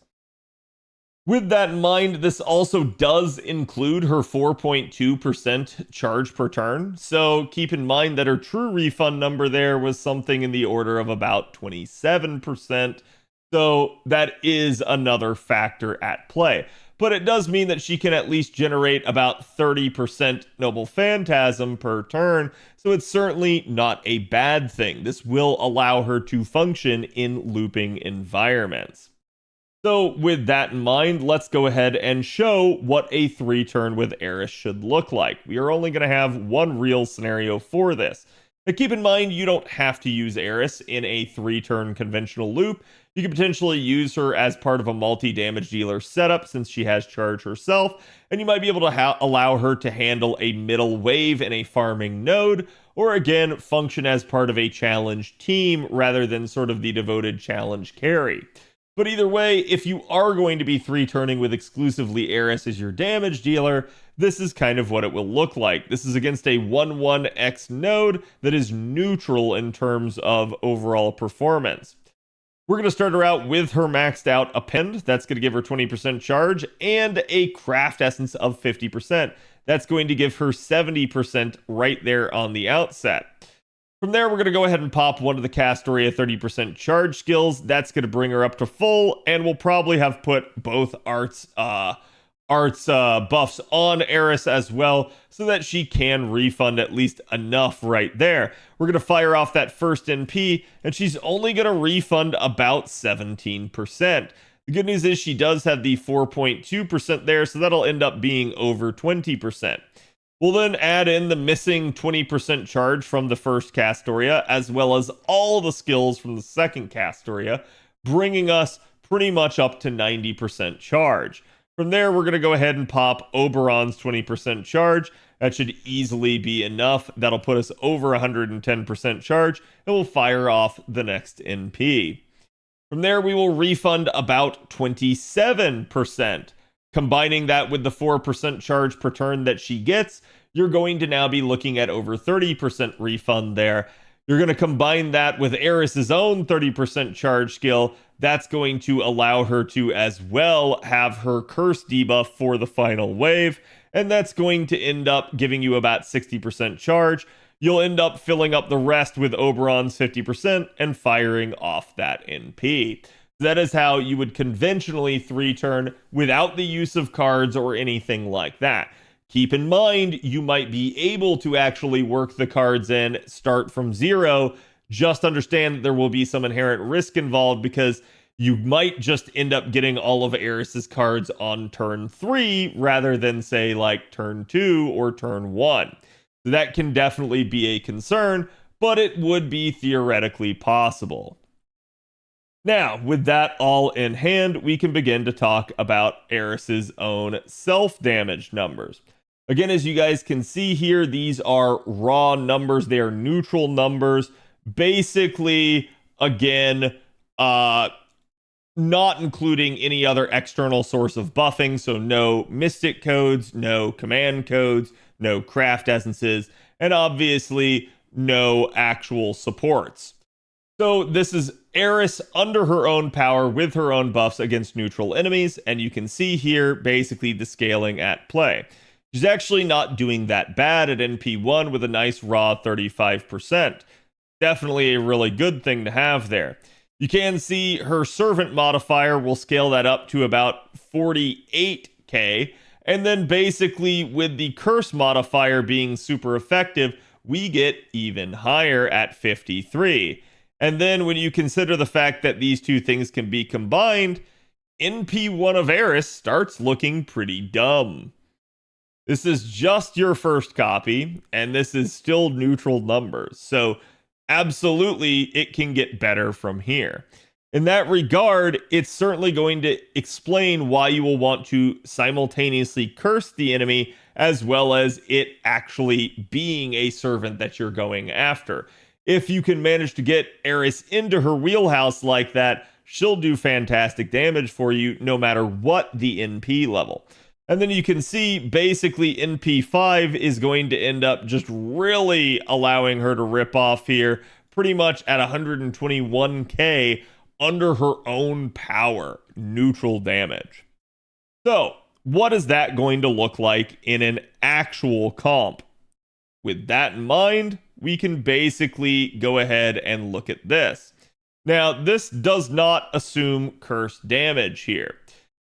With that in mind, this also does include her 4.2% charge per turn, so keep in mind that her true refund number there was something in the order of about 27%, so that is another factor at play. But it does mean that she can at least generate about 30% Noble Phantasm per turn, so it's certainly not a bad thing. This will allow her to function in looping environments. So with that in mind, let's go ahead and show what a 3-turn with Arys should look like. We are only going to have one real scenario for this. Now keep in mind, you don't have to use Arys in a 3-turn conventional loop. You can potentially use her as part of a multi-damage dealer setup since she has charge herself, and you might be able to allow her to handle a middle wave in a farming node, or again, function as part of a challenge team rather than sort of the devoted challenge carry. But either way, if you are going to be 3-turning with exclusively Arys as your damage dealer, this is kind of what it will look like. This is against a 1/1x node that is neutral in terms of overall performance. We're going to start her out with her maxed out append. That's going to give her 20% charge and a craft essence of 50%. That's going to give her 70% right there on the outset. From there, we're going to go ahead and pop one of the Castoria 30% charge skills. That's going to bring her up to full, and we'll probably have put both arts buffs on Arys as well, so that she can refund at least enough right there. We're going to fire off that first NP, and she's only going to refund about 17%. The good news is she does have the 4.2% there, so that'll end up being over 20%. We'll then add in the missing 20% charge from the first Castoria, as well as all the skills from the second Castoria, bringing us pretty much up to 90% charge. From there, we're going to go ahead and pop Oberon's 20% charge. That should easily be enough. That'll put us over 110% charge, and we'll fire off the next NP. From there, we will refund about 27%. Combining that with the 4% charge per turn that she gets, you're going to now be looking at over 30% refund there. You're going to combine that with Eris's own 30% charge skill. That's going to allow her to as well have her curse debuff for the final wave. And that's going to end up giving you about 60% charge. You'll end up filling up the rest with Oberon's 50% and firing off that NP. That is how you would conventionally 3-turn without the use of cards or anything like that. Keep in mind, you might be able to actually work the cards in, start from 0. Just understand that there will be some inherent risk involved because you might just end up getting all of Eris's cards on turn 3 rather than, say, like turn 2 or turn 1. So that can definitely be a concern, but it would be theoretically possible. Now, with that all in hand, we can begin to talk about Eris's own self-damage numbers. Again, as you guys can see here, these are raw numbers. They are neutral numbers. Basically, again, not including any other external source of buffing. So no mystic codes, no command codes, no craft essences, and obviously no actual supports. So this is Erice under her own power with her own buffs against neutral enemies, and you can see here basically the scaling at play. She's actually not doing that bad at NP1 with a nice raw 35%. Definitely a really good thing to have there. You can see her servant modifier will scale that up to about 48k, and then basically with the curse modifier being super effective, we get even higher at 53. And then when you consider the fact that these two things can be combined, NP1 of Arys starts looking pretty dumb. This is just your first copy, and this is still neutral numbers. So absolutely, it can get better from here. In that regard, it's certainly going to explain why you will want to simultaneously curse the enemy as well as it actually being a servant that you're going after. If you can manage to get Erice into her wheelhouse like that, she'll do fantastic damage for you no matter what the NP level. And then you can see basically NP5 is going to end up just really allowing her to rip off here pretty much at 121k under her own power, neutral damage. So what is that going to look like in an actual comp? With that in mind, we can basically go ahead and look at this. Now, this does not assume curse damage here.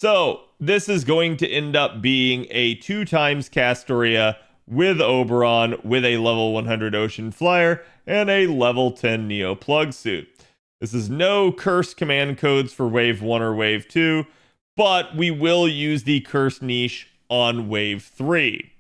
So this is going to end up being a 2x Castoria with Oberon with a level 100 Ocean Flyer and a level 10 Neo Plug Suit. This is no curse command codes for wave 1 or wave 2, but we will use the curse niche on wave 3.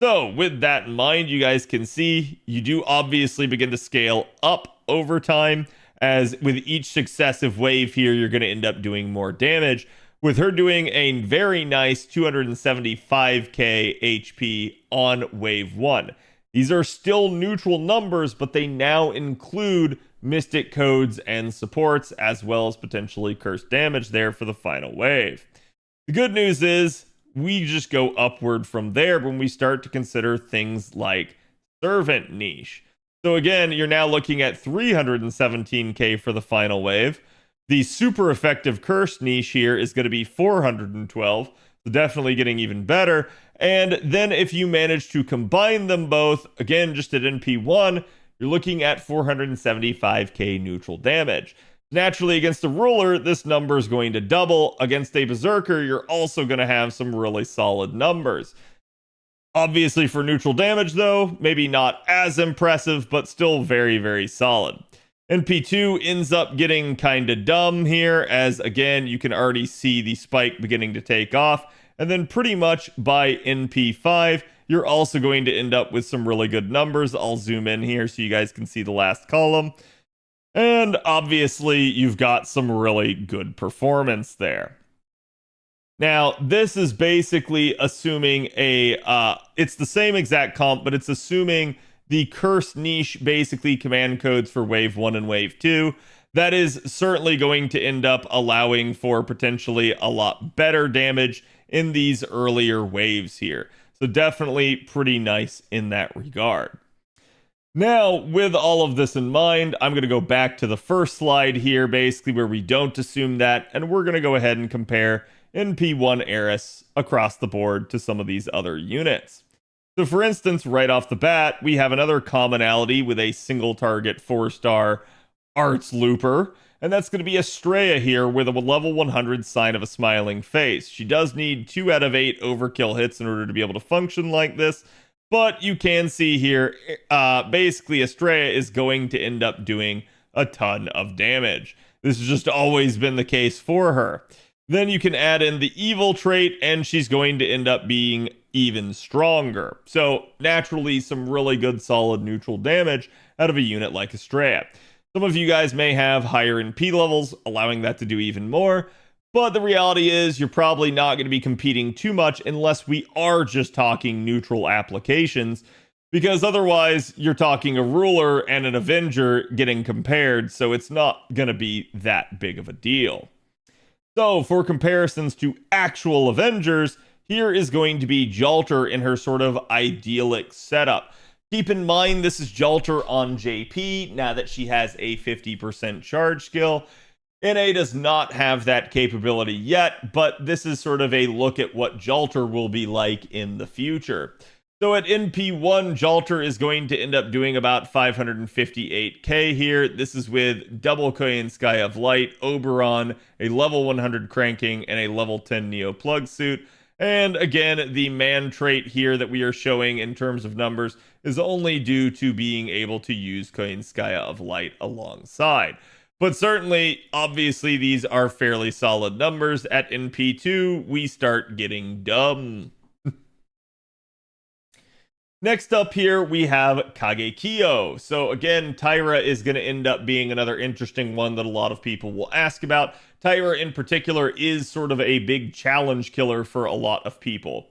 So with that in mind, you guys can see you do obviously begin to scale up over time, as with each successive wave here, you're going to end up doing more damage, with her doing a very nice 275k HP on wave 1. These are still neutral numbers, but they now include mystic codes and supports, as well as potentially cursed damage there for the final wave. The good news is, we just go upward from there when we start to consider things like servant niche. So again, you're now looking at 317k for the final wave. The super effective curse niche here is going to be 412, so definitely getting even better. And then if you manage to combine them both, again, just at NP1, you're looking at 475k neutral damage. Naturally, against a ruler, this number is going to double. Against a berserker, you're also going to have some really solid numbers. Obviously, for neutral damage, though, maybe not as impressive, but still very, very solid. NP2 ends up getting kind of dumb here, as again, you can already see the spike beginning to take off. And then pretty much by NP5, you're also going to end up with some really good numbers. I'll zoom in here so you guys can see the last column. And obviously, you've got some really good performance there. Now, this is basically assuming it's the same exact comp, but it's assuming the curse niche, basically command codes for wave 1 and wave 2. that is certainly going to end up allowing for potentially a lot better damage in these earlier waves here. So definitely pretty nice in that regard. Now, with all of this in mind, I'm going to go back to the first slide here, basically where we don't assume that, and we're going to go ahead and compare NP1 Arys across the board to some of these other units. So for instance, right off the bat, we have another commonality with a single target 4-star Arts Looper, and that's going to be Estrella here with a level 100 sign of a smiling face. She does need 2 out of 8 overkill hits in order to be able to function like this, but you can see here, basically Estrella is going to end up doing a ton of damage. This has just always been the case for her. Then you can add in the evil trait, and she's going to end up being even stronger. So naturally, some really good solid neutral damage out of a unit like Estrella. Some of you guys may have higher NP levels, allowing that to do even more. But the reality is you're probably not going to be competing too much unless we are just talking neutral applications, because otherwise you're talking a ruler and an Avenger getting compared, so it's not going to be that big of a deal. So for comparisons to actual Avengers, here is going to be Jalter in her sort of idyllic setup. Keep in mind this is Jalter on JP, now that she has a 50% charge skill. NA does not have that capability yet, but this is sort of a look at what Jalter will be like in the future. So at NP1, Jalter is going to end up doing about 558k here. This is with double Koyan Sky of Light, Oberon, a level 100 cranking, and a level 10 Neo plug suit. And again, the man trait here that we are showing in terms of numbers is only due to being able to use Koyan Sky of Light alongside. But certainly, obviously, these are fairly solid numbers. At NP2, we start getting dumb. Next up here, we have Kagekiyo. So again, Tyra is going to end up being another interesting one that a lot of people will ask about. Tyra in particular is sort of a big challenge killer for a lot of people.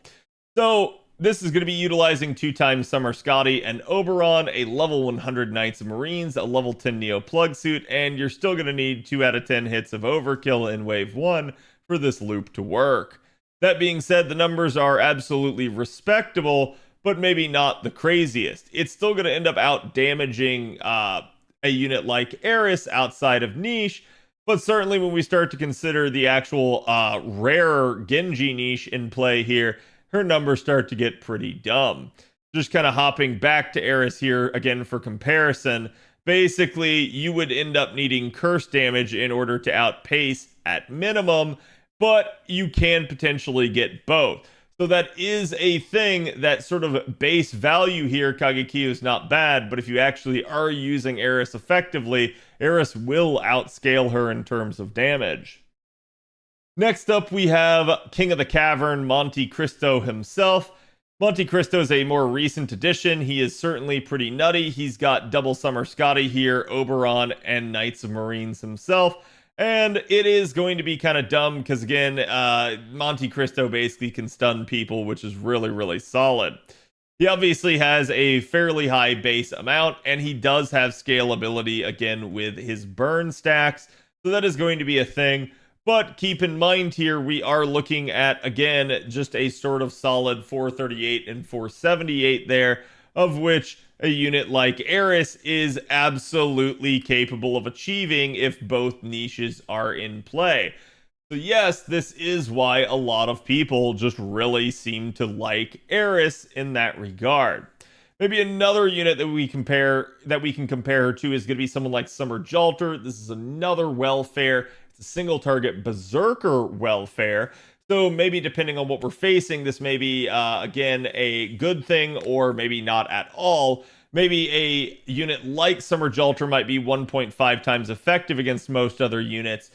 So this is going to be utilizing 2x Summer Scotty and Oberon, a level 100 Knights of Marines, a level 10 Neo plug suit, and you're still going to need 2 out of 10 hits of overkill in wave 1 for this loop to work. That being said, the numbers are absolutely respectable, but maybe not the craziest. It's still going to end up out damaging a unit like Arys outside of niche, but certainly when we start to consider the actual rarer Genji niche in play here, her numbers start to get pretty dumb. Just kind of hopping back to Arys here again for comparison, basically you would end up needing curse damage in order to outpace at minimum, but you can potentially get both. So that is a thing, that sort of base value here. Kagekiyo is not bad, but if you actually are using Arys effectively, Arys will outscale her in terms of damage. Next up, we have King of the Cavern, Monte Cristo himself. Monte Cristo is a more recent addition. He is certainly pretty nutty. He's got double Summer Scotty here, Oberon, and Knights of Marines himself. And it is going to be kind of dumb because, again, Monte Cristo basically can stun people, which is really, really solid. He obviously has a fairly high base amount, and he does have scalability, again, with his burn stacks. So that is going to be a thing. But keep in mind here, we are looking at, again, just a sort of solid 438 and 478 there, of which a unit like Erice is absolutely capable of achieving if both niches are in play. So yes, this is why a lot of people just really seem to like Erice in that regard. Maybe another unit that we can compare her to is going to be someone like Summer Jalter. This is another welfare. It's a single target berserker welfare. So maybe depending on what we're facing, this may be, again, a good thing or maybe not at all. Maybe a unit like Summer Jalter might be 1.5 times effective against most other units.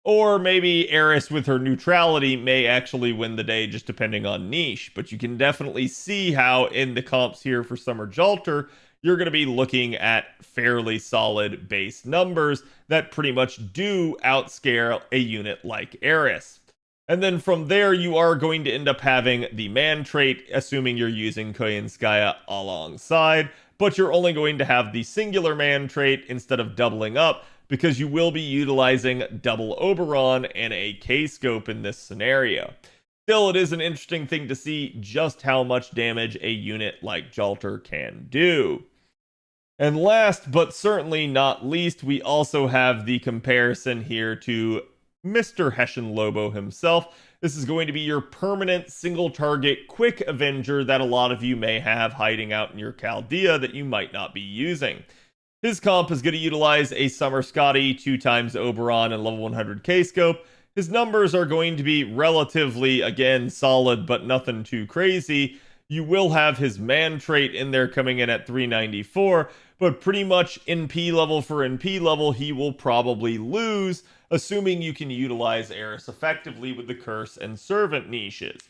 Or maybe Erice with her neutrality may actually win the day, just depending on niche. But you can definitely see how in the comps here for Summer Jalter, you're going to be looking at fairly solid base numbers that pretty much do outscale a unit like Erice. And then from there, you are going to end up having the man trait, assuming you're using Koyanskaya alongside, but you're only going to have the singular man trait instead of doubling up, because you will be utilizing double Oberon and a K-scope in this scenario. Still, it is an interesting thing to see just how much damage a unit like Jalter can do. And last but certainly not least, we also have the comparison here to Mr. Hessian Lobo himself. This is going to be your permanent single target quick Avenger that a lot of you may have hiding out in your Chaldea that you might not be using. His comp is going to utilize a Summer Scotty, 2x Oberon, and level 100 K-scope. His numbers are going to be relatively, again, solid, but nothing too crazy. You will have his man trait in there coming in at 394, but pretty much NP level for NP level, he will probably lose, assuming you can utilize Erice effectively with the Curse and Servant niches.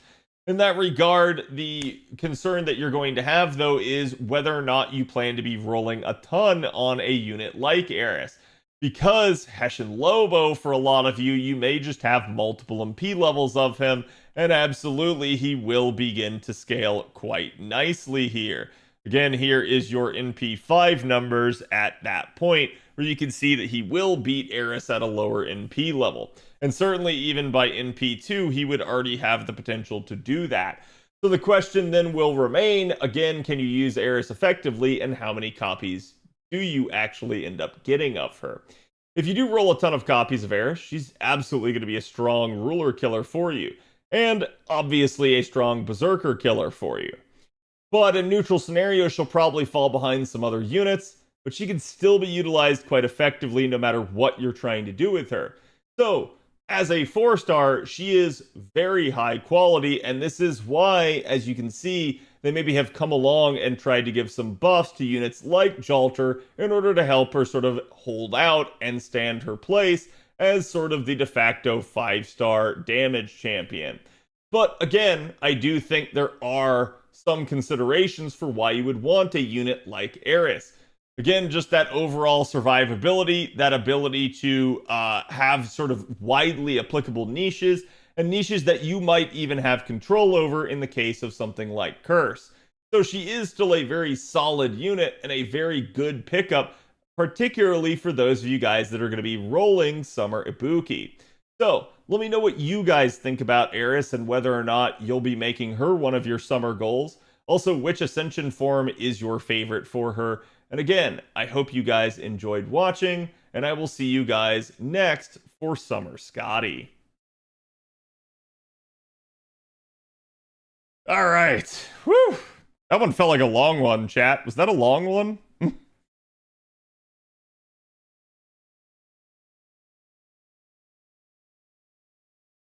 In that regard, the concern that you're going to have, though, is whether or not you plan to be rolling a ton on a unit like Erice. Because Hessian Lobo, for a lot of you, you may just have multiple MP levels of him, and absolutely he will begin to scale quite nicely here. Again, here is your NP5 numbers at that point, where you can see that he will beat Erice at a lower NP level. And certainly even by NP2, he would already have the potential to do that. So the question then will remain, again, can you use Erice effectively, and how many copies do you actually end up getting of her? If you do roll a ton of copies of Erice, she's absolutely going to be a strong ruler killer for you, and obviously a strong berserker killer for you. But in neutral scenarios, she'll probably fall behind some other units, but she can still be utilized quite effectively no matter what you're trying to do with her. So, as a 4-star, she is very high quality, and this is why, as you can see, they maybe have come along and tried to give some buffs to units like Jalter in order to help her sort of hold out and stand her place as sort of the de facto 5-star damage champion. But again, I do think there are some considerations for why you would want a unit like Erice. Again, just that overall survivability, that ability to have sort of widely applicable niches, and niches that you might even have control over in the case of something like Curse. So she is still a very solid unit and a very good pickup, particularly for those of you guys that are going to be rolling Summer Ibuki. So let me know what you guys think about Erice and whether or not you'll be making her one of your summer goals. Also, which Ascension form is your favorite for her? And again, I hope you guys enjoyed watching, and I will see you guys next for Summer Scotty. All right. Whew. That one felt like a long one, chat. Was that a long one?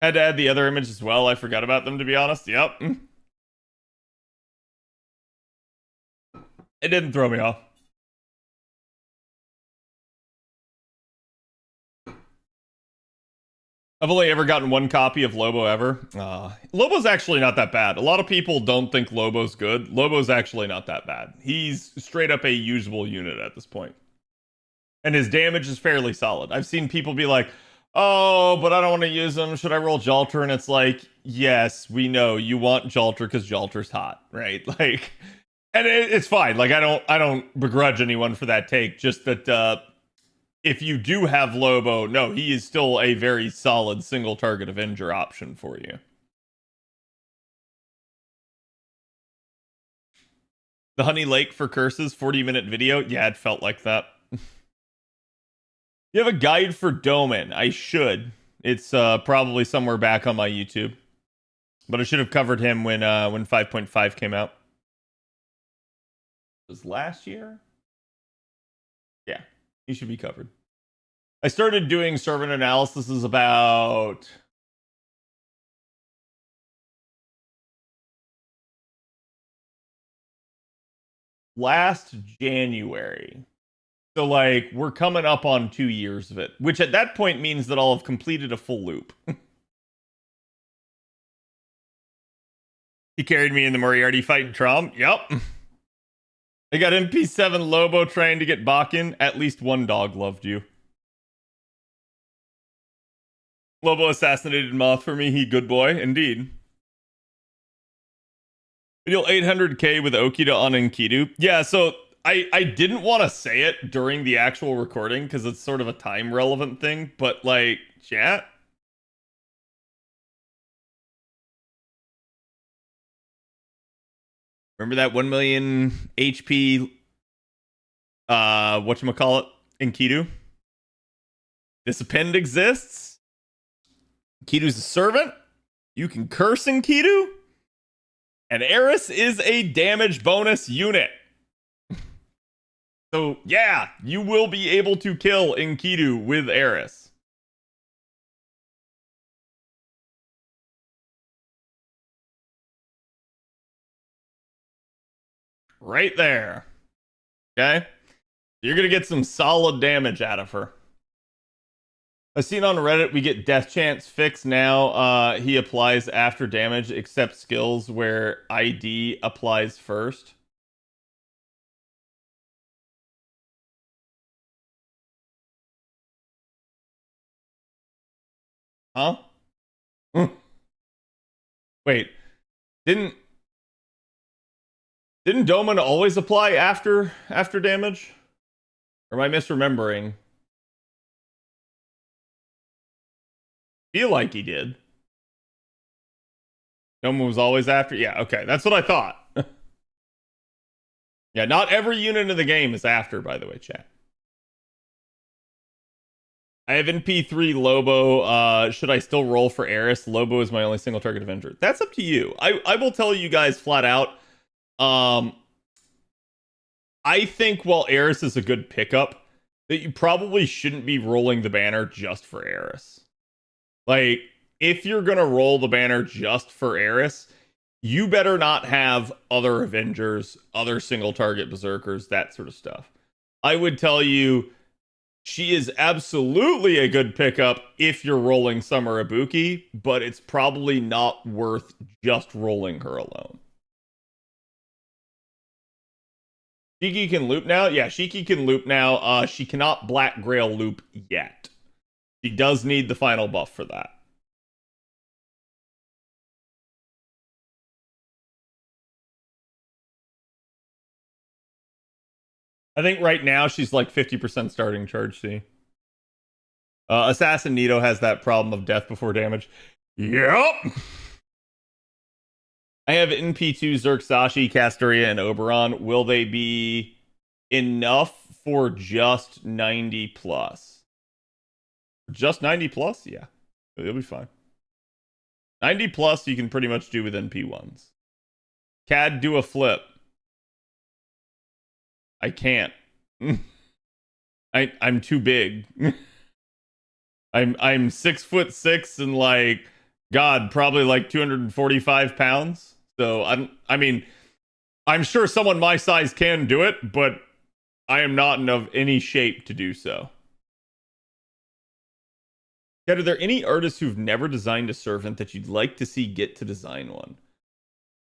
Had to add the other image as well. I forgot about them, to be honest. Yep. It didn't throw me off. I've only ever gotten one copy of Lobo ever. Lobo's actually not that bad. A lot of people don't think Lobo's good. Lobo's actually not that bad. He's straight up a usable unit at this point. And his damage is fairly solid. I've seen people be like, oh, but I don't want to use him. Should I roll Jalter? And it's like, yes, we know you want Jalter because Jalter's hot, right? Like, and it's fine. Like, I don't begrudge anyone for that take. Just that if you do have Lobo, no, he is still a very solid single target Avenger option for you. The Honey Lake for curses, 40-minute video. Yeah, it felt like that. You have a guide for Doan? I should. It's probably somewhere back on my YouTube. But I should have covered him when 5.5 came out. It was last year? Yeah, he should be covered. I started doing servant analysis about last January. So, like, we're coming up on 2 years of it, which at that point means that I'll have completed a full loop. He carried me in the Moriarty fight in Trom. Yep. I got MP7 Lobo trying to get Bakken. At least one dog loved you. Lobo assassinated Moth for me. He good boy, indeed. Deal 800k with Okita on Enkidu. Yeah, so I didn't want to say it during the actual recording because it's sort of a time relevant thing, but like, chat. Remember that 1 million HP whatchamacallit in Kidu? This append exists. Kidu's a servant. You can curse in Kidu. And Arys is a damage bonus unit. So yeah, you will be able to kill Enkidu with Arys. Right there. Okay? You're gonna get some solid damage out of her. I've seen on Reddit we get death chance fixed now. He applies after damage except skills where ID applies first. Huh? Wait. Didn't Doan always apply after damage? Or am I misremembering? Feel like he did. Doan was always after? Yeah, okay. That's what I thought. Yeah, not every unit in the game is after, by the way, chat. I have NP3 Lobo. Should I still roll for Arys? Lobo is my only single target Avenger. That's up to you. I will tell you guys flat out. I think while Arys is a good pickup, that you probably shouldn't be rolling the banner just for Arys. Like, if you're gonna roll the banner just for Arys, you better not have other Avengers, other single target Berserkers, that sort of stuff. I would tell you she is absolutely a good pickup if you're rolling Summer Ibuki, but it's probably not worth just rolling her alone. Shiki can loop now? Yeah, Shiki can loop now. She cannot Black Grail loop yet. She does need the final buff for that. I think right now she's like 50% starting charge C. Assassin Nito has that problem of death before damage. Yep. I have NP2 Zerxashi, Castoria, and Oberon. Will they be enough for just 90 plus? Just 90 plus? Yeah. It'll be fine. 90 plus you can pretty much do with NP1s. CAD do a flip. I can't. I'm too big. I'm 6'6" and like God, probably like 245 pounds. So I mean, I'm sure someone my size can do it, but I am not in of any shape to do so. Yet, are there any artists who've never designed a servant that you'd like to see get to design one?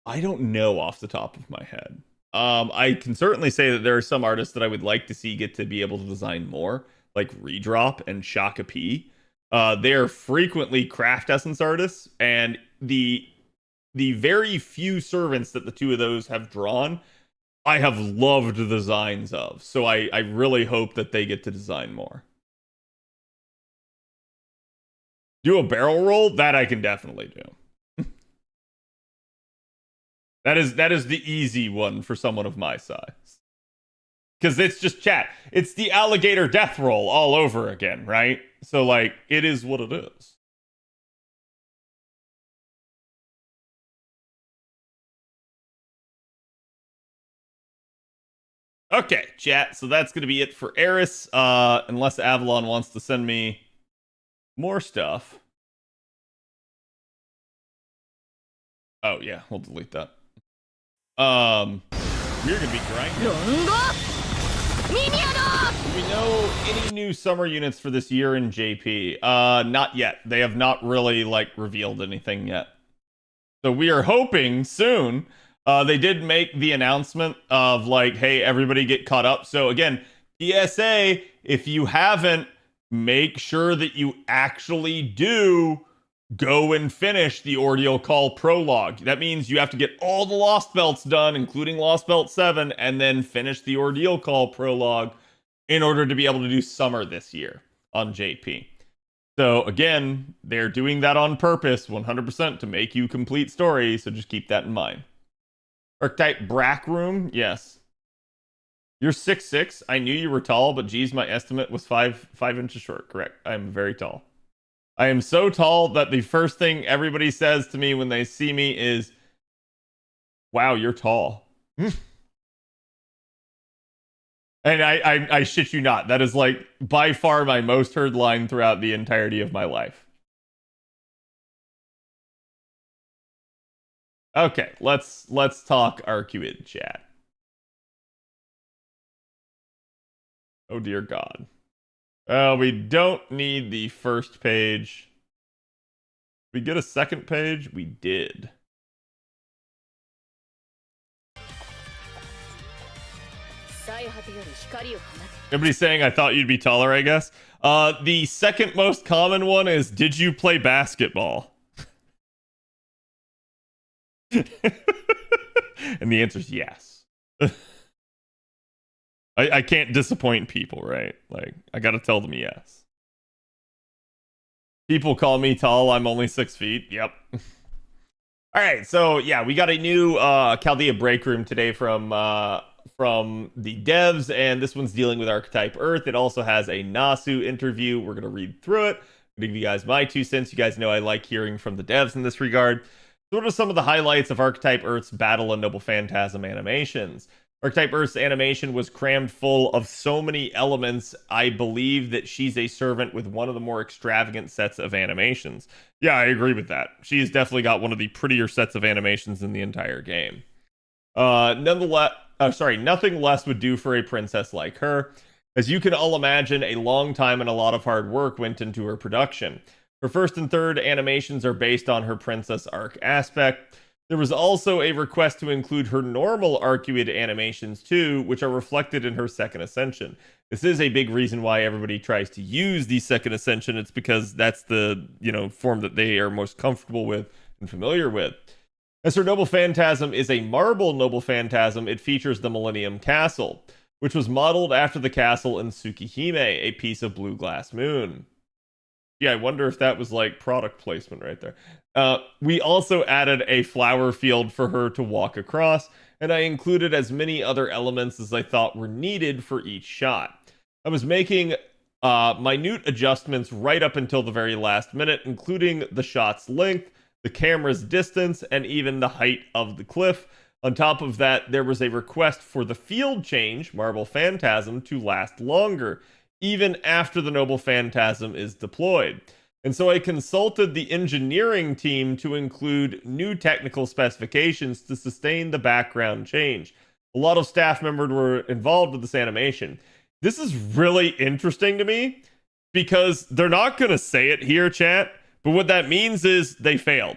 I don't know off the top of my head. I can certainly say that there are some artists that I would like to see get to be able to design more, like Redrop and Shaka P. They're frequently craft essence artists, and the very few servants that the two of those have drawn, I have loved the designs of. So I really hope that they get to design more. Do a barrel roll? That I can definitely do. That is the easy one for someone of my size. Because it's just chat. It's the alligator death roll all over again, right? So, like, it is what it is. Okay, chat. So that's going to be it for Erice. Unless Avalon wants to send me more stuff. Oh, yeah. We'll delete that. We're going to be grinding. Do we know any new summer units for this year in JP? Not yet. They have not really, like, revealed anything yet. So we are hoping soon. They did make the announcement of, like, hey, everybody get caught up. So, again, PSA, if you haven't, make sure that you actually do go and finish the Ordeal Call prologue. That means you have to get all the Lost Belts done, including Lost Belt 7, and then finish the Ordeal Call prologue in order to be able to do Summer this year on JP. So again, they're doing that on purpose, 100% to make you complete story, so just keep that in mind. Archetype Brack Room, yes. You're 6'6". I knew you were tall, but geez, my estimate was 5 inches short. Correct. I am very tall. I am so tall that the first thing everybody says to me when they see me is, wow, you're tall. And I shit you not. That is like by far my most heard line throughout the entirety of my life. Okay, let's talk Arcuid, chat. Oh dear God. We don't need the first page. We get a second page? We did. Everybody's saying I thought you'd be taller, I guess. The second most common one is, did you play basketball? And the answer is yes. I can't disappoint people, right? Like, I gotta tell them yes. People call me tall, I'm only 6 feet. Yep. Alright, so yeah, we got a new Chaldea break room today from the devs, and this one's dealing with Archetype Earth. It also has a Nasu interview. We're gonna read through it. I'll give you guys my 2 cents. You guys know I like hearing from the devs in this regard. So what are some of the highlights of Archetype Earth's Battle and Noble Phantasm animations? Archetype Earth's animation was crammed full of so many elements, I believe that she's a servant with one of the more extravagant sets of animations. Yeah, I agree with that. She's definitely got one of the prettier sets of animations in the entire game. Nonetheless, nothing less would do for a princess like her. As you can all imagine, a long time and a lot of hard work went into her production. Her first and third animations are based on her princess arc aspect. There was also a request to include her normal Arcuid animations too, which are reflected in her second ascension. This is a big reason why everybody tries to use the second ascension. It's because that's the, form that they are most comfortable with and familiar with. As her Noble Phantasm is a marble Noble Phantasm, it features the Millennium Castle, which was modeled after the castle in Tsukihime, a piece of Blue Glass Moon. Yeah, I wonder if that was like product placement right there. We also added a flower field for her to walk across, and I included as many other elements as I thought were needed for each shot. I was making minute adjustments right up until the very last minute, including the shot's length, the camera's distance, and even the height of the cliff. On top of that, there was a request for the field change, Marble Phantasm, to last longer, even after the Noble Phantasm is deployed. And so I consulted the engineering team to include new technical specifications to sustain the background change. A lot of staff members were involved with this animation. This is really interesting to me because they're not going to say it here, chat, but what that means is they failed.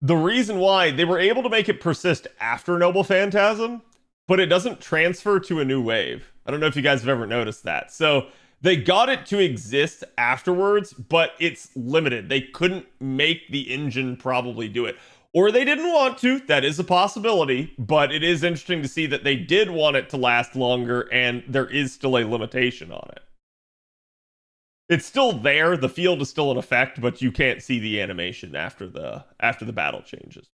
The reason why they were able to make it persist after Noble Phantasm, but it doesn't transfer to a new wave. I don't know if you guys have ever noticed that. So they got it to exist afterwards, but it's limited. They couldn't make the engine probably do it. Or they didn't want to. That is a possibility. But it is interesting to see that they did want it to last longer, and there is still a limitation on it. It's still there. The field is still in effect, but you can't see the animation after the battle changes.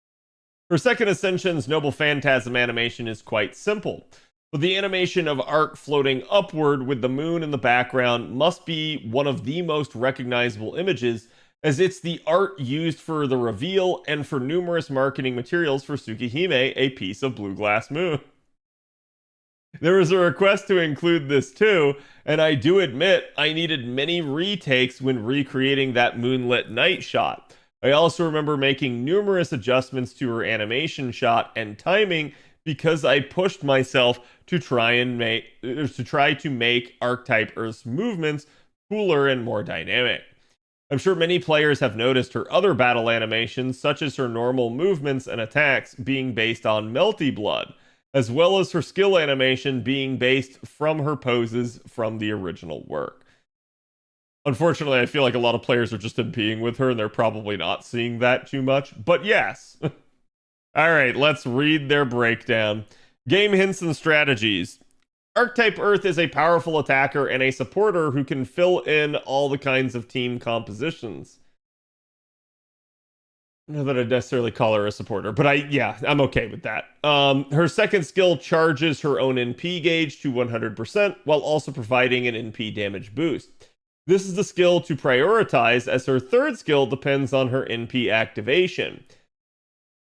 For Second Ascension's Noble Phantasm animation is quite simple, but the animation of Arc floating upward with the moon in the background must be one of the most recognizable images, as it's the art used for the reveal and for numerous marketing materials for Tsukihime, a piece of Blue Glass Moon. There was a request to include this too, and I do admit I needed many retakes when recreating that moonlit night shot. I also remember making numerous adjustments to her animation shot and timing because I pushed myself to try to make Archetype Earth's movements cooler and more dynamic. I'm sure many players have noticed her other battle animations, such as her normal movements and attacks, being based on Melty Blood, as well as her skill animation being based from her poses from the original work. Unfortunately, I feel like a lot of players are just NPing with her, and they're probably not seeing that too much. But yes. All right, let's read their breakdown. Game hints and strategies. Archetype Earth is a powerful attacker and a supporter who can fill in all the kinds of team compositions. Not that I'd necessarily call her a supporter, but I'm okay with that. Her second skill charges her own NP gauge to 100% while also providing an NP damage boost. This is the skill to prioritize, as her third skill depends on her NP activation.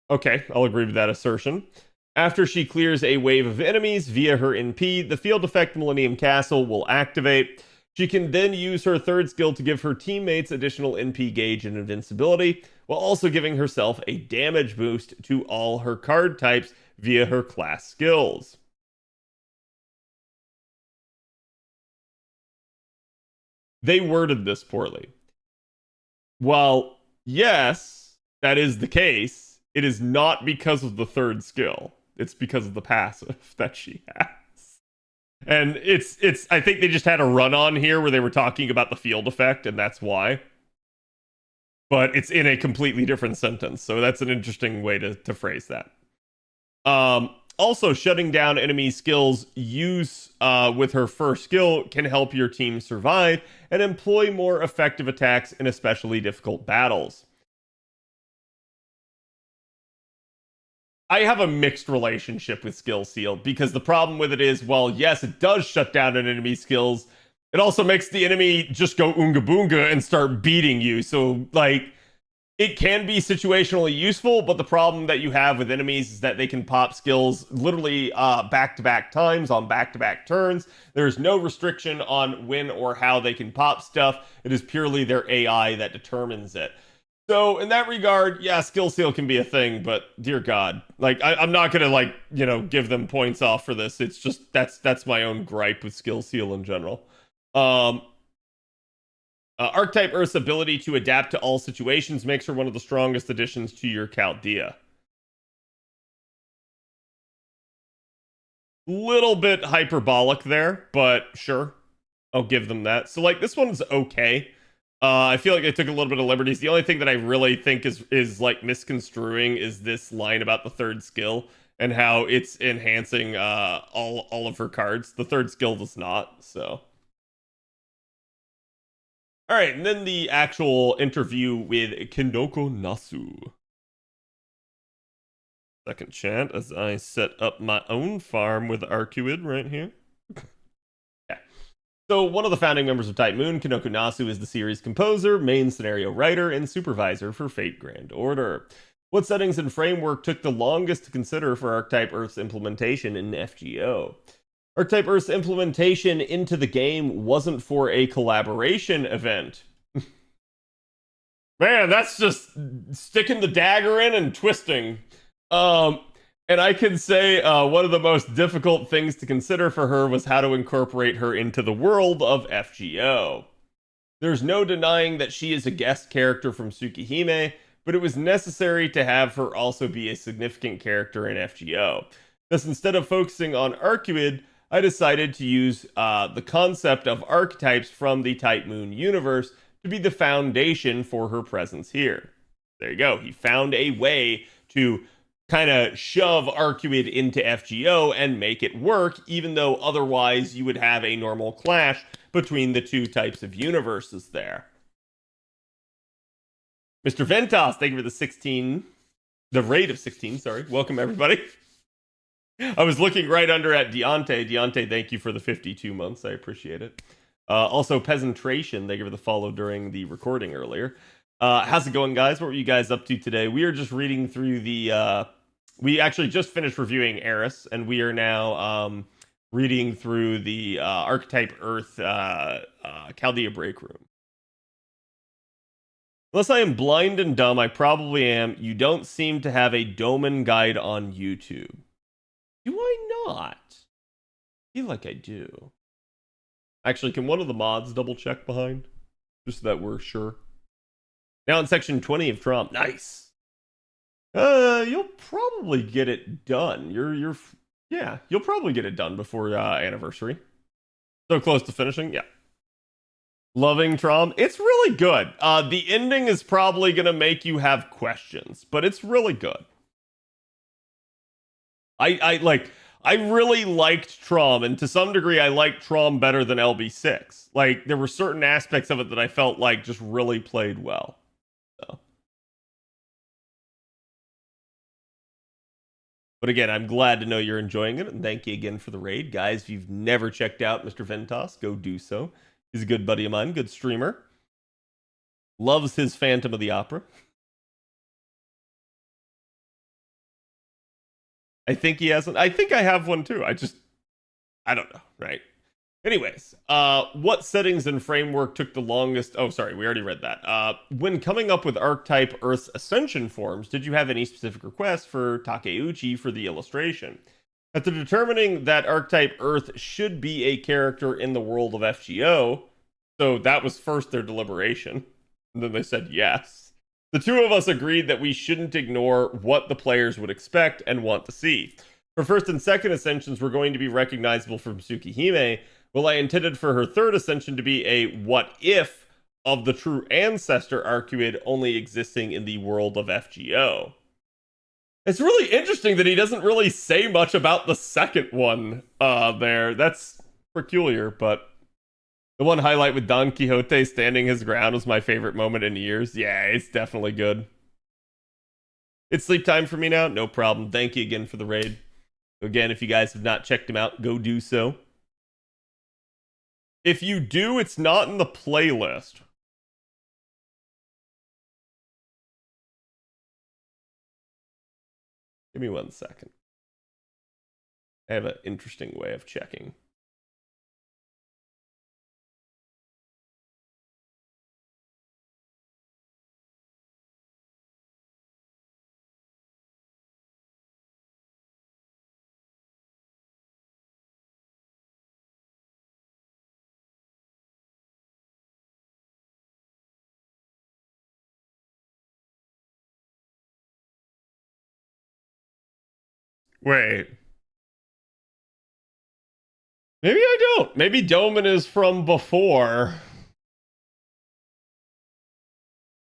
Okay, I'll agree with that assertion. After she clears a wave of enemies via her NP, the field effect Millennium Castle will activate. She can then use her third skill to give her teammates additional NP gauge and invincibility, while also giving herself a damage boost to all her card types via her class skills. They worded this poorly. While, yes, that is the case, it is not because of the third skill. It's because of the passive that she has. And it's I think they just had a run on here where they were talking about the field effect, and that's why. But it's in a completely different sentence, so that's an interesting way to phrase that. Also, shutting down enemy skills use with her first skill can help your team survive and employ more effective attacks in especially difficult battles. I have a mixed relationship with Skill Seal, because the problem with it is, well, yes, it does shut down an enemy's skills. It also makes the enemy just go oonga boonga and start beating you. So, like, it can be situationally useful, but the problem that you have with enemies is that they can pop skills literally back-to-back times on back-to-back turns. There's no restriction on when or how they can pop stuff. It is purely their AI that determines it. So in that regard, yeah, skill seal can be a thing, but dear God, like I'm not gonna give them points off for this. It's just that's my own gripe with skill seal in general. Archetype Earth's ability to adapt to all situations makes her one of the strongest additions to your Chaldea. Little bit hyperbolic there, but sure, I'll give them that. So like this one's okay. I feel like I took a little bit of liberties. The only thing that I really think is like misconstruing is this line about the third skill and how it's enhancing all of her cards. The third skill does not. So, all right, and then the actual interview with Kinoko Nasu. Second chant as I set up my own farm with Arcuid right here. So, one of the founding members of Type Moon, Kinoko Nasu, is the series composer, main scenario writer, and supervisor for Fate Grand Order. What settings and framework took the longest to consider for Archetype Earth's implementation in FGO? Archetype Earth's implementation into the game wasn't for a collaboration event. Man, that's just sticking the dagger in and twisting. And I can say one of the most difficult things to consider for her was how to incorporate her into the world of FGO. There's no denying that she is a guest character from Tsukihime, but it was necessary to have her also be a significant character in FGO. Thus, instead of focusing on Arcuid, I decided to use the concept of archetypes from the Type Moon universe to be the foundation for her presence here. There you go. He found a way to kind of shove Arcuid into FGO and make it work, even though otherwise you would have a normal clash between the two types of universes there. Mr. Ventas, thank you for the rate of 16, sorry. Welcome, everybody. I was looking right under at Deontay. Deontay, thank you for the 52 months. I appreciate it. Also, Peasantration, thank you for the follow during the recording earlier. How's it going, guys? What were you guys up to today? We are just reading through the... we actually just finished reviewing Erice, and we are now reading through the Archetype Earth Chaldea Break Room. Unless I am blind and dumb, I probably am. You don't seem to have a Doan guide on YouTube. Do I not? I feel like I do. Actually, can one of the mods double check behind? Just so that we're sure. Now in section 20 of Trump. Nice. You'll probably get it done. Yeah, you'll probably get it done before anniversary. So close to finishing, yeah. Loving Trom. It's really good. The ending is probably gonna make you have questions, but it's really good. I really liked Trom, and to some degree I liked Trom better than LB6. Like there were certain aspects of it that I felt like just really played well. So. But again, I'm glad to know you're enjoying it, and thank you again for the raid. Guys, if you've never checked out Mr. Ventos, go do so. He's a good buddy of mine, good streamer. Loves his Phantom of the Opera. I think he has one. I think I have one too. I don't know, right? Anyways, what settings and framework took the longest? Oh, sorry, we already read that. When coming up with archetype Earth's Ascension forms, did you have any specific requests for Takeuchi for the illustration? After determining that archetype Earth should be a character in the world of FGO, so that was first their deliberation, and then they said yes. The two of us agreed that we shouldn't ignore what the players would expect and want to see. Her first and second ascensions were going to be recognizable from Tsukihime, while I intended for her third ascension to be a what if of the true ancestor Arcuid only existing in the world of FGO. It's really interesting that he doesn't really say much about the second one there. That's peculiar, but the one highlight with Don Quixote standing his ground was my favorite moment in years. Yeah, it's definitely good. It's sleep time for me now. No problem. Thank you again for the raid. Again, if you guys have not checked him out, go do so. If you do, it's not in the playlist. Give me 1 second. I have an interesting way of checking. Wait. Maybe I don't. Maybe Doan is from before.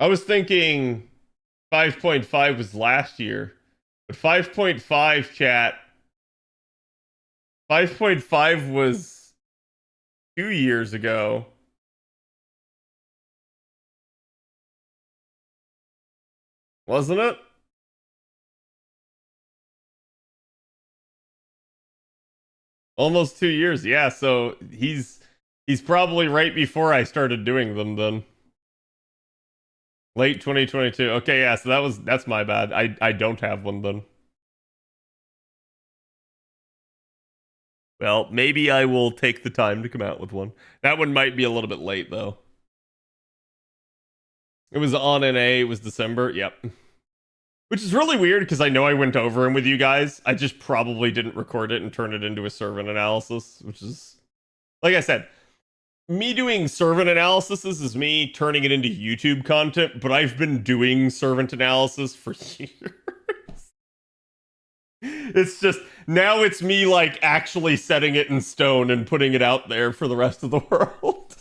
I was thinking 5.5 was last year. But 5.5 chat. 5.5 was 2 years ago. Wasn't it? Almost 2 years. Yeah, so he's probably right before I started doing them then. Late 2022. Okay, yeah, so that's my bad. I don't have one then. Well, maybe I will take the time to come out with one. That one might be a little bit late though. It was on NA, it was December. Yep. Which is really weird because I know I went over him with you guys. I just probably didn't record it and turn it into a servant analysis, which is, like I said, me doing servant analysis is me turning it into YouTube content, but I've been doing servant analysis for years. It's just, now it's me like actually setting it in stone and putting it out there for the rest of the world.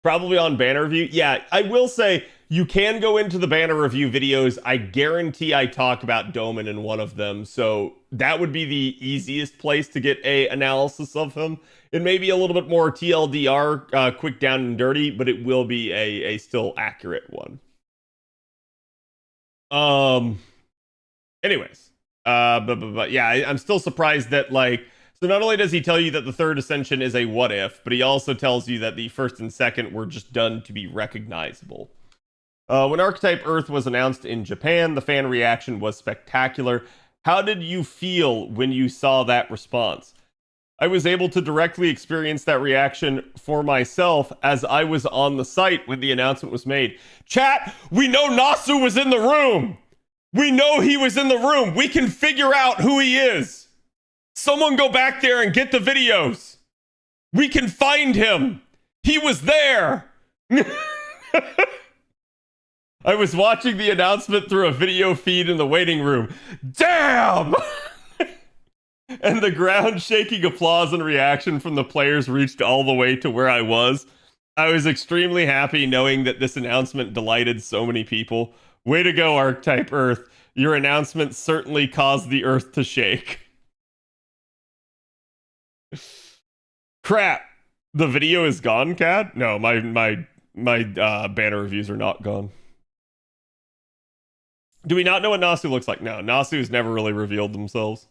Probably on banner review. Yeah, I will say you can go into the banner review videos. I guarantee I talk about Doan in one of them. So that would be the easiest place to get a analysis of him. It may be a little bit more TLDR, quick down and dirty, but it will be a still accurate one. Anyways, but yeah, I'm still surprised that like, so not only does he tell you that the third ascension is a what if, but he also tells you that the first and second were just done to be recognizable. When Archetype Earth was announced in Japan, the fan reaction was spectacular. How did you feel when you saw that response? I was able to directly experience that reaction for myself as I was on the site when the announcement was made. Chat, we know Nasu was in the room. We know he was in the room. We can figure out who he is. Someone go back there and get the videos. We can find him. He was there. I was watching the announcement through a video feed in the waiting room. Damn! And the ground shaking applause and reaction from the players reached all the way to where I was. I was extremely happy knowing that this announcement delighted so many people. Way to go, Archetype Earth. Your announcement certainly caused the Earth to shake. Crap. The video is gone, Cad? No, my banner reviews are not gone. Do we not know what Nasu looks like? No, Nasu's never really revealed themselves.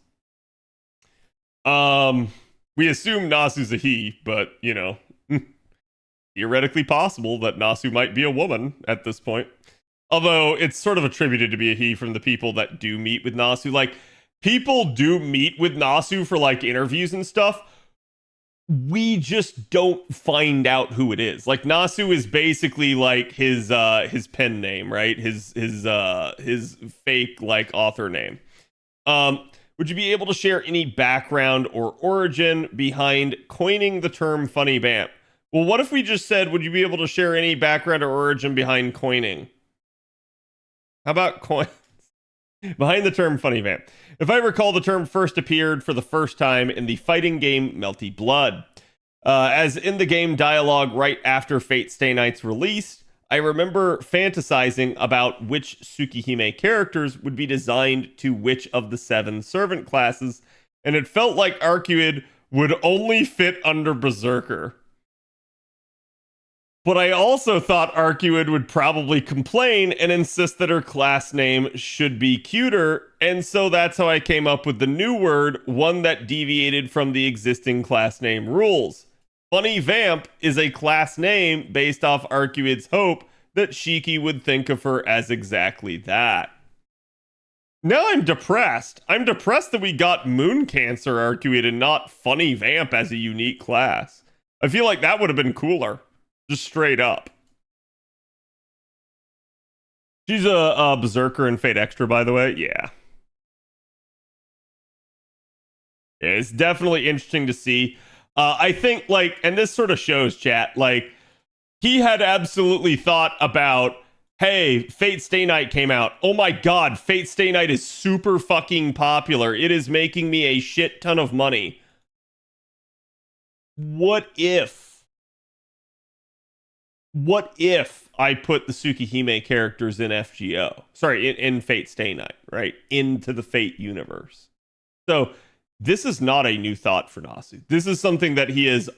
We assume Nasu's a he, but you know, theoretically possible that Nasu might be a woman at this point. Although it's sort of attributed to be a he from the people that do meet with Nasu. Like, people do meet with Nasu for like interviews and stuff. We just don't find out who it is. Like, Nasu is basically like his pen name, right? His fake like author name. Would you be able to share any background or origin behind coining the term funny vamp? Well, what if we just said, would you be able to share any background or origin behind coining? How about coin behind the term funny vamp? If I recall, the term first appeared for the first time in the fighting game Melty Blood. As in the game dialogue right after Fate Stay Night's release, I remember fantasizing about which Tsukihime characters would be designed to which of the 7 servant classes, and it felt like Arcuid would only fit under Berserker. But I also thought Arcuid would probably complain and insist that her class name should be cuter, and so that's how I came up with the new word, one that deviated from the existing class name rules. Funny Vamp is a class name based off Arcuid's hope that Shiki would think of her as exactly that. Now I'm depressed. I'm depressed that we got Moon Cancer Arcuid and not Funny Vamp as a unique class. I feel like that would have been cooler. Just straight up. She's a Berserker in Fate Extra, by the way. Yeah. It's definitely interesting to see. I think, like, and this sort of shows, chat, like, he had absolutely thought about, hey, Fate Stay Night came out. Oh my god, Fate Stay Night is super fucking popular. It is making me a shit ton of money. What if I put the Tsukihime characters in FGO? Sorry, in Fate Stay Night, right? Into the Fate universe. So this is not a new thought for Nasu. This is something that he has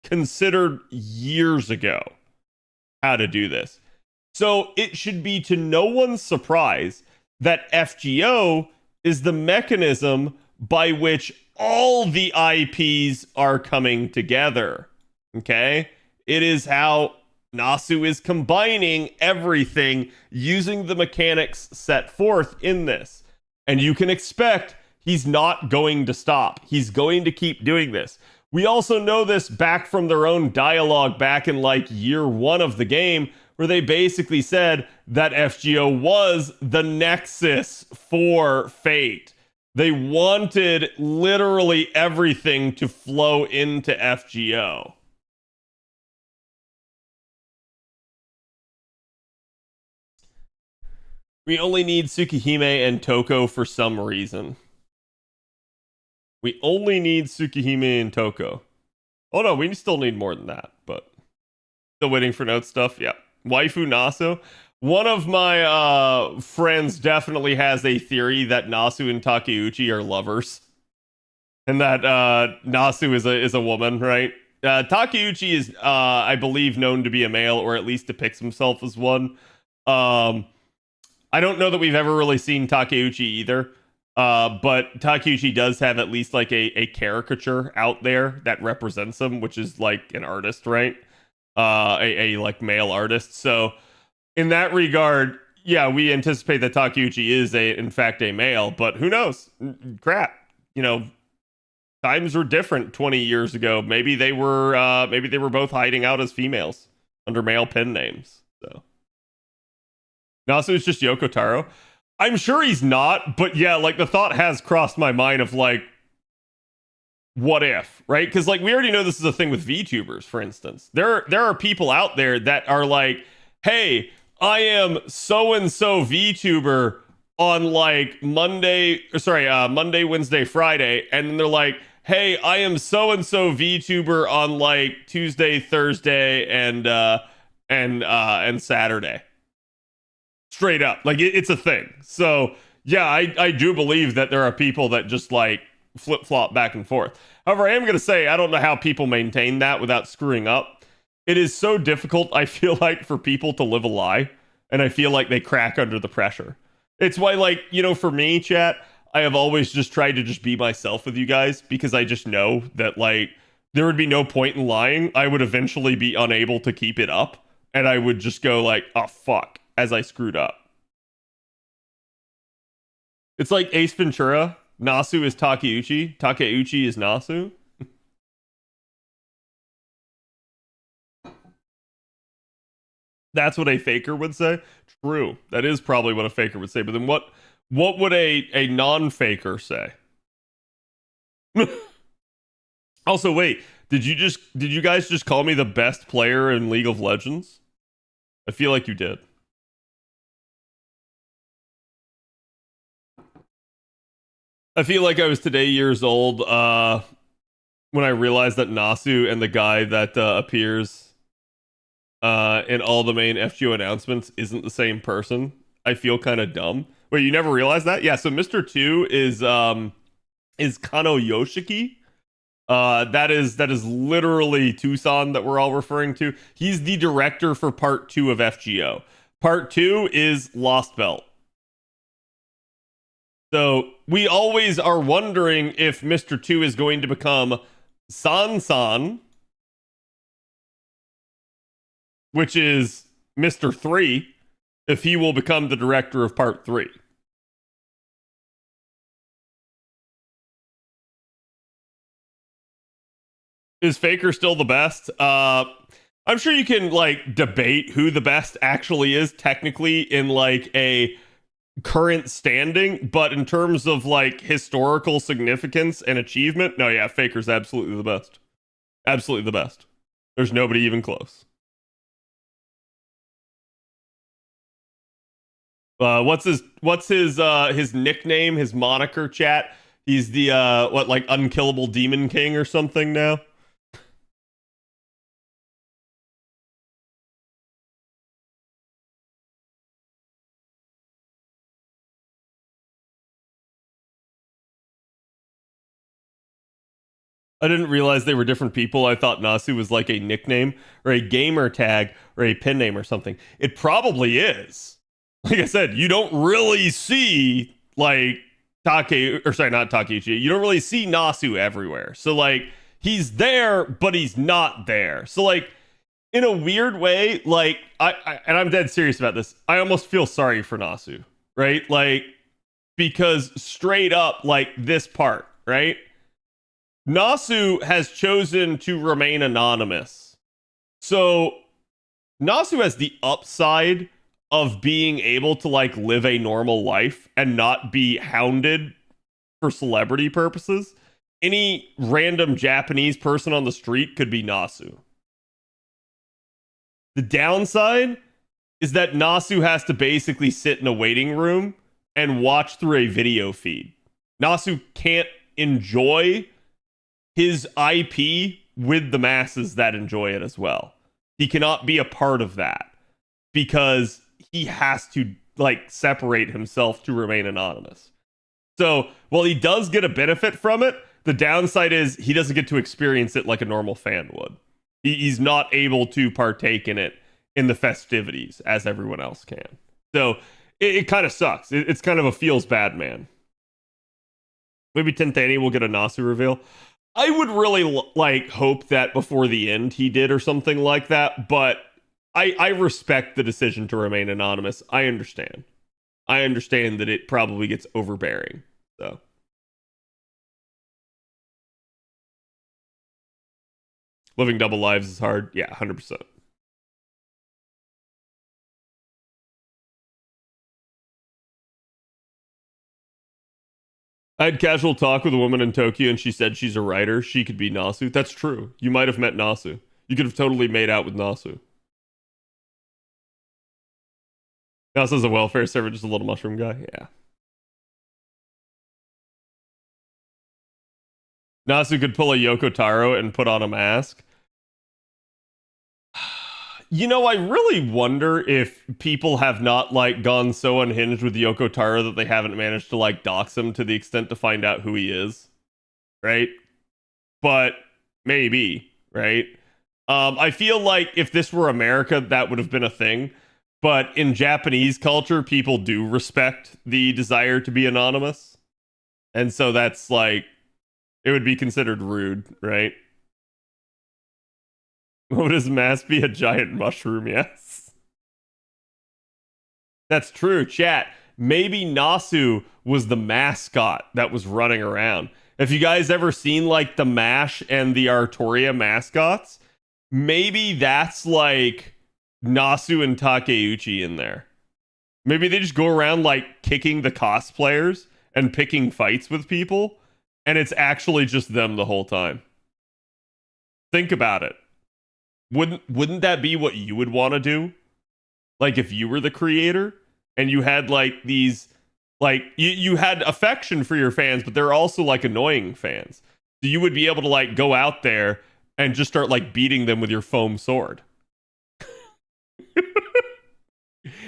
considered years ago, how to do this. So it should be to no one's surprise that FGO is the mechanism by which all the IPs are coming together. Okay? It is how Nasu is combining everything using the mechanics set forth in this. And you can expect he's not going to stop. He's going to keep doing this. We also know this back from their own dialogue back in like year 1 of the game, where they basically said that FGO was the nexus for Fate. They wanted literally everything to flow into FGO. We only need Tsukihime and Toko for some reason. We only need Tsukihime and Toko. Oh no, we still need more than that, but still waiting for note stuff. Yeah. Waifu Nasu. One of my friends definitely has a theory that Nasu and Takeuchi are lovers. And that Nasu is a woman, right? Takeuchi is, I believe, known to be a male, or at least depicts himself as one. I don't know that we've ever really seen Takeuchi either. But Takeuchi does have at least like a caricature out there that represents him, which is like an artist, right? A like male artist. So in that regard, yeah, we anticipate that Takeuchi is in fact a male, but who knows? Crap. You know, times were different 20 years ago. Maybe they were both hiding out as females under male pen names. So Nasu is just Yoko Taro. I'm sure he's not, but yeah, like the thought has crossed my mind of like, what if, right? Because like we already know this is a thing with VTubers, for instance. There are people out there that are like, hey, I am so and so VTuber on like Monday, Wednesday, Friday, and then they're like, hey, I am so and so VTuber on like Tuesday, Thursday, and Saturday. Straight up, like it's a thing. So yeah, I do believe that there are people that just like flip flop back and forth. However, I am going to say I don't know how people maintain that without screwing up. It is so difficult, I feel like, for people to live a lie, and I feel like they crack under the pressure. It's why, like, for me, chat, I have always just tried to just be myself with you guys because I just know that, like, there would be no point in lying. I would eventually be unable to keep it up, and I would just go, like, oh, fuck, as I screwed up. It's like Ace Ventura. Nasu is Takeuchi. Takeuchi is Nasu. That's what a faker would say. True. That is probably what a faker would say. But then what would a non-faker say? Also, wait, did you guys just call me the best player in League of Legends? I feel like you did. I feel like I was today years old when I realized that Nasu and the guy that appears in all the main FGO announcements isn't the same person. I feel kind of dumb. Wait, you never realized that? Yeah, so Mr. 2 is Kano Yoshiki. That is literally Tucson that we're all referring to. He's the director for part 2 of FGO. Part 2 is Lost Belt. So we always are wondering if Mr. 2 is going to become San, which is Mr. 3, if he will become the director of part 3. Is Faker still the best? I'm sure you can like debate who the best actually is technically in like a current standing, but in terms of like historical significance and achievement, no, yeah, Faker's absolutely the best. Absolutely the best. There's nobody even close. What's his nickname, his moniker, chat? He's the like unkillable demon king or something now. I didn't realize they were different people. I thought Nasu was like a nickname or a gamer tag or a pen name or something. It probably is. Like I said, you don't really see like not Takeuchi. You don't really see Nasu everywhere. So like he's there, but he's not there. So like in a weird way, like and I'm dead serious about this. I almost feel sorry for Nasu, right? Like because straight up like this part, right? Nasu has chosen to remain anonymous. So Nasu has the upside of being able to like live a normal life and not be hounded for celebrity purposes. Any random Japanese person on the street could be Nasu. The downside is that Nasu has to basically sit in a waiting room and watch through a video feed. Nasu can't enjoy his IP with the masses that enjoy it as well. He cannot be a part of that because he has to like separate himself to remain anonymous. So while he does get a benefit from it, the downside is he doesn't get to experience it like a normal fan would. He's not able to partake in it in the festivities as everyone else can. So it kind of sucks. It's kind of a feels bad man. Maybe Tenthani will get a Nasu reveal. I would really like hope that before the end he did or something like that, but I respect the decision to remain anonymous. I understand. I understand that it probably gets overbearing. So living double lives is hard. Yeah, 100%. I had casual talk with a woman in Tokyo and she said she's a writer. She could be Nasu. That's true. You might have met Nasu. You could have totally made out with Nasu. Nasu's a welfare servant, just a little mushroom guy. Yeah. Nasu could pull a Yoko Taro and put on a mask. You know, I really wonder if people have not like gone so unhinged with Yoko Taro that they haven't managed to like dox him to the extent to find out who he is, right? But maybe, right? I feel like if this were America, that would have been a thing. But in Japanese culture, people do respect the desire to be anonymous. And so that's like, it would be considered rude, right? Would his mask be a giant mushroom? Yes. That's true, chat. Maybe Nasu was the mascot that was running around. Have you guys ever seen like the MASH and the Artoria mascots? Maybe that's like Nasu and Takeuchi in there. Maybe they just go around like kicking the cosplayers and picking fights with people, and it's actually just them the whole time. Think about it. Wouldn't that be what you would want to do? Like if you were the creator and you had like these, like you had affection for your fans, but they're also like annoying fans. So you would be able to like go out there and just start like beating them with your foam sword.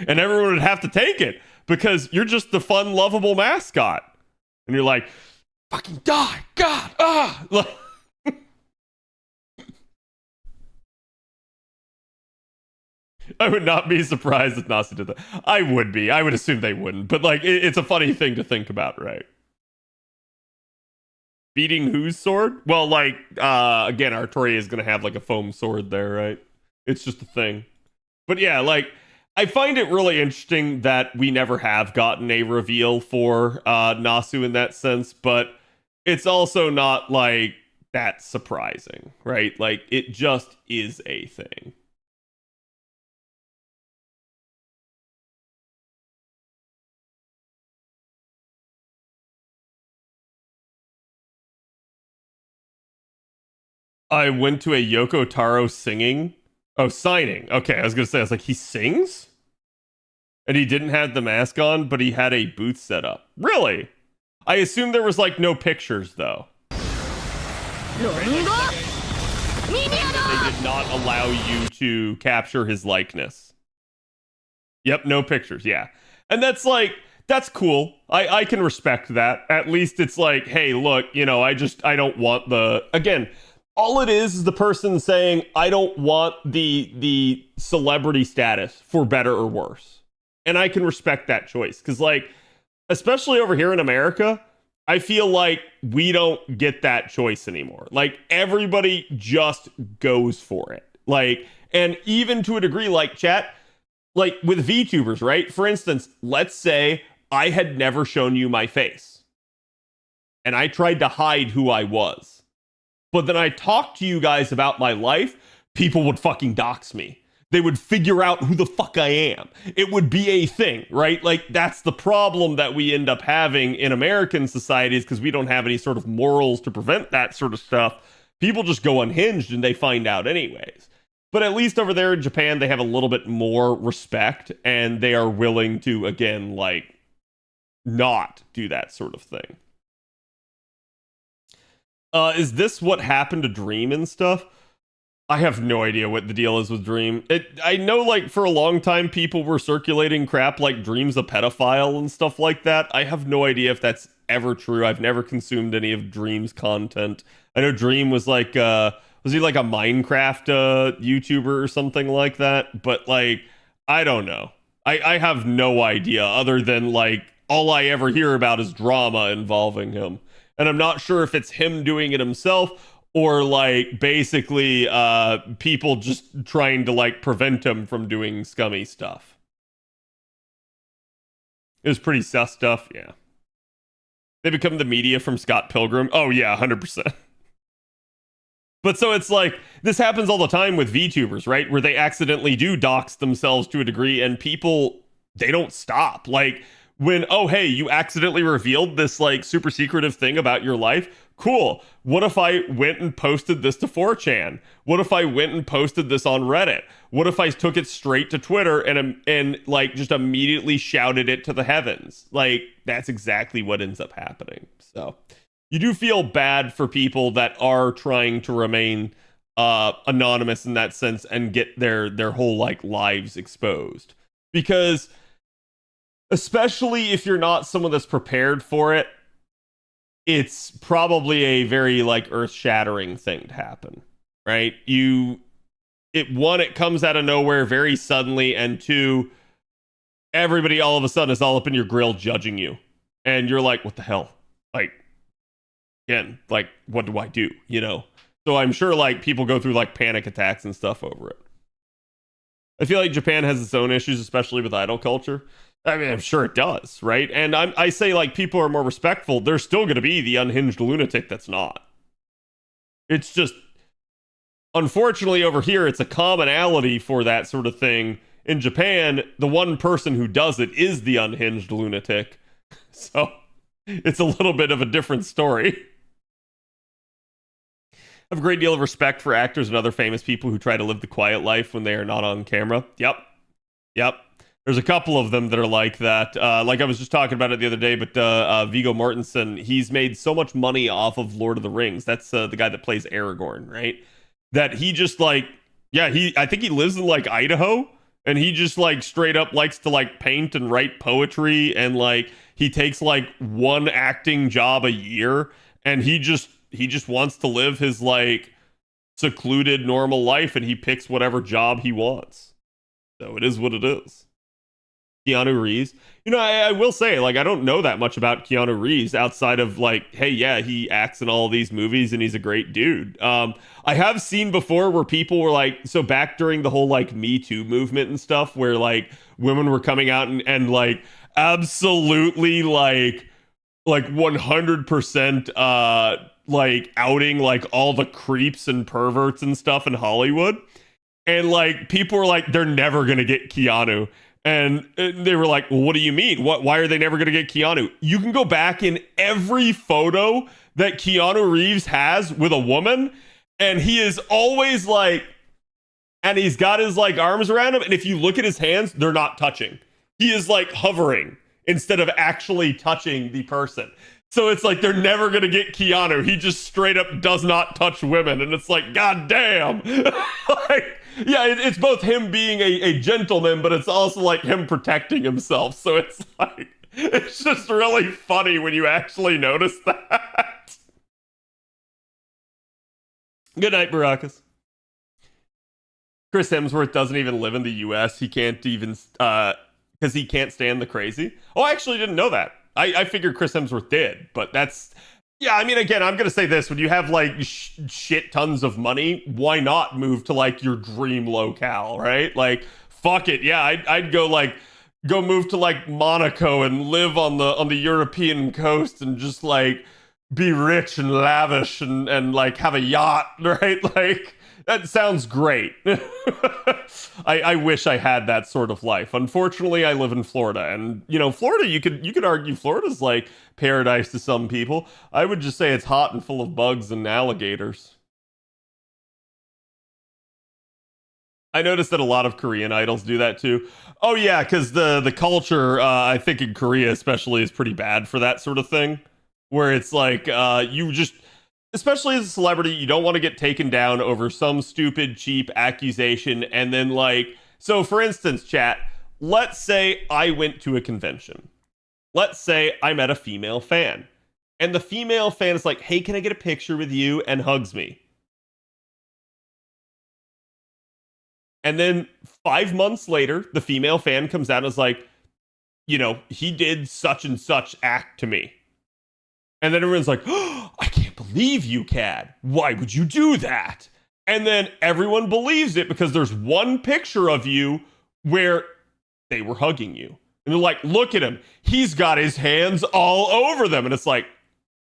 And everyone would have to take it because you're just the fun, lovable mascot. And you're like, fucking die, God, ah! I would not be surprised if Nasu did that. I would be. I would assume they wouldn't. But, like, it's a funny thing to think about, right? Beating whose sword? Well, like, again, Artoria is going to have, like, a foam sword there, right? It's just a thing. But, yeah, like, I find it really interesting that we never have gotten a reveal for Nasu in that sense. But it's also not, like, that surprising, right? Like, it just is a thing. I went to a Yoko Taro singing. Oh, signing. Okay, I was gonna say, I was like, he sings? And he didn't have the mask on, but he had a booth set up. Really? I assume there was like no pictures though. They did not allow you to capture his likeness. Yep, no pictures, yeah. And that's like, that's cool. I can respect that. At least it's like, hey, look, you know, I don't want the, again, all it is the person saying, I don't want the celebrity status for better or worse. And I can respect that choice. Because, like, especially over here in America, I feel like we don't get that choice anymore. Like, everybody just goes for it. Like, and even to a degree, like, chat, like, with VTubers, right? For instance, let's say I had never shown you my face. And I tried to hide who I was. But then I talked to you guys about my life, people would fucking dox me. They would figure out who the fuck I am. It would be a thing, right? Like, that's the problem that we end up having in American societies because we don't have any sort of morals to prevent that sort of stuff. People just go unhinged and they find out anyways. But at least over there in Japan, they have a little bit more respect and they are willing to, again, like, not do that sort of thing. Is this what happened to Dream and stuff? I have no idea what the deal is with Dream. I know, like, for a long time, people were circulating crap like Dream's a pedophile and stuff like that. I have no idea if that's ever true. I've never consumed any of Dream's content. I know Dream was like, was he like a Minecraft YouTuber or something like that? But, like, I don't know. I have no idea other than, like, all I ever hear about is drama involving him. And I'm not sure if it's him doing it himself or like basically people just trying to like prevent him from doing scummy stuff. It was pretty sus stuff, yeah. They become the media from Scott Pilgrim. Oh yeah, 100%. But so it's like, this happens all the time with VTubers, right? Where they accidentally do dox themselves to a degree and people, they don't stop. Like, when, oh, hey, you accidentally revealed this, like, super secretive thing about your life? Cool. What if I went and posted this to 4chan? What if I went and posted this on Reddit? What if I took it straight to Twitter and like, just immediately shouted it to the heavens? Like, that's exactly what ends up happening. So, you do feel bad for people that are trying to remain anonymous in that sense and get their whole like lives exposed, because especially if you're not someone that's prepared for it, it's probably a very like earth-shattering thing to happen, right? It comes out of nowhere very suddenly, and two, everybody all of a sudden is all up in your grill judging you, and you're like, what the hell? Like, again, like, what do I do? You know? So I'm sure like people go through like panic attacks and stuff over it. I feel like Japan has its own issues, especially with idol culture. I mean, I'm sure it does, right? And I say like people are more respectful. There's still going to be the unhinged lunatic that's not. It's just, unfortunately, over here, it's a commonality for that sort of thing. In Japan, the one person who does it is the unhinged lunatic. So it's a little bit of a different story. I have a great deal of respect for actors and other famous people who try to live the quiet life when they are not on camera. Yep. There's a couple of them that are like that. Like I was just talking about it the other day, but Viggo Mortensen, he's made so much money off of Lord of the Rings. That's the guy that plays Aragorn, right? That he just like, yeah, I think he lives in like Idaho, and he just like straight up likes to like paint and write poetry, and like he takes like one acting job a year, and he just wants to live his like secluded normal life, and he picks whatever job he wants. So it is what it is. Keanu Reeves. You know, I will say, like, I don't know that much about Keanu Reeves outside of like, hey, yeah, he acts in all these movies and he's a great dude. I have seen before where people were like, so back during the whole like Me Too movement and stuff, where like women were coming out and like absolutely like 100% like outing like all the creeps and perverts and stuff in Hollywood. And like people were like, they're never gonna get Keanu. And they were like, well, what do you mean? Why are they never going to get Keanu? You can go back in every photo that Keanu Reeves has with a woman, and he is always like, and he's got his like arms around him, and if you look at his hands, they're not touching. He is like hovering instead of actually touching the person. So it's like they're never going to get Keanu. He just straight up does not touch women. And it's like, God damn. Like, yeah, it's both him being a gentleman, but it's also like him protecting himself. So it's like, it's just really funny when you actually notice that. Good night, Baracus. Chris Hemsworth doesn't even live in the US. He can't even, because he can't stand the crazy. Oh, I actually didn't know that. I figured Chris Hemsworth did, but that's, yeah, I mean, again, I'm going to say this. When you have, like, shit tons of money, why not move to, like, your dream locale, right? Like, fuck it. Yeah, I'd go, like, go move to, like, Monaco and live on the European coast and just, like, be rich and lavish and like, have a yacht, right? Like, that sounds great. I wish I had that sort of life. Unfortunately, I live in Florida, and you know, Florida, you could argue Florida's like paradise to some people. I would just say it's hot and full of bugs and alligators. I noticed that a lot of Korean idols do that too. Oh yeah, because the culture, I think in Korea especially, is pretty bad for that sort of thing, where it's like you just, especially as a celebrity, you don't want to get taken down over some stupid, cheap accusation. And then, like, so for instance, chat, let's say I went to a convention. Let's say I met a female fan. And the female fan is like, hey, can I get a picture with you? And hugs me. And then 5 months later, the female fan comes out and is like, you know, he did such and such act to me. And then everyone's like, oh, I can't believe you, Cad. Why would you do that? And then everyone believes it because there's one picture of you where they were hugging you. And they're like, look at him. He's got his hands all over them. And it's like,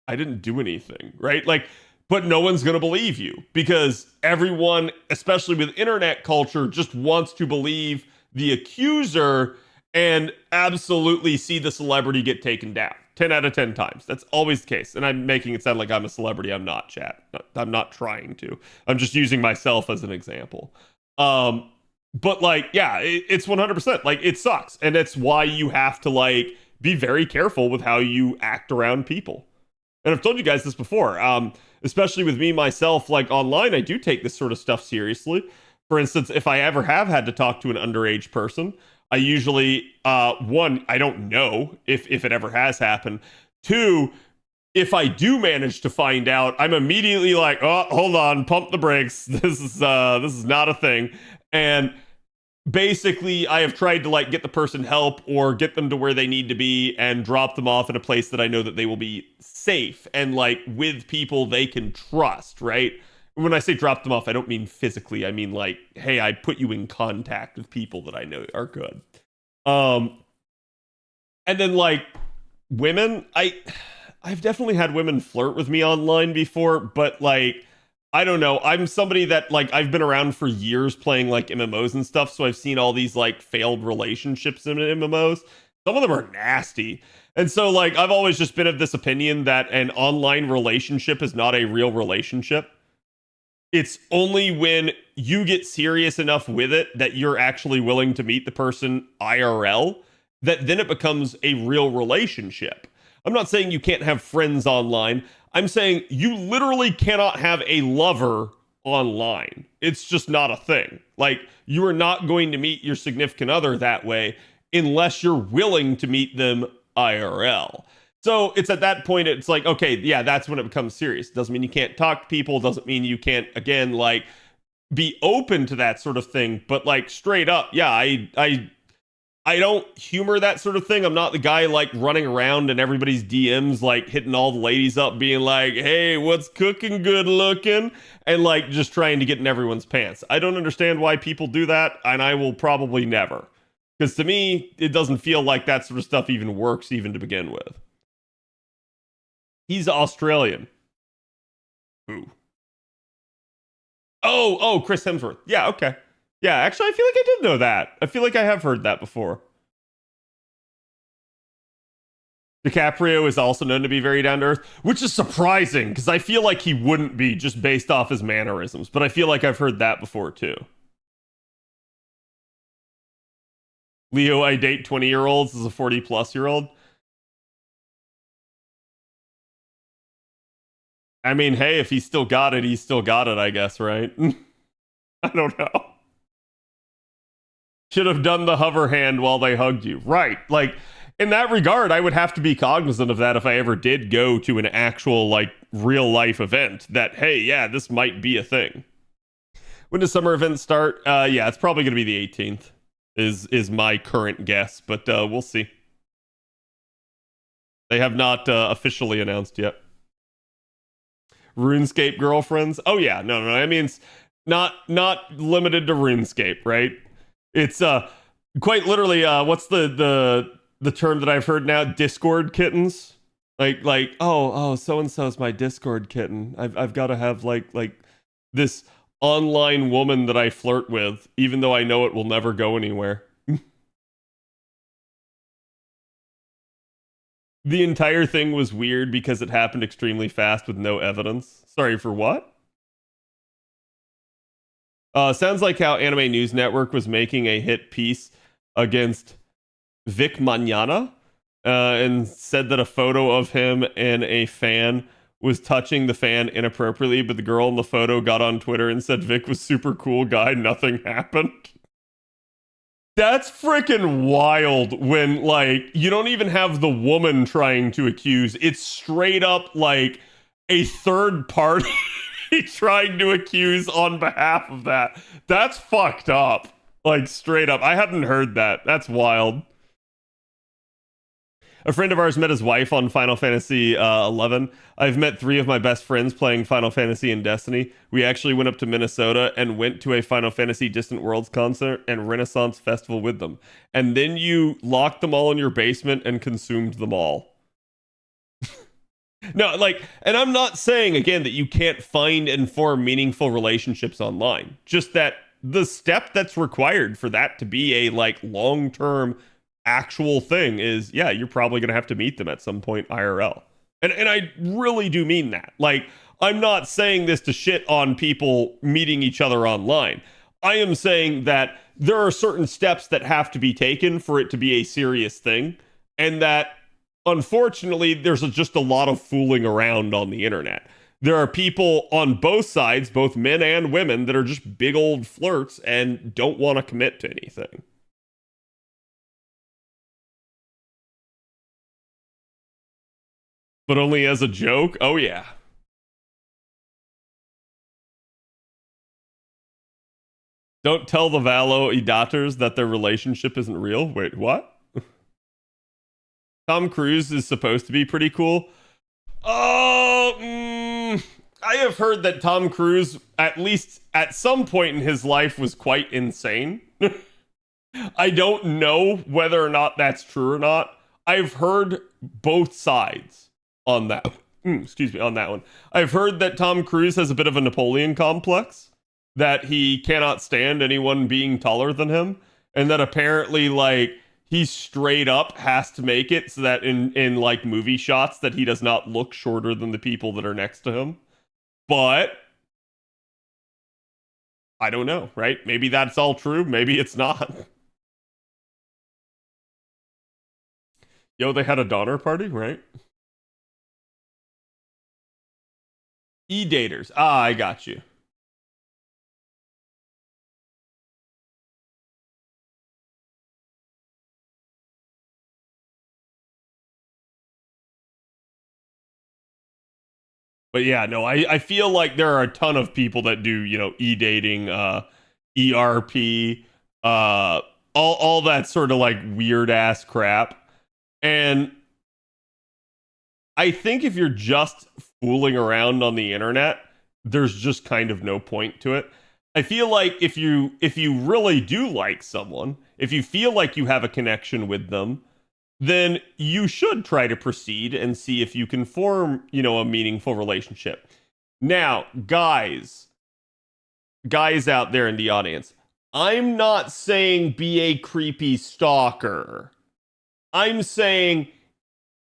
I didn't do anything, right? Like, but no one's going to believe you because everyone, especially with internet culture, just wants to believe the accuser and absolutely see the celebrity get taken down. 10 out of 10 times. That's always the case. And I'm making it sound like I'm a celebrity. I'm not, chat. I'm not trying to. I'm just using myself as an example. But like, yeah, it's 100%. Like, it sucks. And that's why you have to like be very careful with how you act around people. And I've told you guys this before, especially with me myself, like online, I do take this sort of stuff seriously. For instance, if I ever have had to talk to an underage person, I usually, one, I don't know if it ever has happened. Two, if I do manage to find out, I'm immediately like, oh, hold on, pump the brakes. This is not a thing. And basically, I have tried to like get the person help or get them to where they need to be and drop them off in a place that I know that they will be safe and like with people they can trust, right? When I say drop them off, I don't mean physically. I mean like, hey, I put you in contact with people that I know are good. And then like women, I've definitely had women flirt with me online before, but like, I don't know. I'm somebody that like I've been around for years playing like MMOs and stuff, so I've seen all these like failed relationships in MMOs. Some of them are nasty. And so like I've always just been of this opinion that an online relationship is not a real relationship. It's only when you get serious enough with it that you're actually willing to meet the person IRL that then it becomes a real relationship. I'm not saying you can't have friends online. I'm saying you literally cannot have a lover online. It's just not a thing. Like, you are not going to meet your significant other that way unless you're willing to meet them IRL. So it's at that point, it's like, okay, yeah, that's when it becomes serious. Doesn't mean you can't talk to people. Doesn't mean you can't, again, like, be open to that sort of thing. But like, straight up, yeah, I don't humor that sort of thing. I'm not the guy like running around in everybody's DMs, like hitting all the ladies up, being like, hey, what's cooking, good looking? And like just trying to get in everyone's pants. I don't understand why people do that, and I will probably never. Because to me, it doesn't feel like that sort of stuff even works, even to begin with. He's Australian. Who? Oh, Chris Hemsworth. Yeah, okay. Yeah, actually, I feel like I did know that. I feel like I have heard that before. DiCaprio is also known to be very down to earth, which is surprising because I feel like he wouldn't be just based off his mannerisms, but I feel like I've heard that before too. Leo, I date 20-year-olds as a 40-plus-year-old. I mean, hey, if he's still got it, he's still got it, I guess, right? I don't know. Should have done the hover hand while they hugged you. Right. Like, in that regard, I would have to be cognizant of that if I ever did go to an actual, like, real life event that, hey, yeah, this might be a thing. When does summer events start? Yeah, it's probably going to be the 18th is my current guess, but we'll see. They have not officially announced yet. RuneScape girlfriends? Oh, yeah. No. I mean, it's not limited to RuneScape, right? It's quite literally what's the term that I've heard now? Discord kittens. Like oh so and so is my Discord kitten. I've got to have like this online woman that I flirt with, even though I know it will never go anywhere. The entire thing was weird because it happened extremely fast with no evidence. Sorry, for what? Sounds like how Anime News Network was making a hit piece against Vic Mañana and said that a photo of him and a fan was touching the fan inappropriately, but the girl in the photo got on Twitter and said Vic was super cool guy, nothing happened. That's freaking wild when, like, you don't even have the woman trying to accuse. It's straight up, like, a third party trying to accuse on behalf of that. That's fucked up. Like, straight up. I hadn't heard that. That's wild. A friend of ours met his wife on Final Fantasy 11. I've met 3 of my best friends playing Final Fantasy and Destiny. We actually went up to Minnesota and went to a Final Fantasy Distant Worlds concert and Renaissance Festival with them. And then you locked them all in your basement and consumed them all. No, like, and I'm not saying, again, that you can't find and form meaningful relationships online. Just that the step that's required for that to be a, like, long-term actual thing is, yeah, you're probably going to have to meet them at some point IRL. And I really do mean that. Like, I'm not saying this to shit on people meeting each other online. I am saying that there are certain steps that have to be taken for it to be a serious thing, and that unfortunately, there's just a lot of fooling around on the internet. There are people on both sides, both men and women, that are just big old flirts and don't want to commit to anything. But only as a joke? Oh, yeah. Don't tell the Valo Edators that their relationship isn't real. Wait, what? Tom Cruise is supposed to be pretty cool. Oh, I have heard that Tom Cruise, at least at some point in his life, was quite insane. I don't know whether or not that's true or not. I've heard both sides on that. Excuse me, on that one. I've heard that Tom Cruise has a bit of a Napoleon complex, that he cannot stand anyone being taller than him, and that apparently, like, he straight up has to make it so that in like movie shots that he does not look shorter than the people that are next to him. But I don't know, right? Maybe that's all true. Maybe it's not. Yo, they had a Donner party, right? E-daters. Ah, I got you. But yeah, no, I feel like there are a ton of people that do, e-dating, ERP, all that sort of like weird ass crap. And I think if you're just fooling around on the internet, there's just kind of no point to it. I feel like if you really do like someone, if you feel like you have a connection with them, then you should try to proceed and see if you can form, a meaningful relationship. Now, guys out there in the audience, I'm not saying be a creepy stalker. I'm saying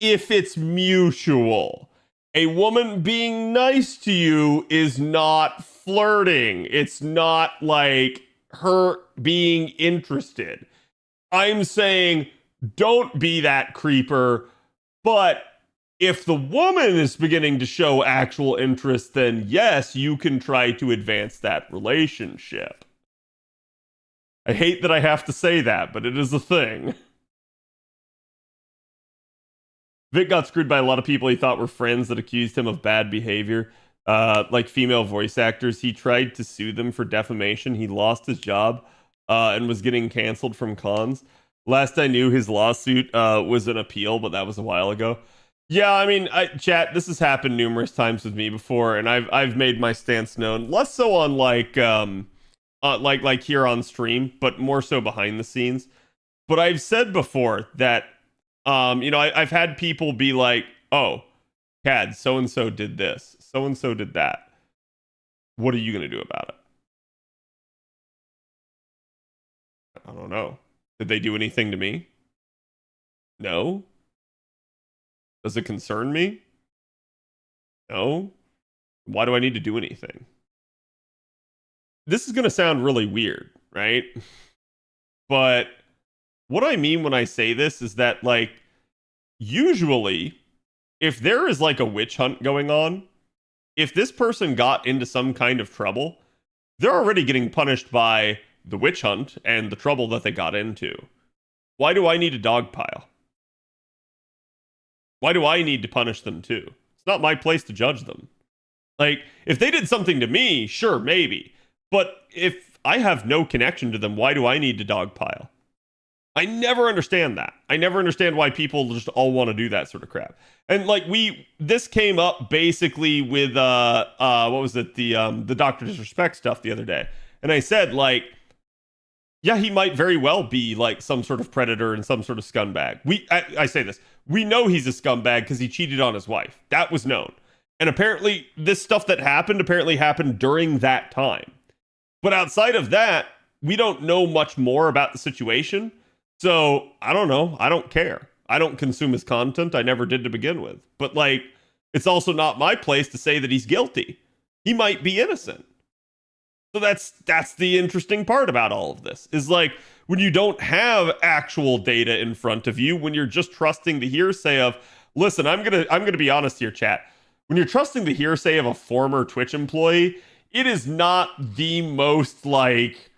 if it's mutual. A woman being nice to you is not flirting. It's not like her being interested. I'm saying don't be that creeper, but if the woman is beginning to show actual interest, then yes, you can try to advance that relationship. I hate that I have to say that, but it is a thing. Vic got screwed by a lot of people he thought were friends that accused him of bad behavior, like female voice actors. He tried to sue them for defamation. He lost his job and was getting canceled from cons. Last I knew, his lawsuit was an appeal, but that was a while ago. Yeah, I mean, chat, this has happened numerous times with me before, and I've made my stance known. Less so on like here on stream, but more so behind the scenes. But I've said before that I've had people be like, "Oh, Cad, so and so did this, so and so did that. What are you gonna do about it?" I don't know. Did they do anything to me? No. Does it concern me? No. Why do I need to do anything? This is going to sound really weird, right? But what I mean when I say this is that, like, usually, if there is like a witch hunt going on, if this person got into some kind of trouble, they're already getting punished by the witch hunt and the trouble that they got into. Why do I need a dogpile? Why do I need to punish them too? It's not my place to judge them. Like, if they did something to me, sure, maybe. But if I have no connection to them, why do I need to dogpile? I never understand that. I never understand why people just all want to do that sort of crap. And like this came up basically with what was it, the Dr. Disrespect stuff the other day. And I said, like, yeah, he might very well be like some sort of predator and some sort of scumbag. I say this. We know he's a scumbag because he cheated on his wife. That was known. And apparently this stuff that happened happened during that time. But outside of that, we don't know much more about the situation. So I don't know. I don't care. I don't consume his content. I never did to begin with. But like, it's also not my place to say that he's guilty. He might be innocent. So that's the interesting part about all of this, is like, when you don't have actual data in front of you, when you're just trusting the hearsay of, listen, I'm gonna be honest here, chat. When you're trusting the hearsay of a former Twitch employee, it is not the most like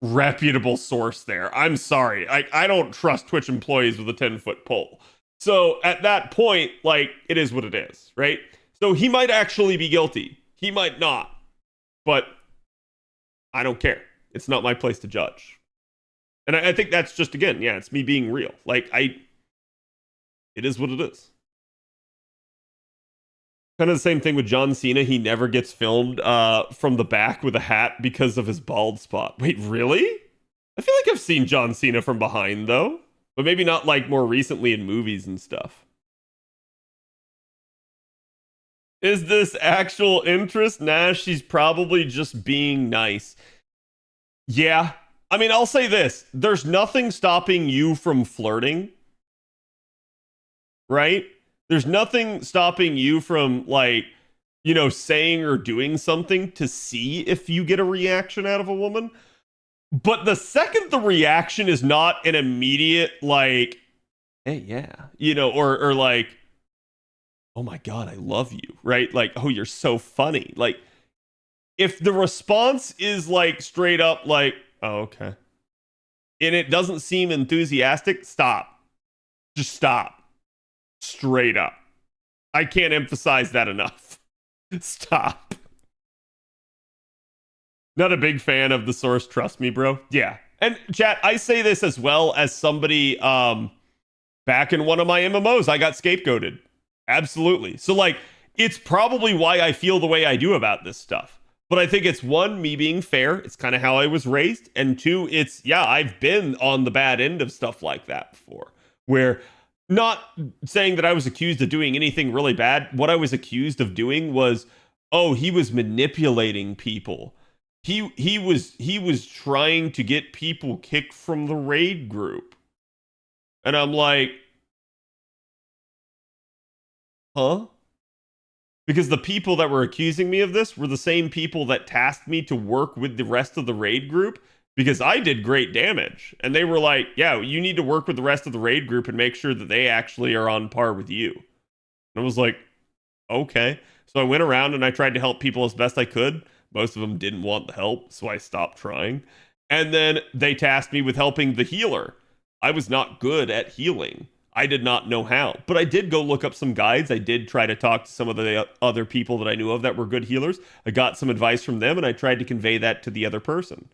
reputable source there. I'm sorry. I don't trust Twitch employees with a 10-foot pole. So at that point, like, it is what it is, right? So he might actually be guilty. He might not. But I don't care. It's not my place to judge. And I think that's just, again, yeah, it's me being real. Like, it is what it is. Kind of the same thing with John Cena. He never gets filmed from the back with a hat because of his bald spot. Wait, really? I feel like I've seen John Cena from behind, though. But maybe not, like, more recently in movies and stuff. Is this actual interest? Nah, she's probably just being nice. Yeah. I mean, I'll say this. There's nothing stopping you from flirting. Right? There's nothing stopping you from, like, you know, saying or doing something to see if you get a reaction out of a woman. But the second the reaction is not an immediate, like, hey, yeah, you know, or like, oh my God, I love you, right? Like, oh, you're so funny. Like, if the response is like straight up, like, oh, okay, and it doesn't seem enthusiastic, stop. Just stop. Straight up. I can't emphasize that enough. Stop. Not a big fan of the source, trust me, bro. Yeah. And chat, I say this as well as somebody back in one of my MMOs, I got scapegoated. Absolutely. So like, it's probably why I feel the way I do about this stuff. But I think it's one, me being fair. It's kind of how I was raised. And two, it's, yeah, I've been on the bad end of stuff like that before. Where, not saying that I was accused of doing anything really bad. What I was accused of doing was, oh, he was manipulating people. He was trying to get people kicked from the raid group. And I'm like, huh? Because the people that were accusing me of this were the same people that tasked me to work with the rest of the raid group, because I did great damage. And they were like, yeah, you need to work with the rest of the raid group and make sure that they actually are on par with you. And I was like, okay. So I went around and I tried to help people as best I could. Most of them didn't want the help, so I stopped trying. And then they tasked me with helping the healer. I was not good at healing. I did not know how. But I did go look up some guides. I did try to talk to some of the other people that I knew of that were good healers. I got some advice from them, and I tried to convey that to the other person.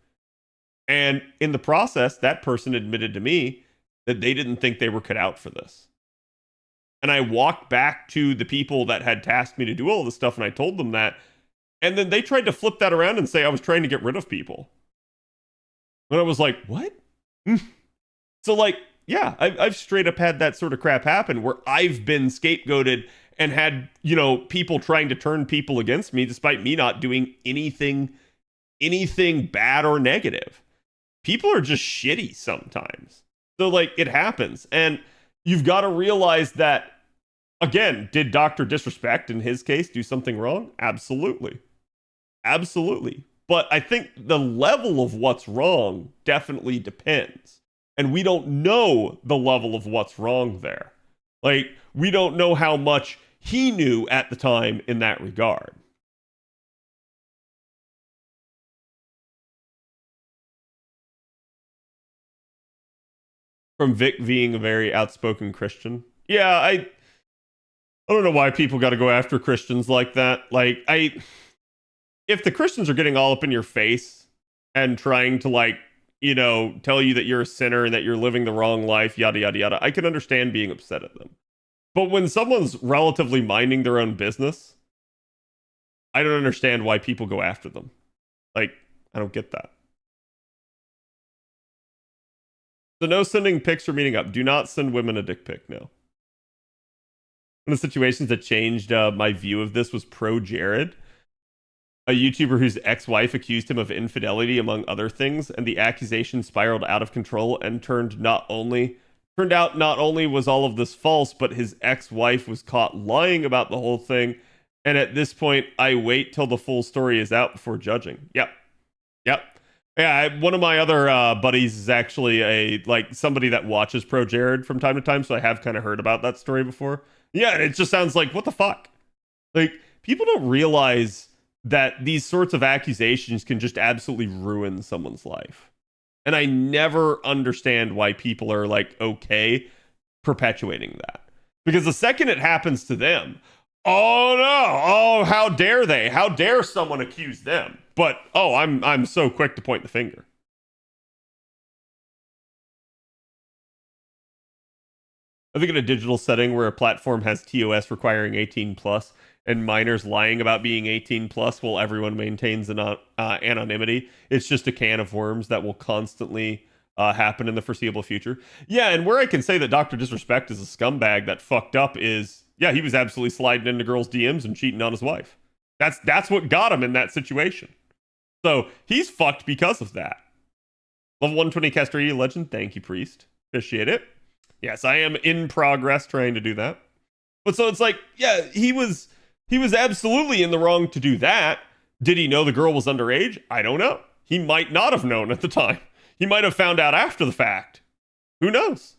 And in the process, that person admitted to me that they didn't think they were cut out for this. And I walked back to the people that had tasked me to do all this stuff, and I told them that. And then they tried to flip that around and say I was trying to get rid of people. And I was like, what? So, like, yeah, I've straight up had that sort of crap happen where I've been scapegoated and had, you know, people trying to turn people against me despite me not doing anything bad or negative. People are just shitty sometimes. So, like, it happens. And you've got to realize that, again, did Dr. Disrespect, in his case, do something wrong? Absolutely. Absolutely. But I think the level of what's wrong definitely depends. And we don't know the level of what's wrong there. Like, we don't know how much he knew at the time in that regard. From Vic being a very outspoken Christian. Yeah, I don't know why people got to go after Christians like that. Like, if the Christians are getting all up in your face and trying to, like, you know, tell you that you're a sinner and that you're living the wrong life, yada, yada, yada, I can understand being upset at them. But when someone's relatively minding their own business, I don't understand why people go after them. Like, I don't get that. So no sending pics or meeting up. Do not send women a dick pic, no. One of the situations that changed my view of this was Pro Jared, a YouTuber whose ex-wife accused him of infidelity, among other things, and the accusation spiraled out of control and turned out not only was all of this false, but his ex-wife was caught lying about the whole thing. And at this point, I wait till the full story is out before judging. Yep. Yeah, one of my other buddies is actually somebody that watches Pro Jared from time to time, so I have kind of heard about that story before. Yeah, it just sounds like what the fuck. Like people don't realize that these sorts of accusations can just absolutely ruin someone's life. And I never understand why people are like okay perpetuating that. Because the second it happens to them, oh no, oh how dare they? How dare someone accuse them? But oh, I'm so quick to point the finger. I think in a digital setting where a platform has TOS requiring 18 plus and minors lying about being 18 plus while everyone maintains anonymity, it's just a can of worms that will constantly happen in the foreseeable future. Yeah, and where I can say that Dr. Disrespect is a scumbag that fucked up is, yeah, he was absolutely sliding into girls' DMs and cheating on his wife. That's what got him in that situation. So he's fucked because of that. Level 120 Castoria Legend, thank you, Priest. Appreciate it. Yes, I am in progress trying to do that. But so it's like, yeah, he was absolutely in the wrong to do that. Did he know the girl was underage? I don't know. He might not have known at the time. He might have found out after the fact. Who knows?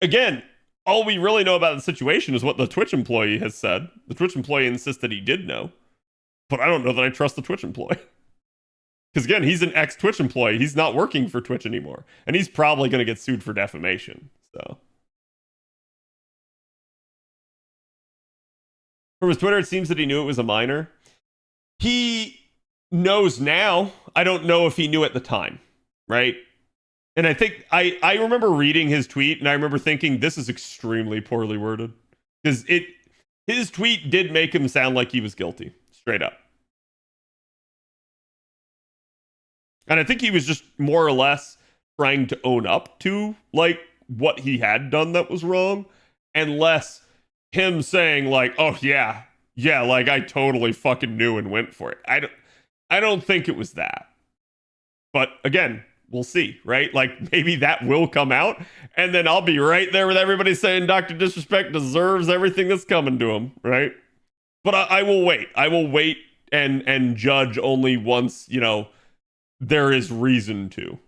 Again, all we really know about the situation is what the Twitch employee has said. The Twitch employee insists that he did know. But I don't know that I trust the Twitch employee. Because again, he's an ex-Twitch employee. He's not working for Twitch anymore. And he's probably going to get sued for defamation. So from his Twitter, it seems that he knew it was a minor. He knows now. I don't know if he knew at the time, right? And I think I remember reading his tweet and I remember thinking this is extremely poorly worded. Because his tweet did make him sound like he was guilty, straight up. And I think he was just more or less trying to own up to like what he had done that was wrong, and less him saying like, "Oh yeah, like I totally fucking knew and went for it." I don't think it was that. But again, we'll see, right? Like maybe that will come out, and then I'll be right there with everybody saying Dr. Disrespect deserves everything that's coming to him, right? But I will wait. I will wait and judge only once, there is reason to.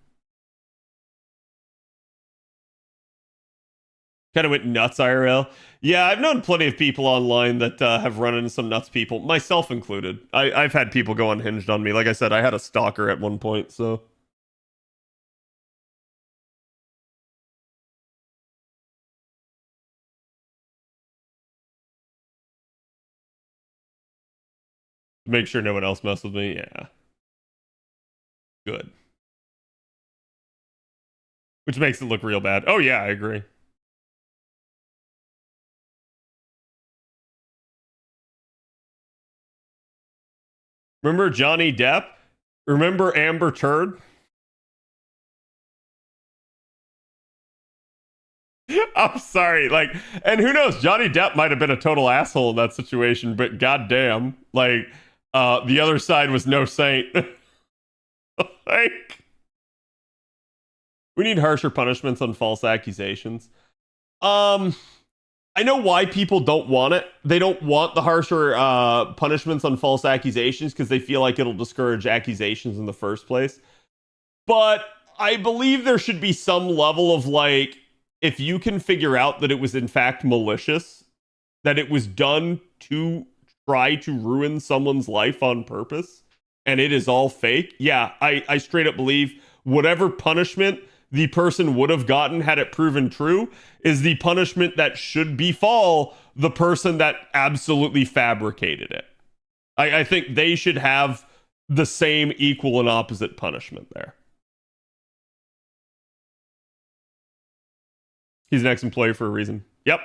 Kind of went nuts IRL. Yeah, I've known plenty of people online that have run into some nuts people, myself included. I've had people go unhinged on me. Like I said, I had a stalker at one point, so. Make sure no one else messes with me. Yeah. Good. Which makes it look real bad. Oh yeah, I agree. Remember Johnny Depp? Remember Amber Turd? I'm sorry, and who knows? Johnny Depp might have been a total asshole in that situation, but goddamn, the other side was no saint. We need harsher punishments on false accusations. I know why people don't want it. They don't want the harsher punishments on false accusations because they feel like it'll discourage accusations in the first place. But I believe there should be some level of if you can figure out that it was in fact malicious, that it was done to try to ruin someone's life on purpose, and it is all fake, yeah, I straight up believe whatever punishment the person would have gotten had it proven true is the punishment that should befall the person that absolutely fabricated it. I think they should have the same equal and opposite punishment there. He's an ex-employee for a reason. Yep.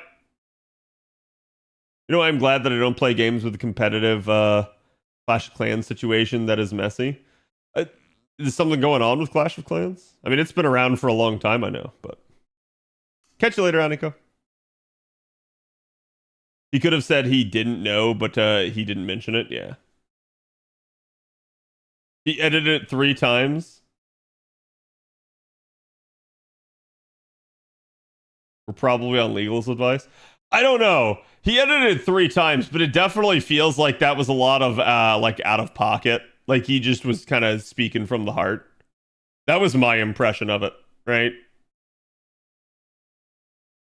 I'm glad that I don't play games with a competitive Clash of Clans situation that is messy. Is something going on with Clash of Clans? I mean, it's been around for a long time, I know, but... Catch you later, Aniko. He could have said he didn't know, but he didn't mention it, yeah. He edited it 3 times. We're probably on legal's advice. I don't know. He edited it 3 times, but it definitely feels like that was a lot of out of pocket. Like he just was kind of speaking from the heart. That was my impression of it, right?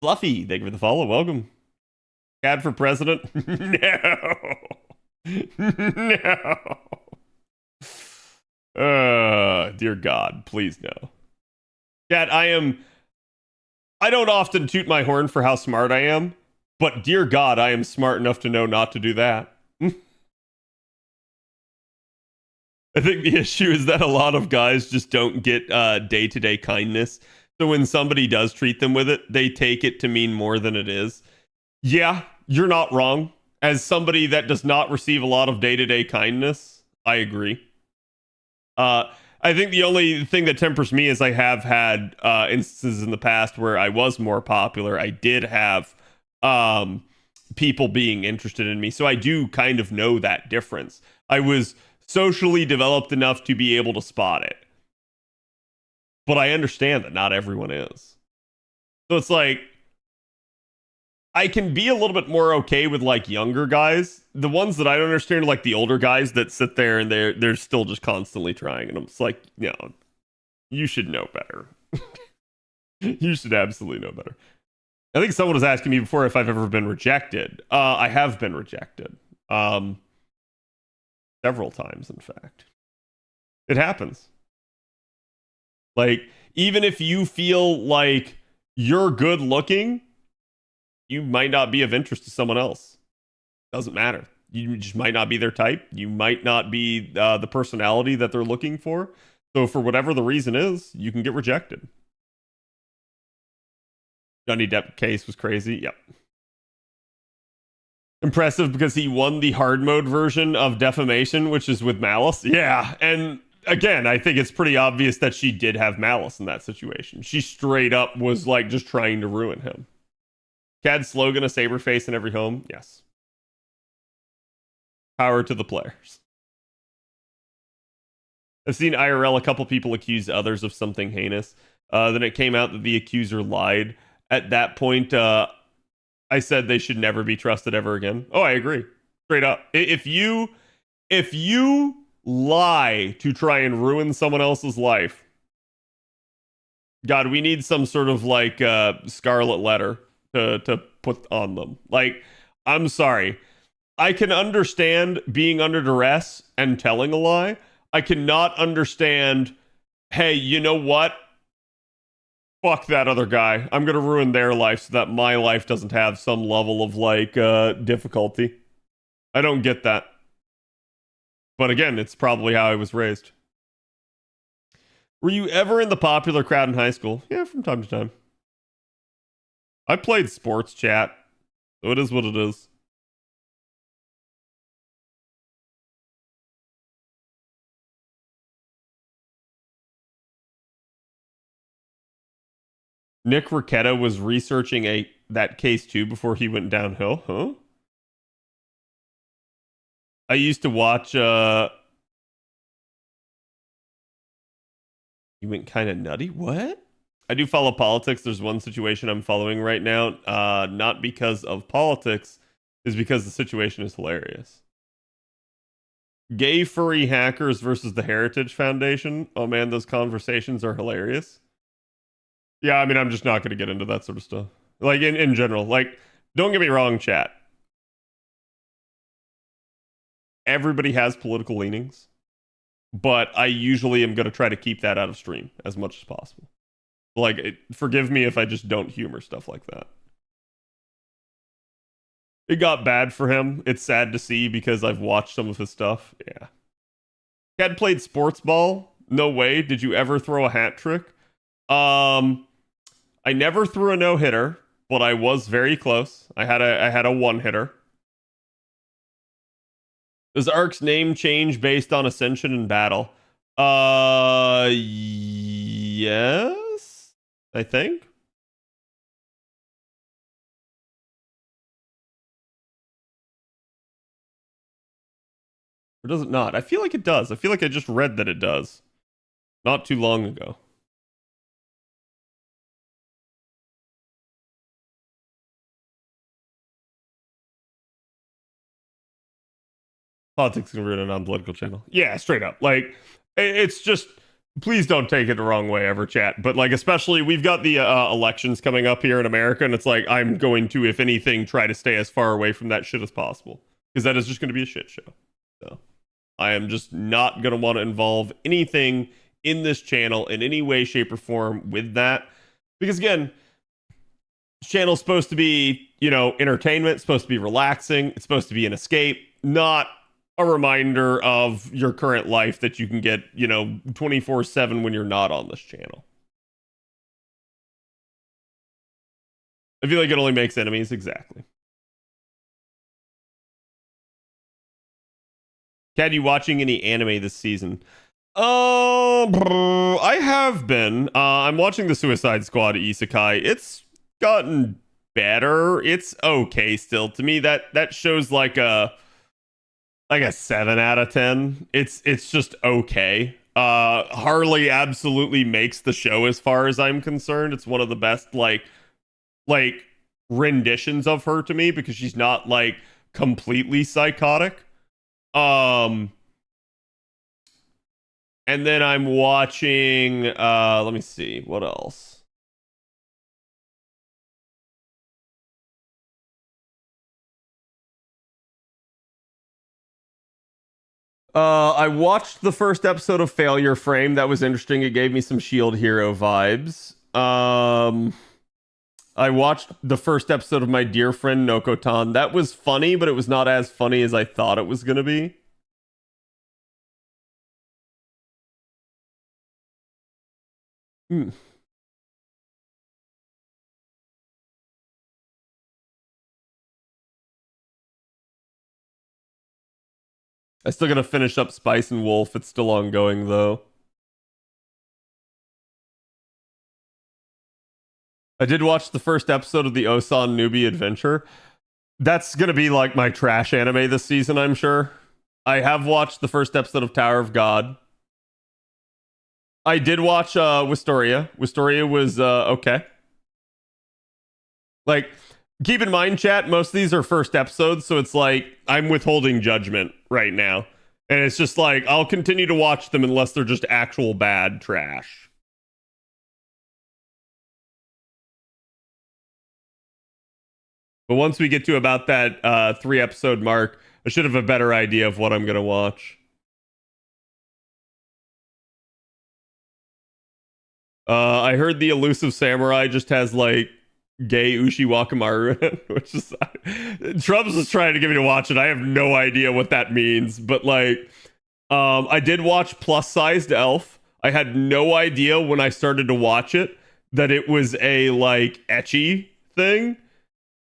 Fluffy, thank you for the follow. Welcome. Cad for president? No. No. Dear God, please no. Cad, I don't often toot my horn for how smart I am, but dear God, I am smart enough to know not to do that. I think the issue is that a lot of guys just don't get day-to-day kindness. So when somebody does treat them with it, they take it to mean more than it is. Yeah, you're not wrong. As somebody that does not receive a lot of day-to-day kindness, I agree. I think the only thing that tempers me is I have had instances in the past where I was more popular. I did have people being interested in me. So I do kind of know that difference. I was socially developed enough to be able to spot it. But I understand that not everyone is. So it's like, I can be a little bit more okay with like younger guys. The ones that I don't understand are like the older guys that sit there and they're still just constantly trying. And I'm just like, you know, you should know better. You should absolutely know better. I think someone was asking me before if I've ever been rejected. I have been rejected. Several times, in fact. It happens. Like, even if you feel like you're good looking, you might not be of interest to someone else. Doesn't matter. You just might not be their type. You might not be the personality that they're looking for. So for whatever the reason is, you can get rejected. Johnny Depp case was crazy. Yep. Impressive because he won the hard mode version of defamation, which is with malice. Yeah. And again, I think it's pretty obvious that she did have malice in that situation. She straight up was like just trying to ruin him. CAD slogan, a saber face in every home. Yes. Power to the players. I've seen IRL a couple people accuse others of something heinous. Then it came out that the accuser lied. At that point, I said they should never be trusted ever again. Oh, I agree. Straight up. If you lie to try and ruin someone else's life, God, we need some sort of like scarlet letter to put on them. Like, I'm sorry. I can understand being under duress and telling a lie. I cannot understand, hey, you know what? Fuck that other guy. I'm going to ruin their life so that my life doesn't have some level of like difficulty. I don't get that. But again, it's probably how I was raised. Were you ever in the popular crowd in high school? Yeah, from time to time. I played sports chat. So it is what it is. Nick Ricetta was researching that case too before he went downhill. Huh? I used to watch he went kind of nutty. What? I do follow politics. There's one situation I'm following right now, not because of politics, is because the situation is hilarious. Gay furry hackers versus the Heritage Foundation. Oh man, those conversations are hilarious. Yeah, I mean, I'm just not going to get into that sort of stuff. Like, in general, like, don't get me wrong, chat. Everybody has political leanings, but I usually am going to try to keep that out of stream as much as possible. Like, forgive me if I just don't humor stuff like that. It got bad for him. It's sad to see because I've watched some of his stuff. Yeah. Had played sports ball? No way. Did you ever throw a hat trick? I never threw a no-hitter, but I was very close. I had a one-hitter. Does Ark's name change based on ascension and battle? Yes, I think. Or does it not? I feel like it does. I feel like I just read that it does. Not too long ago. Politics can ruin a non-political channel. Yeah, straight up. Like, it's just, please don't take it the wrong way ever, chat. But like, especially we've got the elections coming up here in America, and it's like I'm going to, if anything, try to stay as far away from that shit as possible, because that is just going to be a shit show. So I am just not going to want to involve anything in this channel in any way, shape, or form with that, because again, this channel's supposed to be, you know, entertainment, it's supposed to be relaxing, it's supposed to be an escape, not a reminder of your current life that you can get, you know, 24/7 when you're not on this channel. I feel like it only makes enemies. Exactly. Cat, you watching any anime this season? I have been. I'm watching the Suicide Squad Isekai. It's gotten better. It's okay still. To me, that shows like a 7 out of 10. It's just okay. Harley absolutely makes the show as far as I'm concerned. It's one of the best like renditions of her to me, because she's not like completely psychotic. And then I'm watching let me see what else. I watched the first episode of Failure Frame. That was interesting. It gave me some Shield Hero vibes. I watched the first episode of My Dear Friend Nokotan. That was funny, but it was not as funny as I thought it was gonna be. Hmm. I still gotta finish up Spice and Wolf. It's still ongoing though. I did watch the first episode of the Osan Newbie Adventure. That's gonna be like my trash anime this season, I'm sure. I have watched the first episode of Tower of God. I did watch Wistoria. Wistoria was okay. Like, keep in mind, chat, most of these are first episodes, so it's like I'm withholding judgment right now. And it's just like I'll continue to watch them unless they're just actual bad trash. But once we get to about that 3-episode mark, I should have a better idea of what I'm gonna watch. I heard the Elusive Samurai just has like gay Ushi Wakamaru in it, which is Trump's just trying to get me to watch it. I have no idea what that means, but like, I did watch Plus Sized Elf. I had no idea when I started to watch it that it was a like ecchi thing,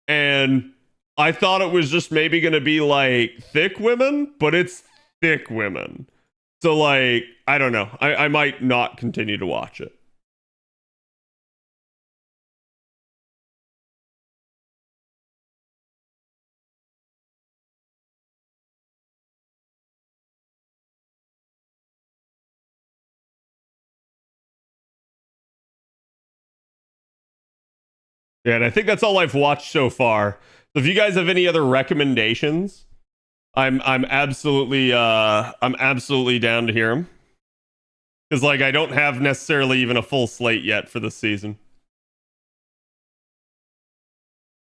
and I thought it was just maybe gonna be like thick women, but it's thick women. So like, I don't know. I might not continue to watch it. Yeah, and I think that's all I've watched so far. So if you guys have any other recommendations, I'm absolutely down to hear them. Because like I don't have necessarily even a full slate yet for this season.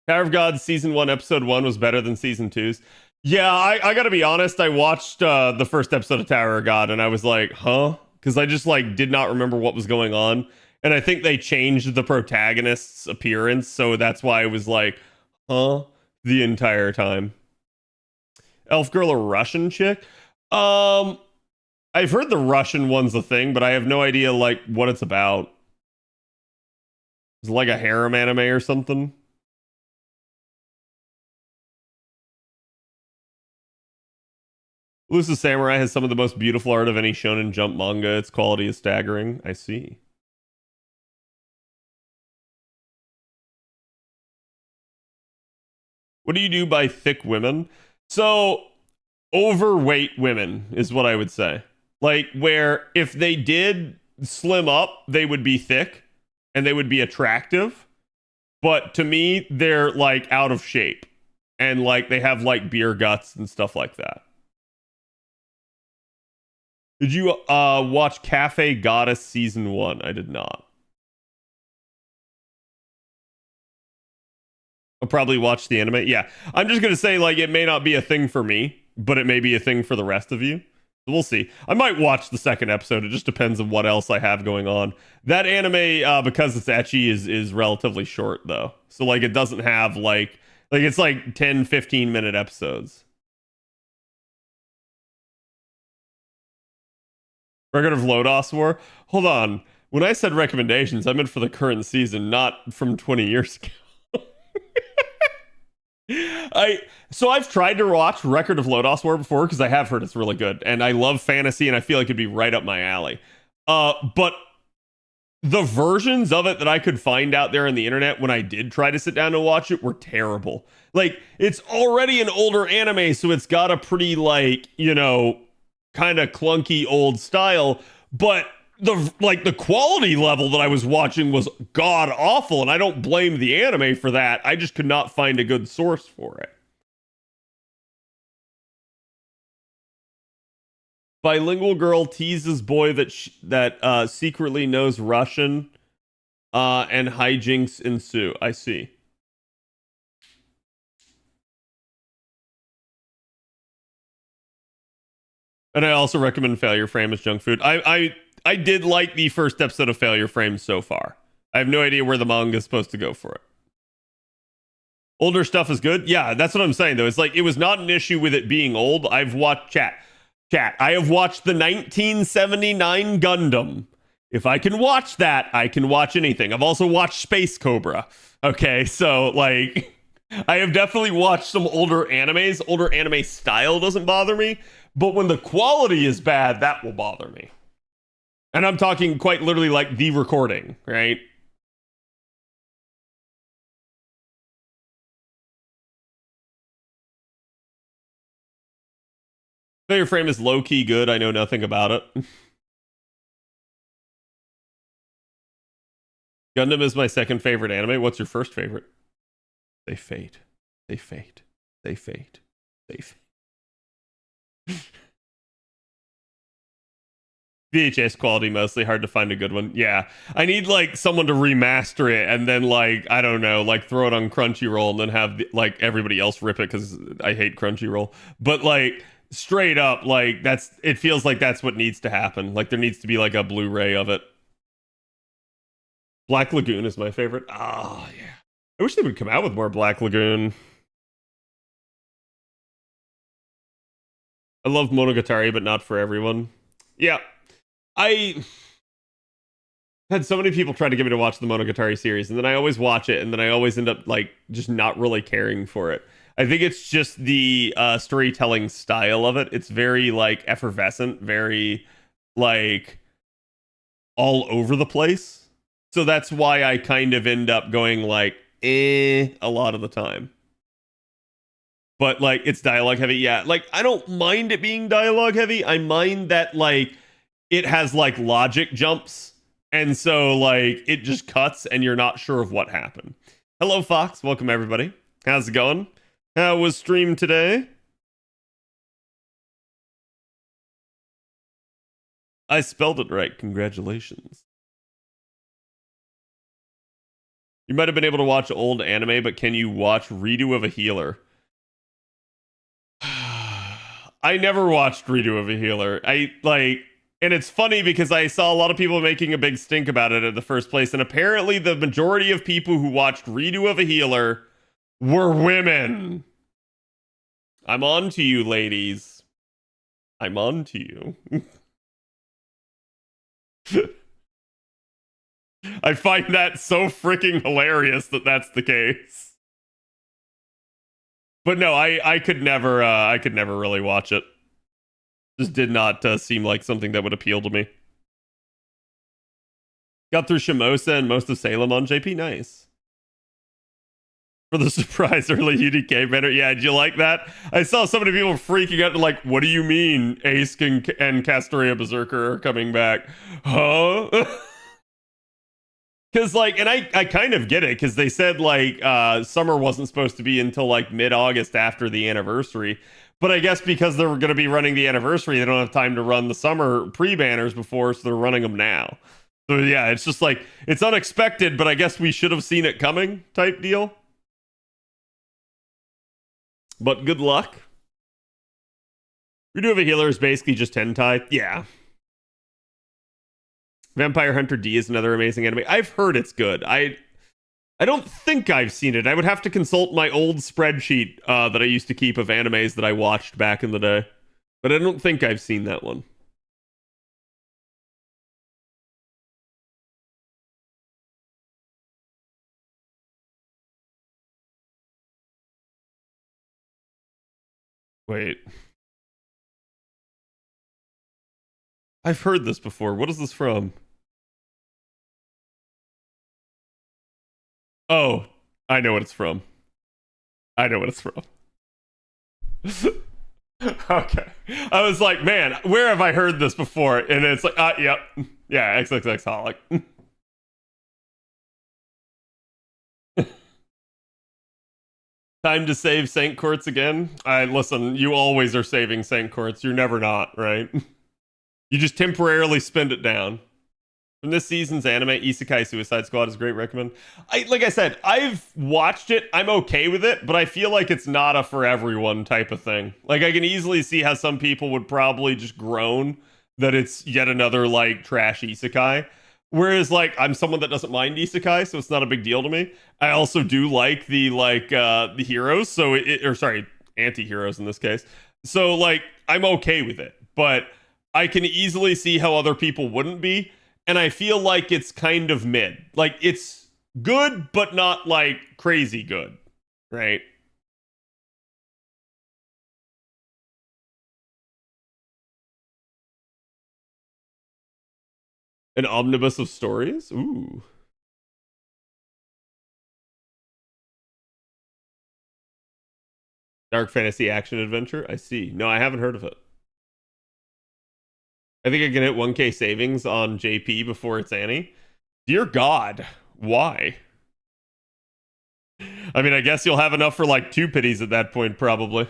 Tower of God season 1 episode 1 was better than season 2's. Yeah, I gotta be honest, I watched the first episode of Tower of God and I was like, huh? Because I just like did not remember what was going on. And I think they changed the protagonist's appearance, so that's why I was like, huh? The entire time. Elf girl or Russian chick? I've heard the Russian one's a thing, but I have no idea like what it's about. Is it like a harem anime or something? Elusive Samurai has some of the most beautiful art of any Shonen Jump manga. Its quality is staggering. I see. What do you do by thick women? So, overweight women is what I would say. Like, where if they did slim up, they would be thick and they would be attractive. But to me, they're like out of shape and like they have like beer guts and stuff like that. Did you watch Cafe Goddess season 1? I did not. I'll probably watch the anime. Yeah, I'm just gonna say like it may not be a thing for me, but it may be a thing for the rest of you. We'll see. I might watch the second episode. It just depends on what else I have going on. That anime, because it's ecchi, is relatively short though. So like it doesn't have like it's like 10, 15-minute episodes. Record of Lodos War. Hold on. When I said recommendations, I meant for the current season, not from 20 years ago. I've tried to watch Record of Lodos War before because I have heard it's really good, and I love fantasy, and I feel like it'd be right up my alley. But the versions of it that I could find out there on the internet when I did try to sit down and watch it were terrible. Like, it's already an older anime, so it's got a pretty like, you know, kind of clunky old style, but the quality level that I was watching was god awful, and I don't blame the anime for that. I just could not find a good source for it. Bilingual girl teases boy that secretly knows Russian, and hijinks ensue. I see. And I also recommend Failure Frame as junk food. I did like the first episode of Failure Frame so far. I have no idea where the manga is supposed to go for it. Older stuff is good. Yeah, that's what I'm saying though. It's like it was not an issue with it being old. I've watched chat. I have watched the 1979 Gundam. If I can watch that, I can watch anything. I've also watched Space Cobra. Okay, so like I have definitely watched some older animes. Older anime style doesn't bother me, but when the quality is bad, that will bother me. And I'm talking quite literally like the recording, right? Failure Frame is low-key good. I know nothing about it. Gundam is my second favorite anime. What's your first favorite? They fade. They fade. They fade. They fade. VHS quality mostly, hard to find a good one. Yeah, I need like someone to remaster it and then like I don't know, like throw it on Crunchyroll and then have like everybody else rip it because I hate Crunchyroll. But like straight up, like it feels like that's what needs to happen. Like there needs to be like a Blu-ray of it. Black Lagoon is my favorite. Oh yeah, I wish they would come out with more Black Lagoon. I love Monogatari, but not for everyone. Yeah. I had so many people try to get me to watch the Monogatari series, and then I always watch it, and then I always end up like just not really caring for it. I think it's just the storytelling style of it. It's very like effervescent, very like all over the place. So that's why I kind of end up going like a lot of the time. But like it's dialogue heavy, yeah. Like I don't mind it being dialogue heavy. I mind that like it has like logic jumps, and so like it just cuts and you're not sure of what happened. Hello Fox, welcome everybody. How's it going? How was stream today? I spelled it right. Congratulations. You might have been able to watch old anime, but can you watch Redo of a Healer? I never watched Redo of a Healer. And it's funny because I saw a lot of people making a big stink about it in the first place, and apparently the majority of people who watched Redo of a Healer were women. I'm on to you, ladies. I'm on to you. I find that so freaking hilarious that that's the case. But no, I could never really watch it. Just did not seem like something that would appeal to me. Got through Shimosa and most of Salem on JP. Nice. For the surprise early UDK banner. Yeah, did you like that? I saw so many people freaking out like, what do you mean Ace and Castoria Berserker are coming back? Huh? Because like, and I kind of get it because they said like summer wasn't supposed to be until like mid-August after the anniversary. But I guess because they're going to be running the anniversary, they don't have time to run the summer pre-banners before, so they're running them now. So yeah, it's just like it's unexpected, but I guess we should have seen it coming type deal. But good luck. Redo of a healer is basically just hentai. Yeah. Vampire Hunter D is another amazing anime. I've heard it's good. I don't think I've seen it. I would have to consult my old spreadsheet that I used to keep of animes that I watched back in the day. But I don't think I've seen that one. Wait. I've heard this before. What is this from? Oh, I know what it's from. I know what it's from. Okay. I was like, man, where have I heard this before? And it's like, yep. Yeah, XXX Holic. Time to save Saint Courts again? Listen, you always are saving Saint Courts. You're never not, right? You just temporarily spend it down. From this season's anime, Isekai Suicide Squad is a great recommend. Like I said, I've watched it. I'm okay with it, but I feel like it's not a for everyone type of thing. Like I can easily see how some people would probably just groan that it's yet another like trash isekai. Whereas like I'm someone that doesn't mind isekai, so it's not a big deal to me. I also do like the heroes, so or sorry, anti-heroes in this case. So like I'm okay with it, but I can easily see how other people wouldn't be. And I feel like it's kind of mid. Like it's good, but not like crazy good, right? An omnibus of stories? Ooh. Dark fantasy action adventure? I see. No, I haven't heard of it. I think I can hit 1K savings on JP before it's Annie. Dear God, why? I mean, I guess you'll have enough for like two pities at that point, probably.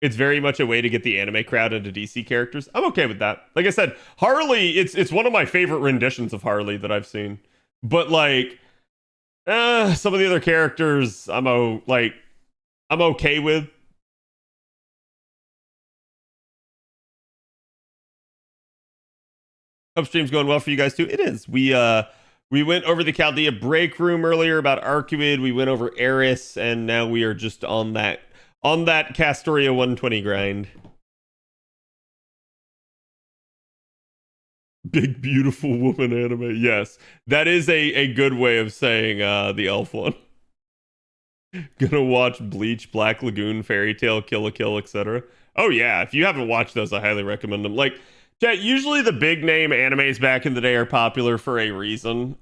It's very much a way to get the anime crowd into DC characters. I'm okay with that. Like I said, Harley, it's one of my favorite renditions of Harley that I've seen. But like, some of the other characters, I'm okay with. Upstream's going well for you guys too. It is. We went over the Chaldea break room earlier about Arcuid. We went over Erice, and now we are just on that Castoria 120 grind. Big beautiful woman anime. Yes, that is a good way of saying the elf one. Gonna watch Bleach, Black Lagoon, Fairy Tail, Kill la Kill, etc. Oh yeah, if you haven't watched those, I highly recommend them. Like, chat, usually the big name animes back in the day are popular for a reason.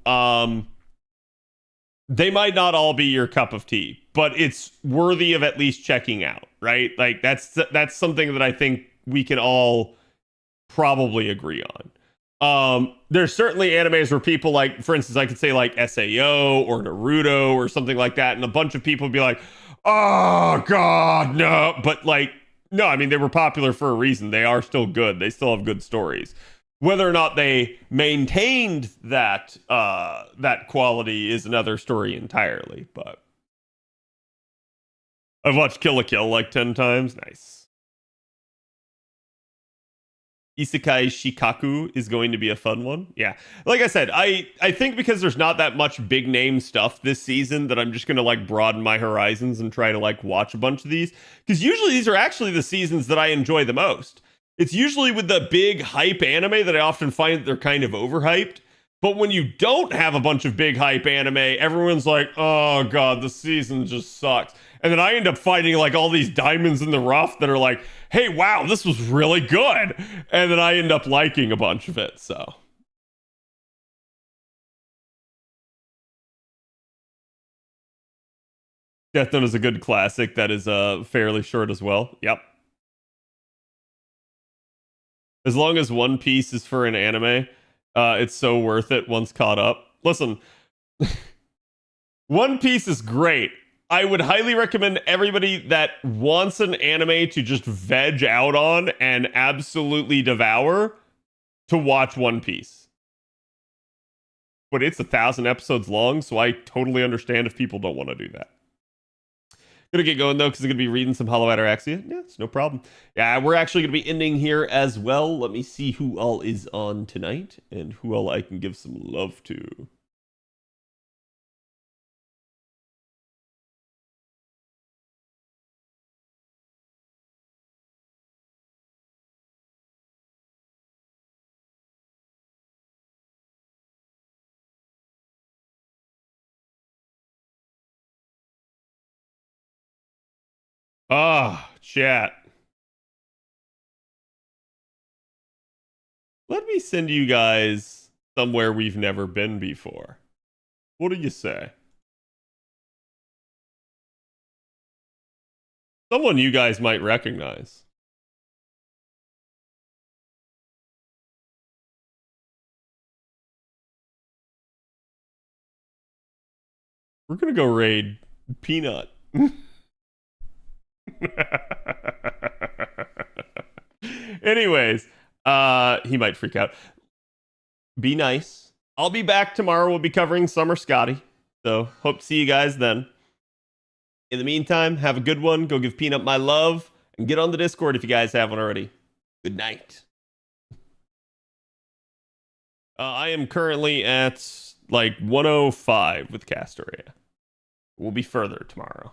They might not all be your cup of tea, but it's worthy of at least checking out, right? Like that's something that I think we can all probably agree on. There's certainly animes where people like, for instance, I could say like Sao or Naruto or something like that, and a bunch of people would be like, "Oh God, no!" But like, no, I mean they were popular for a reason. They are still good. They still have good stories. Whether or not they maintained that quality is another story entirely. But I've watched Kill la Kill like 10 times. Nice. Isekai Shikaku is going to be a fun one. Yeah. Like I said, I think because there's not that much big name stuff this season that I'm just going to like broaden my horizons and try to like watch a bunch of these. Because usually these are actually the seasons that I enjoy the most. It's usually with the big hype anime that I often find that they're kind of overhyped. But when you don't have a bunch of big hype anime, everyone's like, oh God, the season just sucks. And then I end up finding like all these diamonds in the rough that are like, hey, wow, this was really good. And then I end up liking a bunch of it. So Death Note is a good classic that is fairly short as well. Yep. As long as One Piece is for an anime, it's so worth it once caught up. Listen, One Piece is great. I would highly recommend everybody that wants an anime to just veg out on and absolutely devour to watch One Piece. But it's 1,000 episodes long, so I totally understand if people don't want to do that. Gonna get going though, because I'm gonna be reading some Hollow Ataraxia. Yeah, it's no problem. Yeah, we're actually gonna be ending here as well. Let me see who all is on tonight and who all I can give some love to. Ah, chat. Let me send you guys somewhere we've never been before. What do you say? Someone you guys might recognize. We're gonna go raid Peanut. Anyways, he might freak out. Be nice. I'll be back tomorrow. We'll be covering Summer Scotty. So hope to see you guys then. In the meantime, have a good one. Go give Peanut my love and get on the Discord if you guys haven't already. Good night. I am currently at like 105 with Castoria. We'll be further tomorrow.